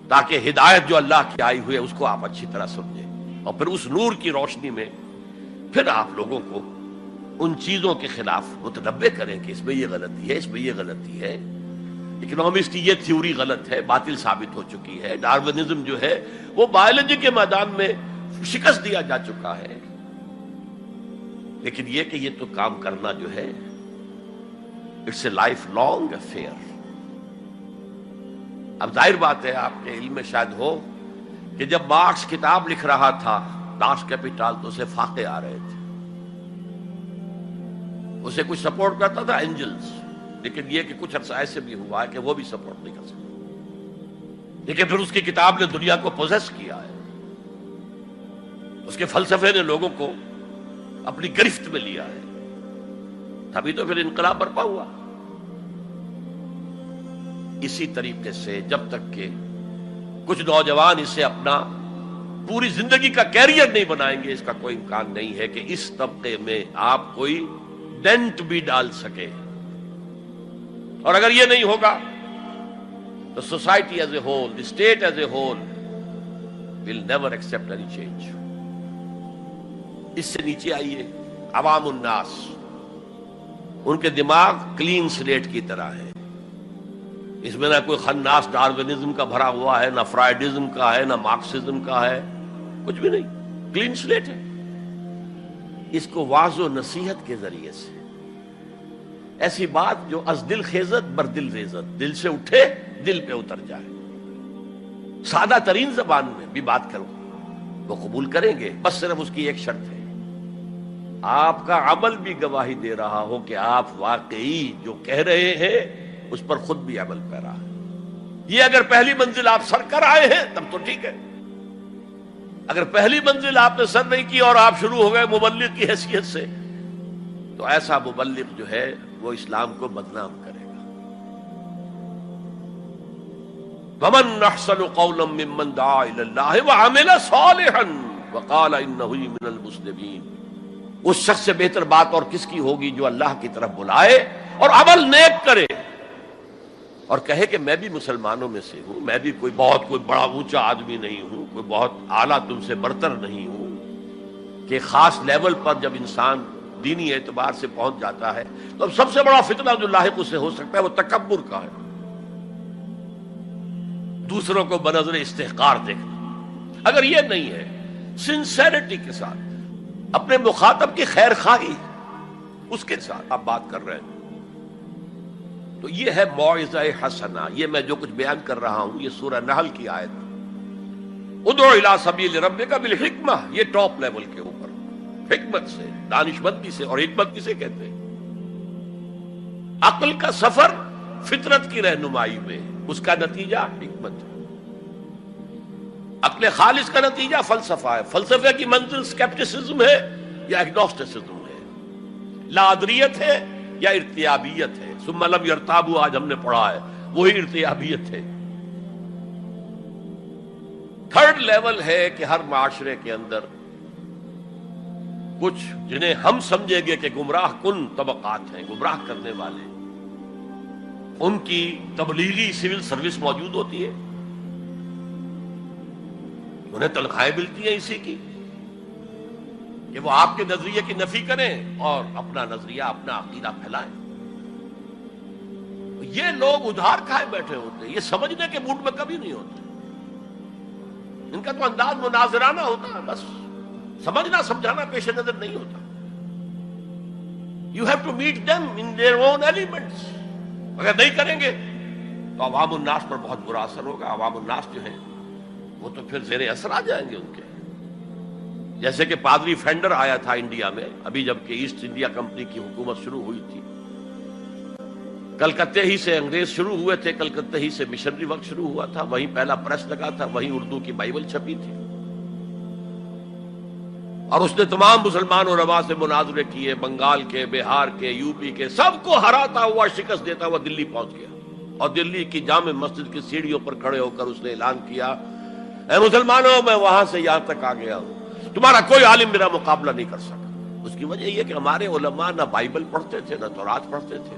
تاکہ ہدایت جو اللہ کی آئی ہوئی ہے اس کو آپ اچھی طرح سمجھیں، اور پھر اس نور کی روشنی میں پھر آپ لوگوں کو ان چیزوں کے خلاف متنبع کریں کہ اس میں یہ غلطی ہے، اس میں یہ غلطی ہے، اکنامکس کی یہ تھیوری غلط ہے، باطل ثابت ہو چکی ہے، ڈارونزم جو ہے وہ بایولوجی کے میدان میں شکست دیا جا چکا ہے۔ لیکن یہ کہ یہ تو کام کرنا جو ہے it's a lifelong affair. اب ظاہر بات ہے آپ کے علم میں شاید ہو کہ جب مارکس کتاب لکھ رہا تھا ڈاس کیپیٹال تو اسے فاقے آ رہے تھے، اسے کچھ سپورٹ کرتا تھا اینجلز، لیکن یہ کہ کچھ عرصہ ایسے بھی ہوا ہے کہ وہ بھی سپورٹ نہیں کر سکتا، لیکن پھر اس کی کتاب نے دنیا کو پوزیس کیا ہے، اس کے فلسفے نے لوگوں کو اپنی گرفت میں لیا ہے، تبھی تو پھر انقلاب برپا ہوا۔ اسی طریقے سے جب تک کہ کچھ نوجوان اسے اپنا پوری زندگی کا کیریئر نہیں بنائیں گے، اس کا کوئی امکان نہیں ہے کہ اس طبقے میں آپ کوئی ڈینٹ بھی ڈال سکے۔ اور اگر یہ نہیں ہوگا تو society as a whole, the state as a whole will never accept any change. اس سے نیچے آئیے، عوام الناس، ان کے دماغ کلین سلیٹ کی طرح ہے، اس میں نہ کوئی خناس ڈارونزم کا بھرا ہوا ہے، نہ فرائیڈزم کا ہے، نہ مارکسزم کا ہے، کچھ بھی نہیں، کلین سلیٹ ہے۔ اس کو واعظ و نصیحت کے ذریعے سے ایسی بات جو از دل خیزت بر دل ریزت، دل سے اٹھے دل پہ اتر جائے، سادہ ترین زبان میں بھی بات کرو وہ قبول کریں گے، بس صرف اس کی ایک شرط ہے، آپ کا عمل بھی گواہی دے رہا ہو کہ آپ واقعی جو کہہ رہے ہیں اس پر خود بھی عمل پیرا ہے۔ یہ اگر پہلی منزل آپ سر کر آئے ہیں تب تو ٹھیک ہے، اگر پہلی منزل آپ نے سر نہیں کی اور آپ شروع ہو گئے مبلغ کی حیثیت سے، تو ایسا مبلغ جو ہے وہ اسلام کو بدنام کرے گا۔ وَمَنْ أَحْسَنُ قَوْلًا مِّمَّنْ دَعَا إِلَى اللَّهِ وَعَمِلَ صَالِحًا وَقَالَ إِنَّهُ مِنَ الْمُسْلِمِينَ۔ اس شخص سے بہتر بات اور کس کی ہوگی جو اللہ کی طرف بلائے اور عمل نیک کرے اور کہے کہ میں بھی مسلمانوں میں سے ہوں، میں بھی کوئی بڑا اونچا آدمی نہیں ہوں، کوئی بہت اعلیٰ تم سے برتر نہیں ہوں، کہ خاص لیول پر جب انسان دینی اعتبار سے پہنچ جاتا ہے تو اب سب سے بڑا فتنہ جو لاحق اسے ہو سکتا ہے وہ تکبر کا ہے، دوسروں کو بنظر استحقار دیکھنا۔ اگر یہ نہیں ہے، سنسیریٹی کے ساتھ اپنے مخاطب کی خیر خواہی اس کے ساتھ آپ بات کر رہے ہیں، تو یہ ہے موعظہ حسنہ۔ یہ میں جو کچھ بیان کر رہا ہوں یہ سورہ نحل کی آیت، ادعو الی سبیل ربک بالحکمہ، یہ ٹاپ لیول کے اوپر حکمت سے، دانشمندی سے، اور حکمت کسے کہتے ہیں؟ عقل کا سفر فطرت کی رہنمائی میں، اس کا نتیجہ حکمت ہے۔ عقل خالص کا نتیجہ فلسفہ ہے، فلسفے کی منزل سکیپٹسزم ہے یا ایگنوسٹسزم ہے، لادریت ہے یا ارتیابیت ہے۔ ثم لم یرتابوا آج ہم نے پڑھا ہے، وہی ارتیابیت ہے۔ تھرڈ لیول ہے کہ ہر معاشرے کے اندر کچھ جنہیں ہم سمجھیں گے کہ گمراہ کن طبقات ہیں، گمراہ کرنے والے، ان کی تبلیغی سول سروس موجود ہوتی ہے، انہیں تنخواہیں ملتی ہیں اسی کی کہ وہ آپ کے نظریے کی نفی کریں اور اپنا نظریہ، اپنا عقیدہ پھیلائیں۔ یہ لوگ ادھار کھائے بیٹھے ہوتے ہیں، یہ سمجھنے کے موڈ میں کبھی نہیں ہوتے، ان کا تو انداز مناظرانہ ہوتا ہے، بس سمجھنا سمجھانا پیش نظر نہیں ہوتا۔ You have to meet them in their own elements۔ اگر نہیں کریں گے تو عوام الناس پر بہت برا اثر ہوگا۔ عوام الناس جو ہیں وہ تو پھر زیر اثر آ جائیں گے ان کے، جیسے کہ پادری فینڈر آیا تھا انڈیا میں، ابھی جب کہ ایسٹ انڈیا کمپنی کی حکومت شروع ہوئی تھی، کلکتے ہی سے انگریز شروع ہوئے تھے، کلکتے ہی سے مشنری ورک شروع ہوا تھا، وہیں پہلا پریس لگا تھا، وہیں اردو کی بائبل چھپی تھی، اور اس نے تمام مسلمان علماء سے مناظرے کیے، بنگال کے، بہار کے، یو پی کے، سب کو ہراتا ہوا، شکست دیتا ہوا دلی پہنچ گیا، اور دلی کی جامع مسجد کی سیڑھیوں پر کھڑے ہو کر اس نے اعلان کیا، اے مسلمانوں، میں وہاں سے یہاں تک آ گیا ہوں، تمہارا کوئی عالم میرا مقابلہ نہیں کر سکا۔ اس کی وجہ یہ کہ ہمارے علماء نہ بائبل پڑھتے تھے نہ تورات پڑھتے تھے.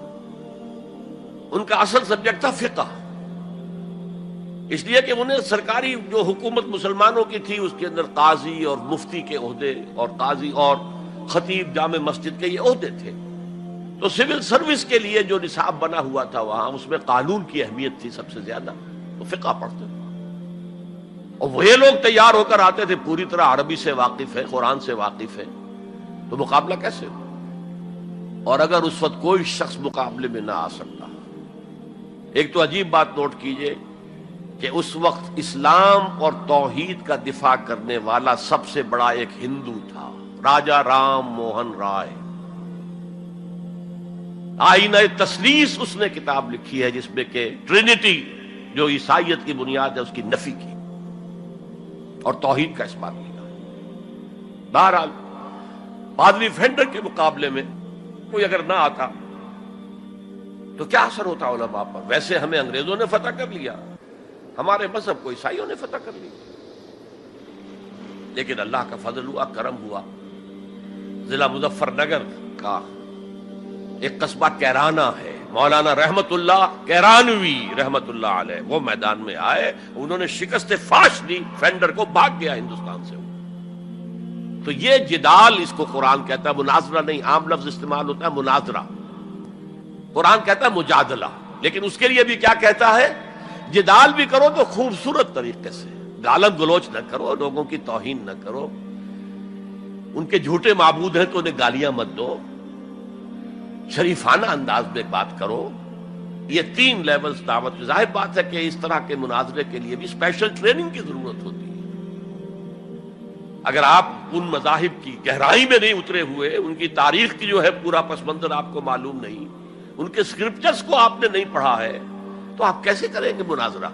ان کا اصل سبجیکٹ تھا فقہ، اس لیے کہ انہیں سرکاری جو حکومت مسلمانوں کی تھی اس کے اندر قاضی اور مفتی کے عہدے اور قاضی اور خطیب جامع مسجد کے یہ عہدے تھے. تو سول سروس کے لیے جو نصاب بنا ہوا تھا وہاں اس میں قانون کی اہمیت تھی سب سے زیادہ، تو فقہ پڑھتے تھے. اور وہ لوگ تیار ہو کر آتے تھے پوری طرح عربی سے واقف ہے، قرآن سے واقف ہے، تو مقابلہ کیسے ہو؟ اور اگر اس وقت کوئی شخص مقابلے میں نہ آ سکتا. ایک تو عجیب بات نوٹ کیجئے کہ اس وقت اسلام اور توحید کا دفاع کرنے والا سب سے بڑا ایک ہندو تھا، راجا رام موہن رائے. آئینہ تثلیث اس نے کتاب لکھی ہے جس میں کہ ٹرینٹی جو عیسائیت کی بنیاد ہے اس کی نفی کی اور توحید کا اثبات کیا. بہرحال پادری فینڈر کے مقابلے میں کوئی اگر نہ آتا تو کیا اثر ہوتا علماء پر؟ ویسے ہمیں انگریزوں نے فتح کر لیا، ہمارے مذہب کو عیسائیوں نے فتح کر لیا، لیکن اللہ کا فضل ہوا، کرم ہوا. ضلع مظفر نگر کا ایک قصبہ کیرانہ ہے، مولانا رحمت اللہ کیرانوی رحمت اللہ علیہ وہ میدان میں آئے، انہوں نے شکست فاش دی فینڈر کو، بھاگ گیا ہندوستان سے. تو یہ جدال اس کو قرآن کہتا ہے، مناظرہ نہیں، عام لفظ استعمال ہوتا ہے مناظرہ، قرآن کہتا ہے مجادلہ. لیکن اس کے لیے بھی کیا کہتا ہے؟ جدال بھی کرو تو خوبصورت طریقے سے، گالم گلوچ نہ کرو، لوگوں کی توہین نہ کرو، ان کے جھوٹے معبود ہیں تو انہیں گالیاں مت دو، شریفانہ انداز میں بات کرو. یہ 3 لیولز دعوت. ظاہر بات ہے کہ اس طرح کے مناظرے کے لیے بھی اسپیشل ٹریننگ کی ضرورت ہوتی ہے. اگر آپ ان مذاہب کی گہرائی میں نہیں اترے ہوئے، ان کی تاریخ کی جو ہے پورا پس منظر آپ کو معلوم نہیں، ان کے اسکرپچرز کو آپ نے نہیں پڑھا ہے، تو آپ کیسے کریں گے مناظرہ؟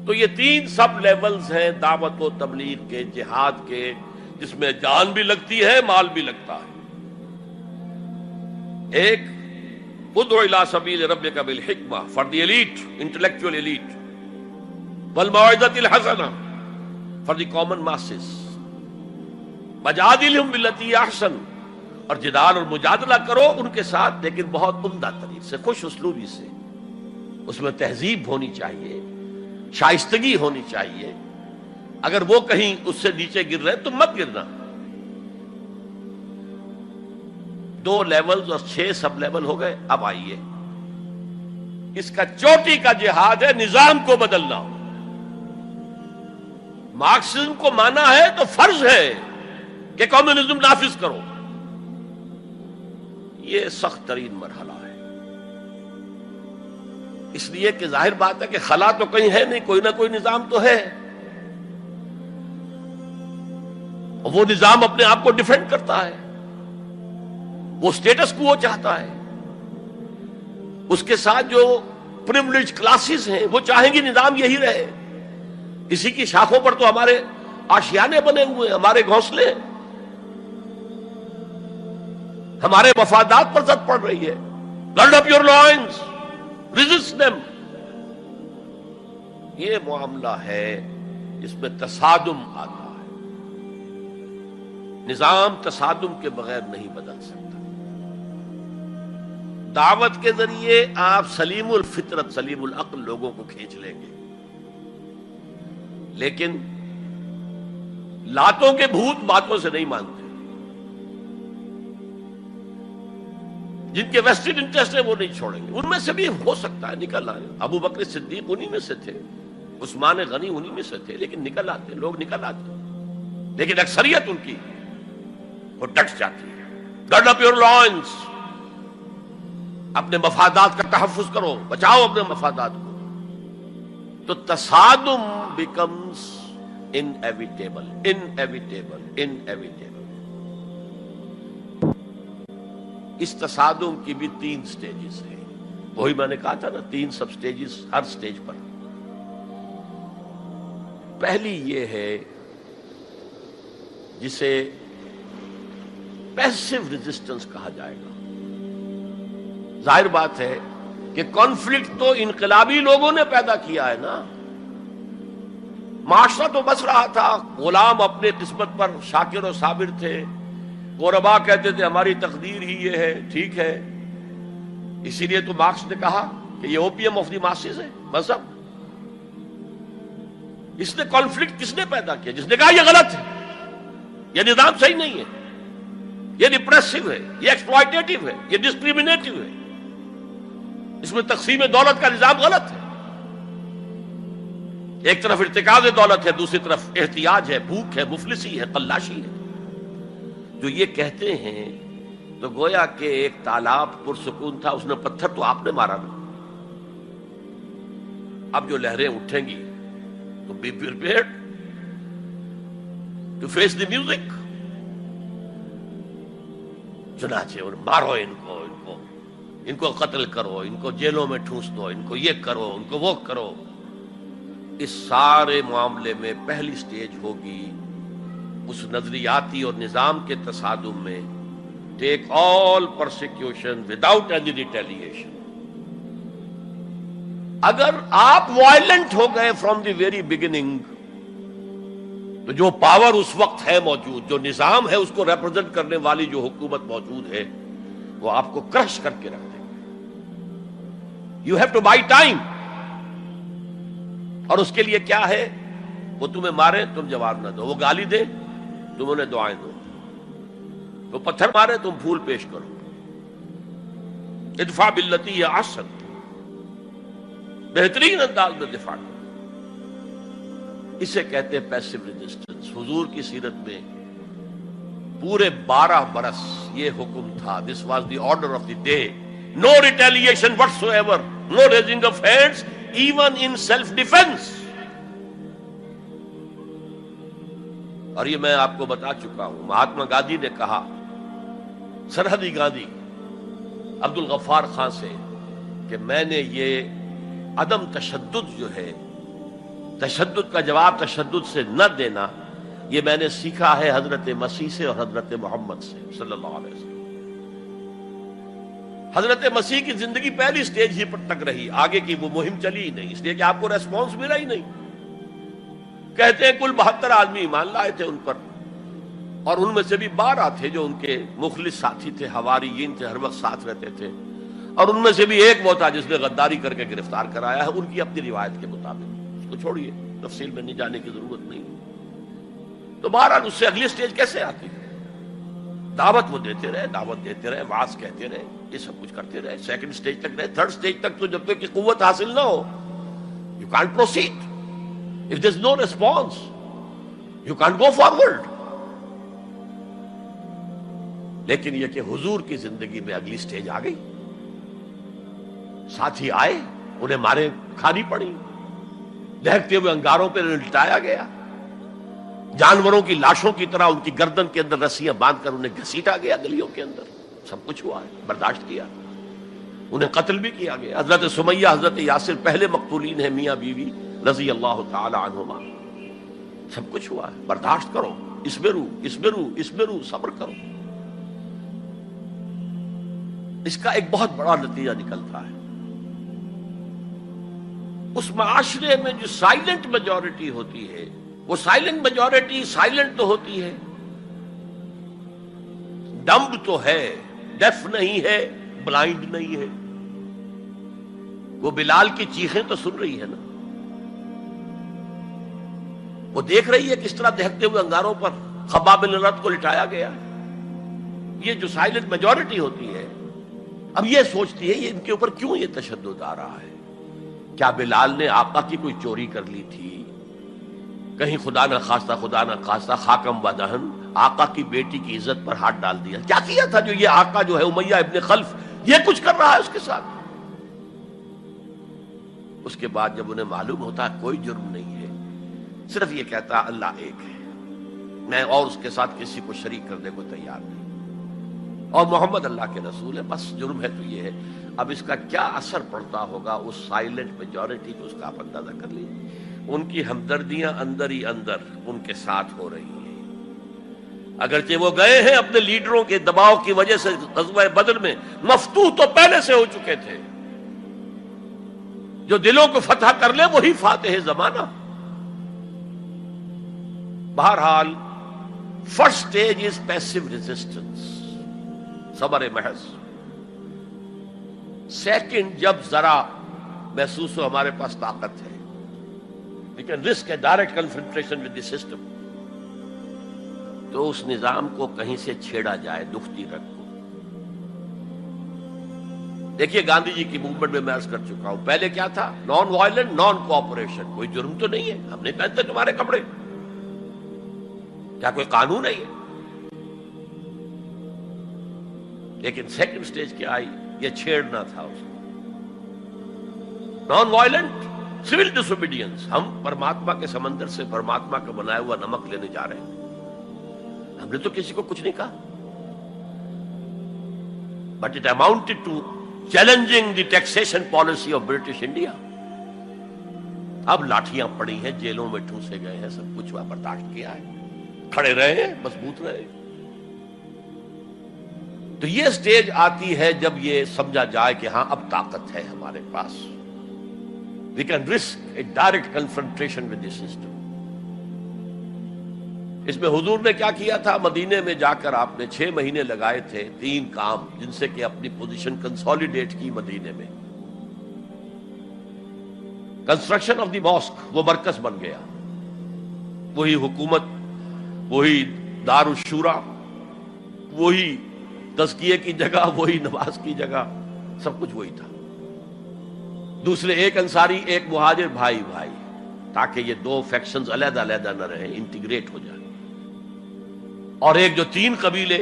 تو یہ 3 سب لیولز ہیں دعوت و تبلیغ کے، جہاد کے، جس میں جان بھی لگتی ہے، مال بھی لگتا ہے. ایک ادعو الی سبیل ربک بالحکمہ for the elite, intellectual elite, والموعظۃ الحسنہ فار دی کامن ماسز، وجادلہم باللتی احسن، اور جدال اور مجادلہ کرو ان کے ساتھ، لیکن بہت عمدہ طریقے سے، خوش اسلوبی سے. اس میں تہذیب ہونی چاہیے، شائستگی ہونی چاہیے. اگر وہ کہیں اس سے نیچے گر رہے تو مت گرنا. 2 لیولز اور 6 سب لیول ہو گئے. اب آئیے اس کا چوٹی کا جہاد ہے نظام کو بدلنا. مارکسزم کو مانا ہے تو فرض ہے کہ کمیونزم نافذ کرو. یہ سخت ترین مرحلہ ہے، اس لیے کہ ظاہر بات ہے کہ خلا تو کہیں ہے نہیں، کوئی نہ کوئی نظام تو ہے، اور وہ نظام اپنے آپ کو ڈیفینڈ کرتا ہے، وہ سٹیٹس کو وہ چاہتا ہے. اس کے ساتھ جو پریویلیج کلاسز ہیں وہ چاہیں گی نظام یہی رہے. اسی کی شاخوں پر تو ہمارے آشیانے بنے ہوئے ہیں، ہمارے گھونسلے، ہمارے مفادات پر زد پڑ رہی ہے. Grid up your lines, resist them. یہ معاملہ ہے جس میں تصادم آتا ہے. نظام تصادم کے بغیر نہیں بدل سکتا. دعوت کے ذریعے آپ سلیم الفطرت، سلیم العقل لوگوں کو کھینچ لیں گے، لیکن لاتوں کے بھوت باتوں سے نہیں مانتے. جن کے ویسٹڈ انٹرسٹ ہیں وہ نہیں چھوڑیں گے. ان میں سے بھی ہو سکتا ہے نکل آئے. ابو بکر صدیق انہی میں سے تھے، عثمان غنی انہی میں سے تھے، لیکن نکل آتے، لوگ نکل آتے. لیکن اکثریت ان کی وہ ڈٹ جاتی ہے. گرڈ اپ یور لائنز، اپنے مفادات کا تحفظ کرو، بچاؤ اپنے مفادات کو. تو تصادم بیکمز انیویٹیبل، انیویٹیبل، انیویٹیبل. اس تصادم کی بھی 3 سٹیجز ہیں. وہی میں نے کہا تھا نا، 3 سب سٹیجز ہر سٹیج پر. پہلی یہ ہے جسے پیسو ریزسٹنس کہا جائے گا. ظاہر بات ہے کہ کانفلکٹ تو انقلابی لوگوں نے پیدا کیا ہے نا. معاشرہ تو بس رہا تھا، غلام اپنے قسمت پر شاکر و صابر تھے، غربا کہتے تھے ہماری تقدیر ہی یہ ہے، ٹھیک ہے، اسی لیے تو مارکس نے کہا کہ یہ اوپیم آف دی ماسز ہے مذہب۔ اس نے کانفلکٹ کس نے پیدا کیا؟ جس نے کہا یہ غلط ہے، یہ نظام صحیح نہیں ہے، یہ ریپریسو ہے، یہ ایکسپلائٹیٹو ہے، یہ ڈسکریمنیٹو ہے، اس میں تقسیم دولت کا نظام غلط ہے۔ ایک طرف ارتکاز دولت ہے، دوسری طرف احتیاج ہے، بھوک ہے، مفلسی ہے، قلاشی ہے۔ جو یہ کہتے ہیں تو گویا کہ ایک تالاب پرسکون تھا، اس نے پتھر تو آپ نے مارا نا، اب جو لہریں اٹھیں گی تو be prepared to face the music. چنانچہ اور مارو ان کو قتل کرو، ان کو جیلوں میں ٹھونس دو، ان کو یہ کرو، ان کو وہ کرو۔ اس سارے معاملے میں پہلی سٹیج ہوگی اس نظریاتی اور نظام کے تصادم میں ٹیک آل پرسیکیوشن وداؤٹ اینی ریٹیلیشن۔ اگر آپ وائلنٹ ہو گئے فرام دی ویری بگننگ تو جو پاور اس وقت ہے موجود، جو نظام ہے اس کو ریپرزینٹ کرنے والی جو حکومت موجود ہے، وہ آپ کو کرش کر کے رکھ دے گی۔ You have to buy time. اور اس کے لیے کیا ہے؟ وہ تمہیں مارے تم جواب نہ دو، وہ گالی دے تم انہیں دعائیں دو، وہ پتھر مارے تم پھول پیش کرو۔ ادفع باللتی ہی احسن، بہترین انداز میں دفاع کرو۔ اسے کہتے ہیں پیسو ریزسٹنس۔ حضور کی سیرت میں پورے 12 برس یہ حکم تھا، this was the order of the day, no retaliation whatsoever, no raising of hands even in self defence. اور یہ میں آپ کو بتا چکا ہوں، مہاتما گاندھی نے کہا سرحدی گاندھی عبد الغفار خان سے کہ میں نے یہ عدم تشدد جو ہے، تشدد کا جواب تشدد سے نہ دینا، یہ میں نے سیکھا ہے حضرت مسیح سے اور حضرت محمد سے صلی اللہ علیہ وسلم۔ حضرت مسیح کی زندگی پہلی سٹیج ہی پر تک رہی، آگے کی وہ مہم چلی ہی نہیں، اس لیے کہ آپ کو ریسپانس ملا ہی نہیں۔ کہتے ہیں کل 72 آدمی ایمان لائے تھے ان پر، اور ان میں سے بھی 12 تھے جو ان کے مخلص ساتھی تھے، حواریین تھے، ہر وقت ساتھ رہتے تھے، اور ان میں سے بھی ایک وہ تھا جس نے غداری کر کے گرفتار کرایا ہے، ان کی اپنی روایت کے مطابق۔ اس کو چھوڑیے، تفصیل میں نہیں جانے کی ضرورت نہیں۔ تو بہرحال اس سے اگلی سٹیج کیسے آتی؟ دعوت وہ دیتے رہے، دعوت دیتے رہے، وعظ کہتے رہے، یہ سب کچھ کرتے رہے، سیکنڈ سٹیج تک رہے، تھرڈ سٹیج تک تو جب تک کہ قوت حاصل نہ ہو you can't proceed. If there's no response, you can't go forward۔ لیکن یہ کہ حضور کی زندگی میں اگلی سٹیج آ گئی، ساتھی آئے، انہیں مارے کھانی پڑی، دہکتے ہوئے انگاروں پہ لٹایا گیا، جانوروں کی لاشوں کی طرح ان کی گردن کے اندر رسیاں باندھ کر انہیں گھسیٹا گیا گلیوں کے اندر، سب کچھ ہوا ہے، برداشت کیا، انہیں قتل بھی کیا گیا۔ حضرت سمیہ، حضرت یاسر پہلے مقتولین ہیں، میاں بیوی رضی اللہ تعالی عنہما، سب کچھ ہوا ہے، برداشت کرو، اسبرو، صبر کرو۔ اس کا ایک بہت بڑا نتیجہ نکلتا ہے، اس معاشرے میں جو سائلنٹ میجورٹی ہوتی ہے، وہ سائلنٹ میجورٹی سائلنٹ تو ہوتی ہے، ڈمب تو ہے، ڈیف نہیں ہے، بلائنڈ نہیں ہے۔ وہ بلال کی چیخیں تو سن رہی ہے نا، وہ دیکھ رہی ہے کس طرح دہکتے ہوئے انگاروں پر خباب بن الارت کو لٹایا گیا۔ یہ جو سائلنٹ میجورٹی ہوتی ہے، اب یہ سوچتی ہے یہ ان کے اوپر کیوں یہ تشدد آ رہا ہے؟ کیا بلال نے آقا کی کوئی چوری کر لی تھی؟ کہیں خدا نہ خواستہ خاکم و دہن آقا کی بیٹی کی عزت پر ہاتھ ڈال دیا؟ کیا کیا تھا جو یہ آقا جو ہے امیہ ابن خلف یہ کچھ کر رہا ہے اس کے ساتھ؟ اس کے بعد جب انہیں معلوم ہوتا ہے کوئی جرم نہیں ہے، صرف یہ کہتا ہے اللہ ایک ہے، میں اور اس کے ساتھ کسی کو شریک کرنے کو تیار نہیں، اور محمد اللہ کے رسول ہے، بس جرم ہے تو یہ ہے۔ اب اس کا کیا اثر پڑتا ہوگا اس سائلنٹ میجورٹی کو، اس کا آپ اندازہ کر لیجیے۔ ان کی ہمدردیاں اندر ہی اندر ان کے ساتھ ہو رہی ہیں، اگرچہ وہ گئے ہیں اپنے لیڈروں کے دباؤ کی وجہ سے غزوہ بدر میں، مفتوح تو پہلے سے ہو چکے تھے، جو دلوں کو فتح کر لے وہی فاتح زمانہ۔ بہرحال first stage is passive resistance, صبر محض. سیکنڈ، جب ذرا محسوس ہو ہمارے پاس طاقت ہے، we can risk a direct confrontation with the system، تو اس نظام کو کہیں سے چھیڑا جائے دکھتی رگ کو. دیکھیے گاندھی جی کی موومنٹ میں عرض کر چکا ہوں، پہلے کیا تھا؟ Non violent, naan cooperation. کوئی جرم تو نہیں ہے، ہم نہیں پہنتے تمہارے کپڑے، کیا کوئی قانون ہے یہ؟ لیکن سیکنڈ سٹیج کیا آئی؟ یہ چھیڑنا تھا اس کو. نان وائلنٹ سول ڈس اوبیڈینس، ہم پرماتما کے سمندر سے پرماتما کا بنایا ہوا نمک لینے جا رہے ہیں، ہم نے تو کسی کو کچھ نہیں کہا. But it amounted to challenging the taxation policy of British India. اب لاٹھیاں پڑی ہیں، جیلوں میں ٹھوسے گئے ہیں، سب کچھ ہوا، برداشت کیا ہے، کھڑے رہے ہیں، مضبوط رہے. تو یہ سٹیج آتی ہے جب یہ سمجھا جائے کہ ہاں اب طاقت ہے ہمارے پاس، we can risk a direct confrontation with the system. اس میں حضور نے کیا کیا تھا؟ مدینے میں جا کر آپ نے 6 مہینے لگائے تھے، 3 کام جن سے کہ اپنی پوزیشن کنسالیڈیٹ کی. مدینے میں کنسٹرکشن آف دی ماسک، وہ مرکز بن گیا، وہی حکومت، وہی دار الشورا، وہی تزکیے کی جگہ، وہی نماز کی جگہ، سب کچھ وہی تھا. دوسرے، ایک انصاری ایک مہاجر، بھائی بھائی، تاکہ یہ 2 فیکشنز علیحدہ علیحدہ نہ رہیں، انٹیگریٹ ہو جائیں. اور ایک جو 3 قبیلے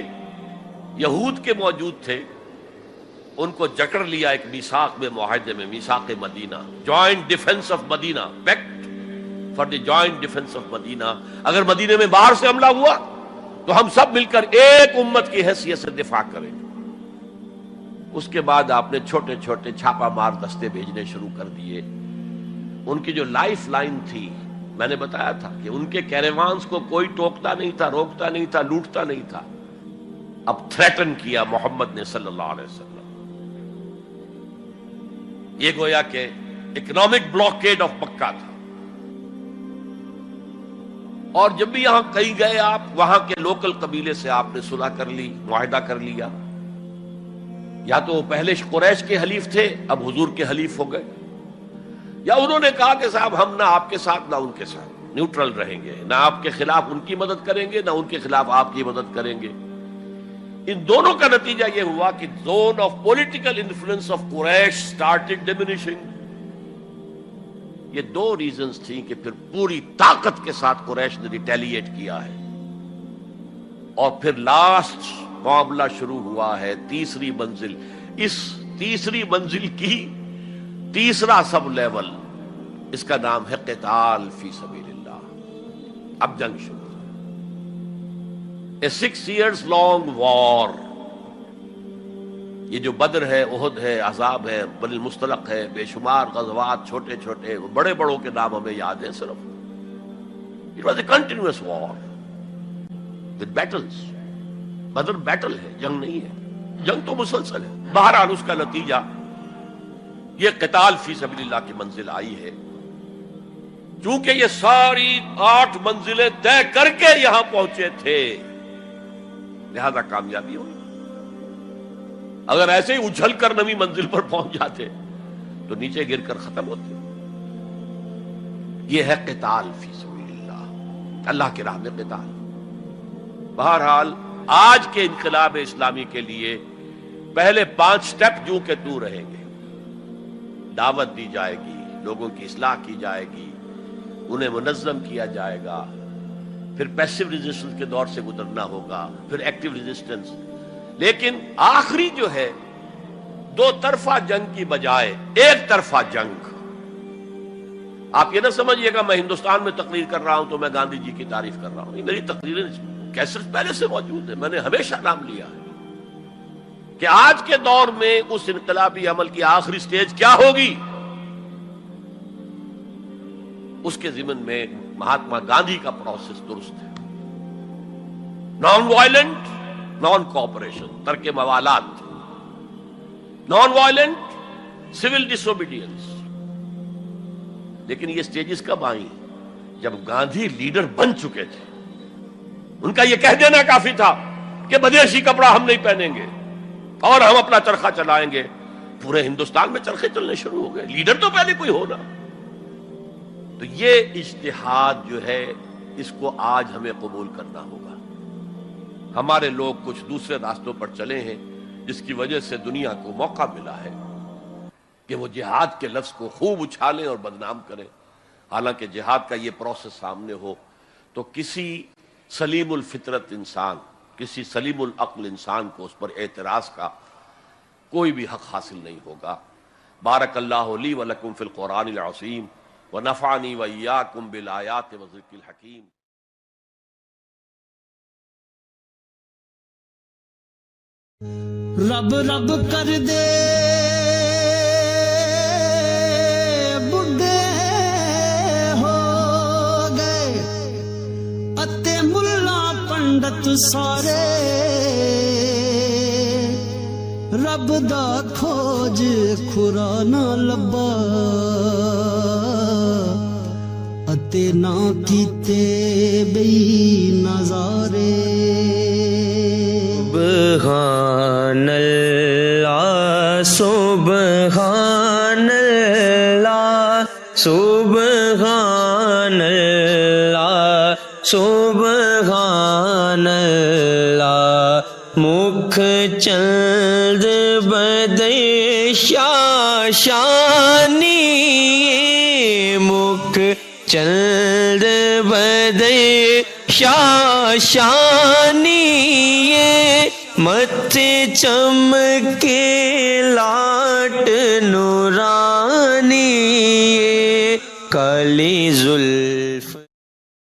یہود کے موجود تھے، ان کو جکڑ لیا ایک میثاق میں، معاہدے میں، میثاق Medina, joint defence of Medina, pact for the joint defence of Medina. اگر مدینے میں باہر سے حملہ ہوا تو ہم سب مل کر ایک امت کی حیثیت سے دفاع کریں گے. اس کے بعد آپ نے چھوٹے چھوٹے چھاپا مار دستے بھیجنے شروع کر دیے. ان کی جو لائف لائن تھی، میں نے بتایا تھا کہ ان کے کیریوانز کو کوئی ٹوکتا نہیں تھا، روکتا نہیں تھا، لوٹتا نہیں تھا. اب تھریٹن کیا محمد نے صلی اللہ علیہ وسلم. یہ گویا کہ اکنامک بلاکیڈ آف مکہ تھا. اور جب بھی یہاں کہیں گئے آپ، وہاں کے لوکل قبیلے سے آپ نے صلح کر لی، معاہدہ کر لیا. یا تو وہ پہلے قریش کے حلیف تھے، اب حضور کے حلیف ہو گئے، یا انہوں نے کہا کہ صاحب ہم نہ آپ کے ساتھ نہ ان کے ساتھ، نیوٹرل رہیں گے، نہ آپ کے خلاف ان کی مدد کریں گے، نہ ان کے خلاف آپ کی مدد کریں گے. ان دونوں کا نتیجہ یہ ہوا کہ zone of political influence of Quraysh started diminishing. یہ 2 ریزنز تھیں کہ پھر پوری طاقت کے ساتھ قریش نے ریٹیلیٹ کیا ہے. اور پھر لاسٹ معاملہ شروع ہوا ہے، تیسری منزل. اس تیسری منزل کی تیسرا سب لیول، اس کا نام ہے قتال فی سبیل اللہ. اب جنگ شروع، a 6 years long war. یہ جو بدر ہے، احد ہے، احزاب ہے، بنی المصطلق ہے، بے شمار غزوات، چھوٹے چھوٹے، بڑے بڑوں کے نام ہمیں یاد ہیں صرف. It was a continuous war with battles. Badr battle ہے، جنگ نہیں ہے، جنگ تو مسلسل ہے. بہرحال اس کا نتیجہ یہ قتال فی سبیل اللہ کی منزل آئی ہے. چونکہ یہ ساری 8 منزلیں طے کر کے یہاں پہنچے تھے، لہذا کامیابی ہوئی. اگر ایسے ہی اچھل کر نویں منزل پر پہنچ جاتے تو نیچے گر کر ختم ہوتے. یہ ہے قتال فی سبیل اللہ، اللہ کی راہ میں قتال. بہرحال آج کے انقلاب اسلامی کے لیے پہلے 5 سٹیپ جو کہ تو رہیں گے. دعوت دی جائے گی، لوگوں کی اصلاح کی جائے گی، انہیں منظم کیا جائے گا، پھر پیسو ریزسٹنس کے دور سے گزرنا ہوگا، پھر ایکٹیو ریزسٹنس. لیکن آخری جو ہے 2 طرفہ جنگ کی بجائے 1 طرفہ جنگ. آپ یہ نہ سمجھیے گا میں ہندوستان میں تقریر کر رہا ہوں تو میں گاندھی جی کی تعریف کر رہا ہوں. میری تقریریں کیسٹ پہلے سے موجود ہے، میں نے ہمیشہ نام لیا ہے کہ آج کے دور میں اس انقلابی عمل کی آخری سٹیج کیا ہوگی. اس کے ضمن میں مہاتما گاندھی کا پروسیس درست ہے. نان وائلنٹ، نان کوآپریشن، ترک موالات، نان وائلنٹ، سول ڈس اوبیڈینس. لیکن یہ سٹیجز کب آئیں؟ جب گاندھی لیڈر بن چکے تھے. ان کا یہ کہہ دینا کافی تھا کہ بدیشی کپڑا ہم نہیں پہنیں گے اور ہم اپنا چرخہ چلائیں گے. پورے ہندوستان میں چرخے چلنے شروع ہو گئے. لیڈر تو پہلے کوئی ہونا. تو یہ اجتہاد جو ہے اس کو آج ہمیں قبول کرنا ہوگا. ہمارے لوگ کچھ دوسرے راستوں پر چلے ہیں جس کی وجہ سے دنیا کو موقع ملا ہے کہ وہ جہاد کے لفظ کو خوب اچھالیں اور بدنام کریں. حالانکہ جہاد کا یہ پروسیس سامنے ہو تو کسی سلیم الفطرت انسان، کسی سلیم العقل انسان کو اس پر اعتراض کا کوئی بھی حق حاصل نہیں ہوگا. بارک اللہ لی و لکم فی القرآن العظیم ونفعنی وإیاکم بالآیات والذکر الحکیم. رب رب کر دے بڈھے ہو گئے اتے ملا پنڈت سارے رب دا کھوج کھرا نہ لبا اتے نہ کیتے بئی نظارے. سبحان اللہ سبحان اللہ سبحان اللہ سبحان اللہ. مکھ چند بدے شاشانی مکھ چند بدے شاشانی مت چمکے لاٹ نورانی.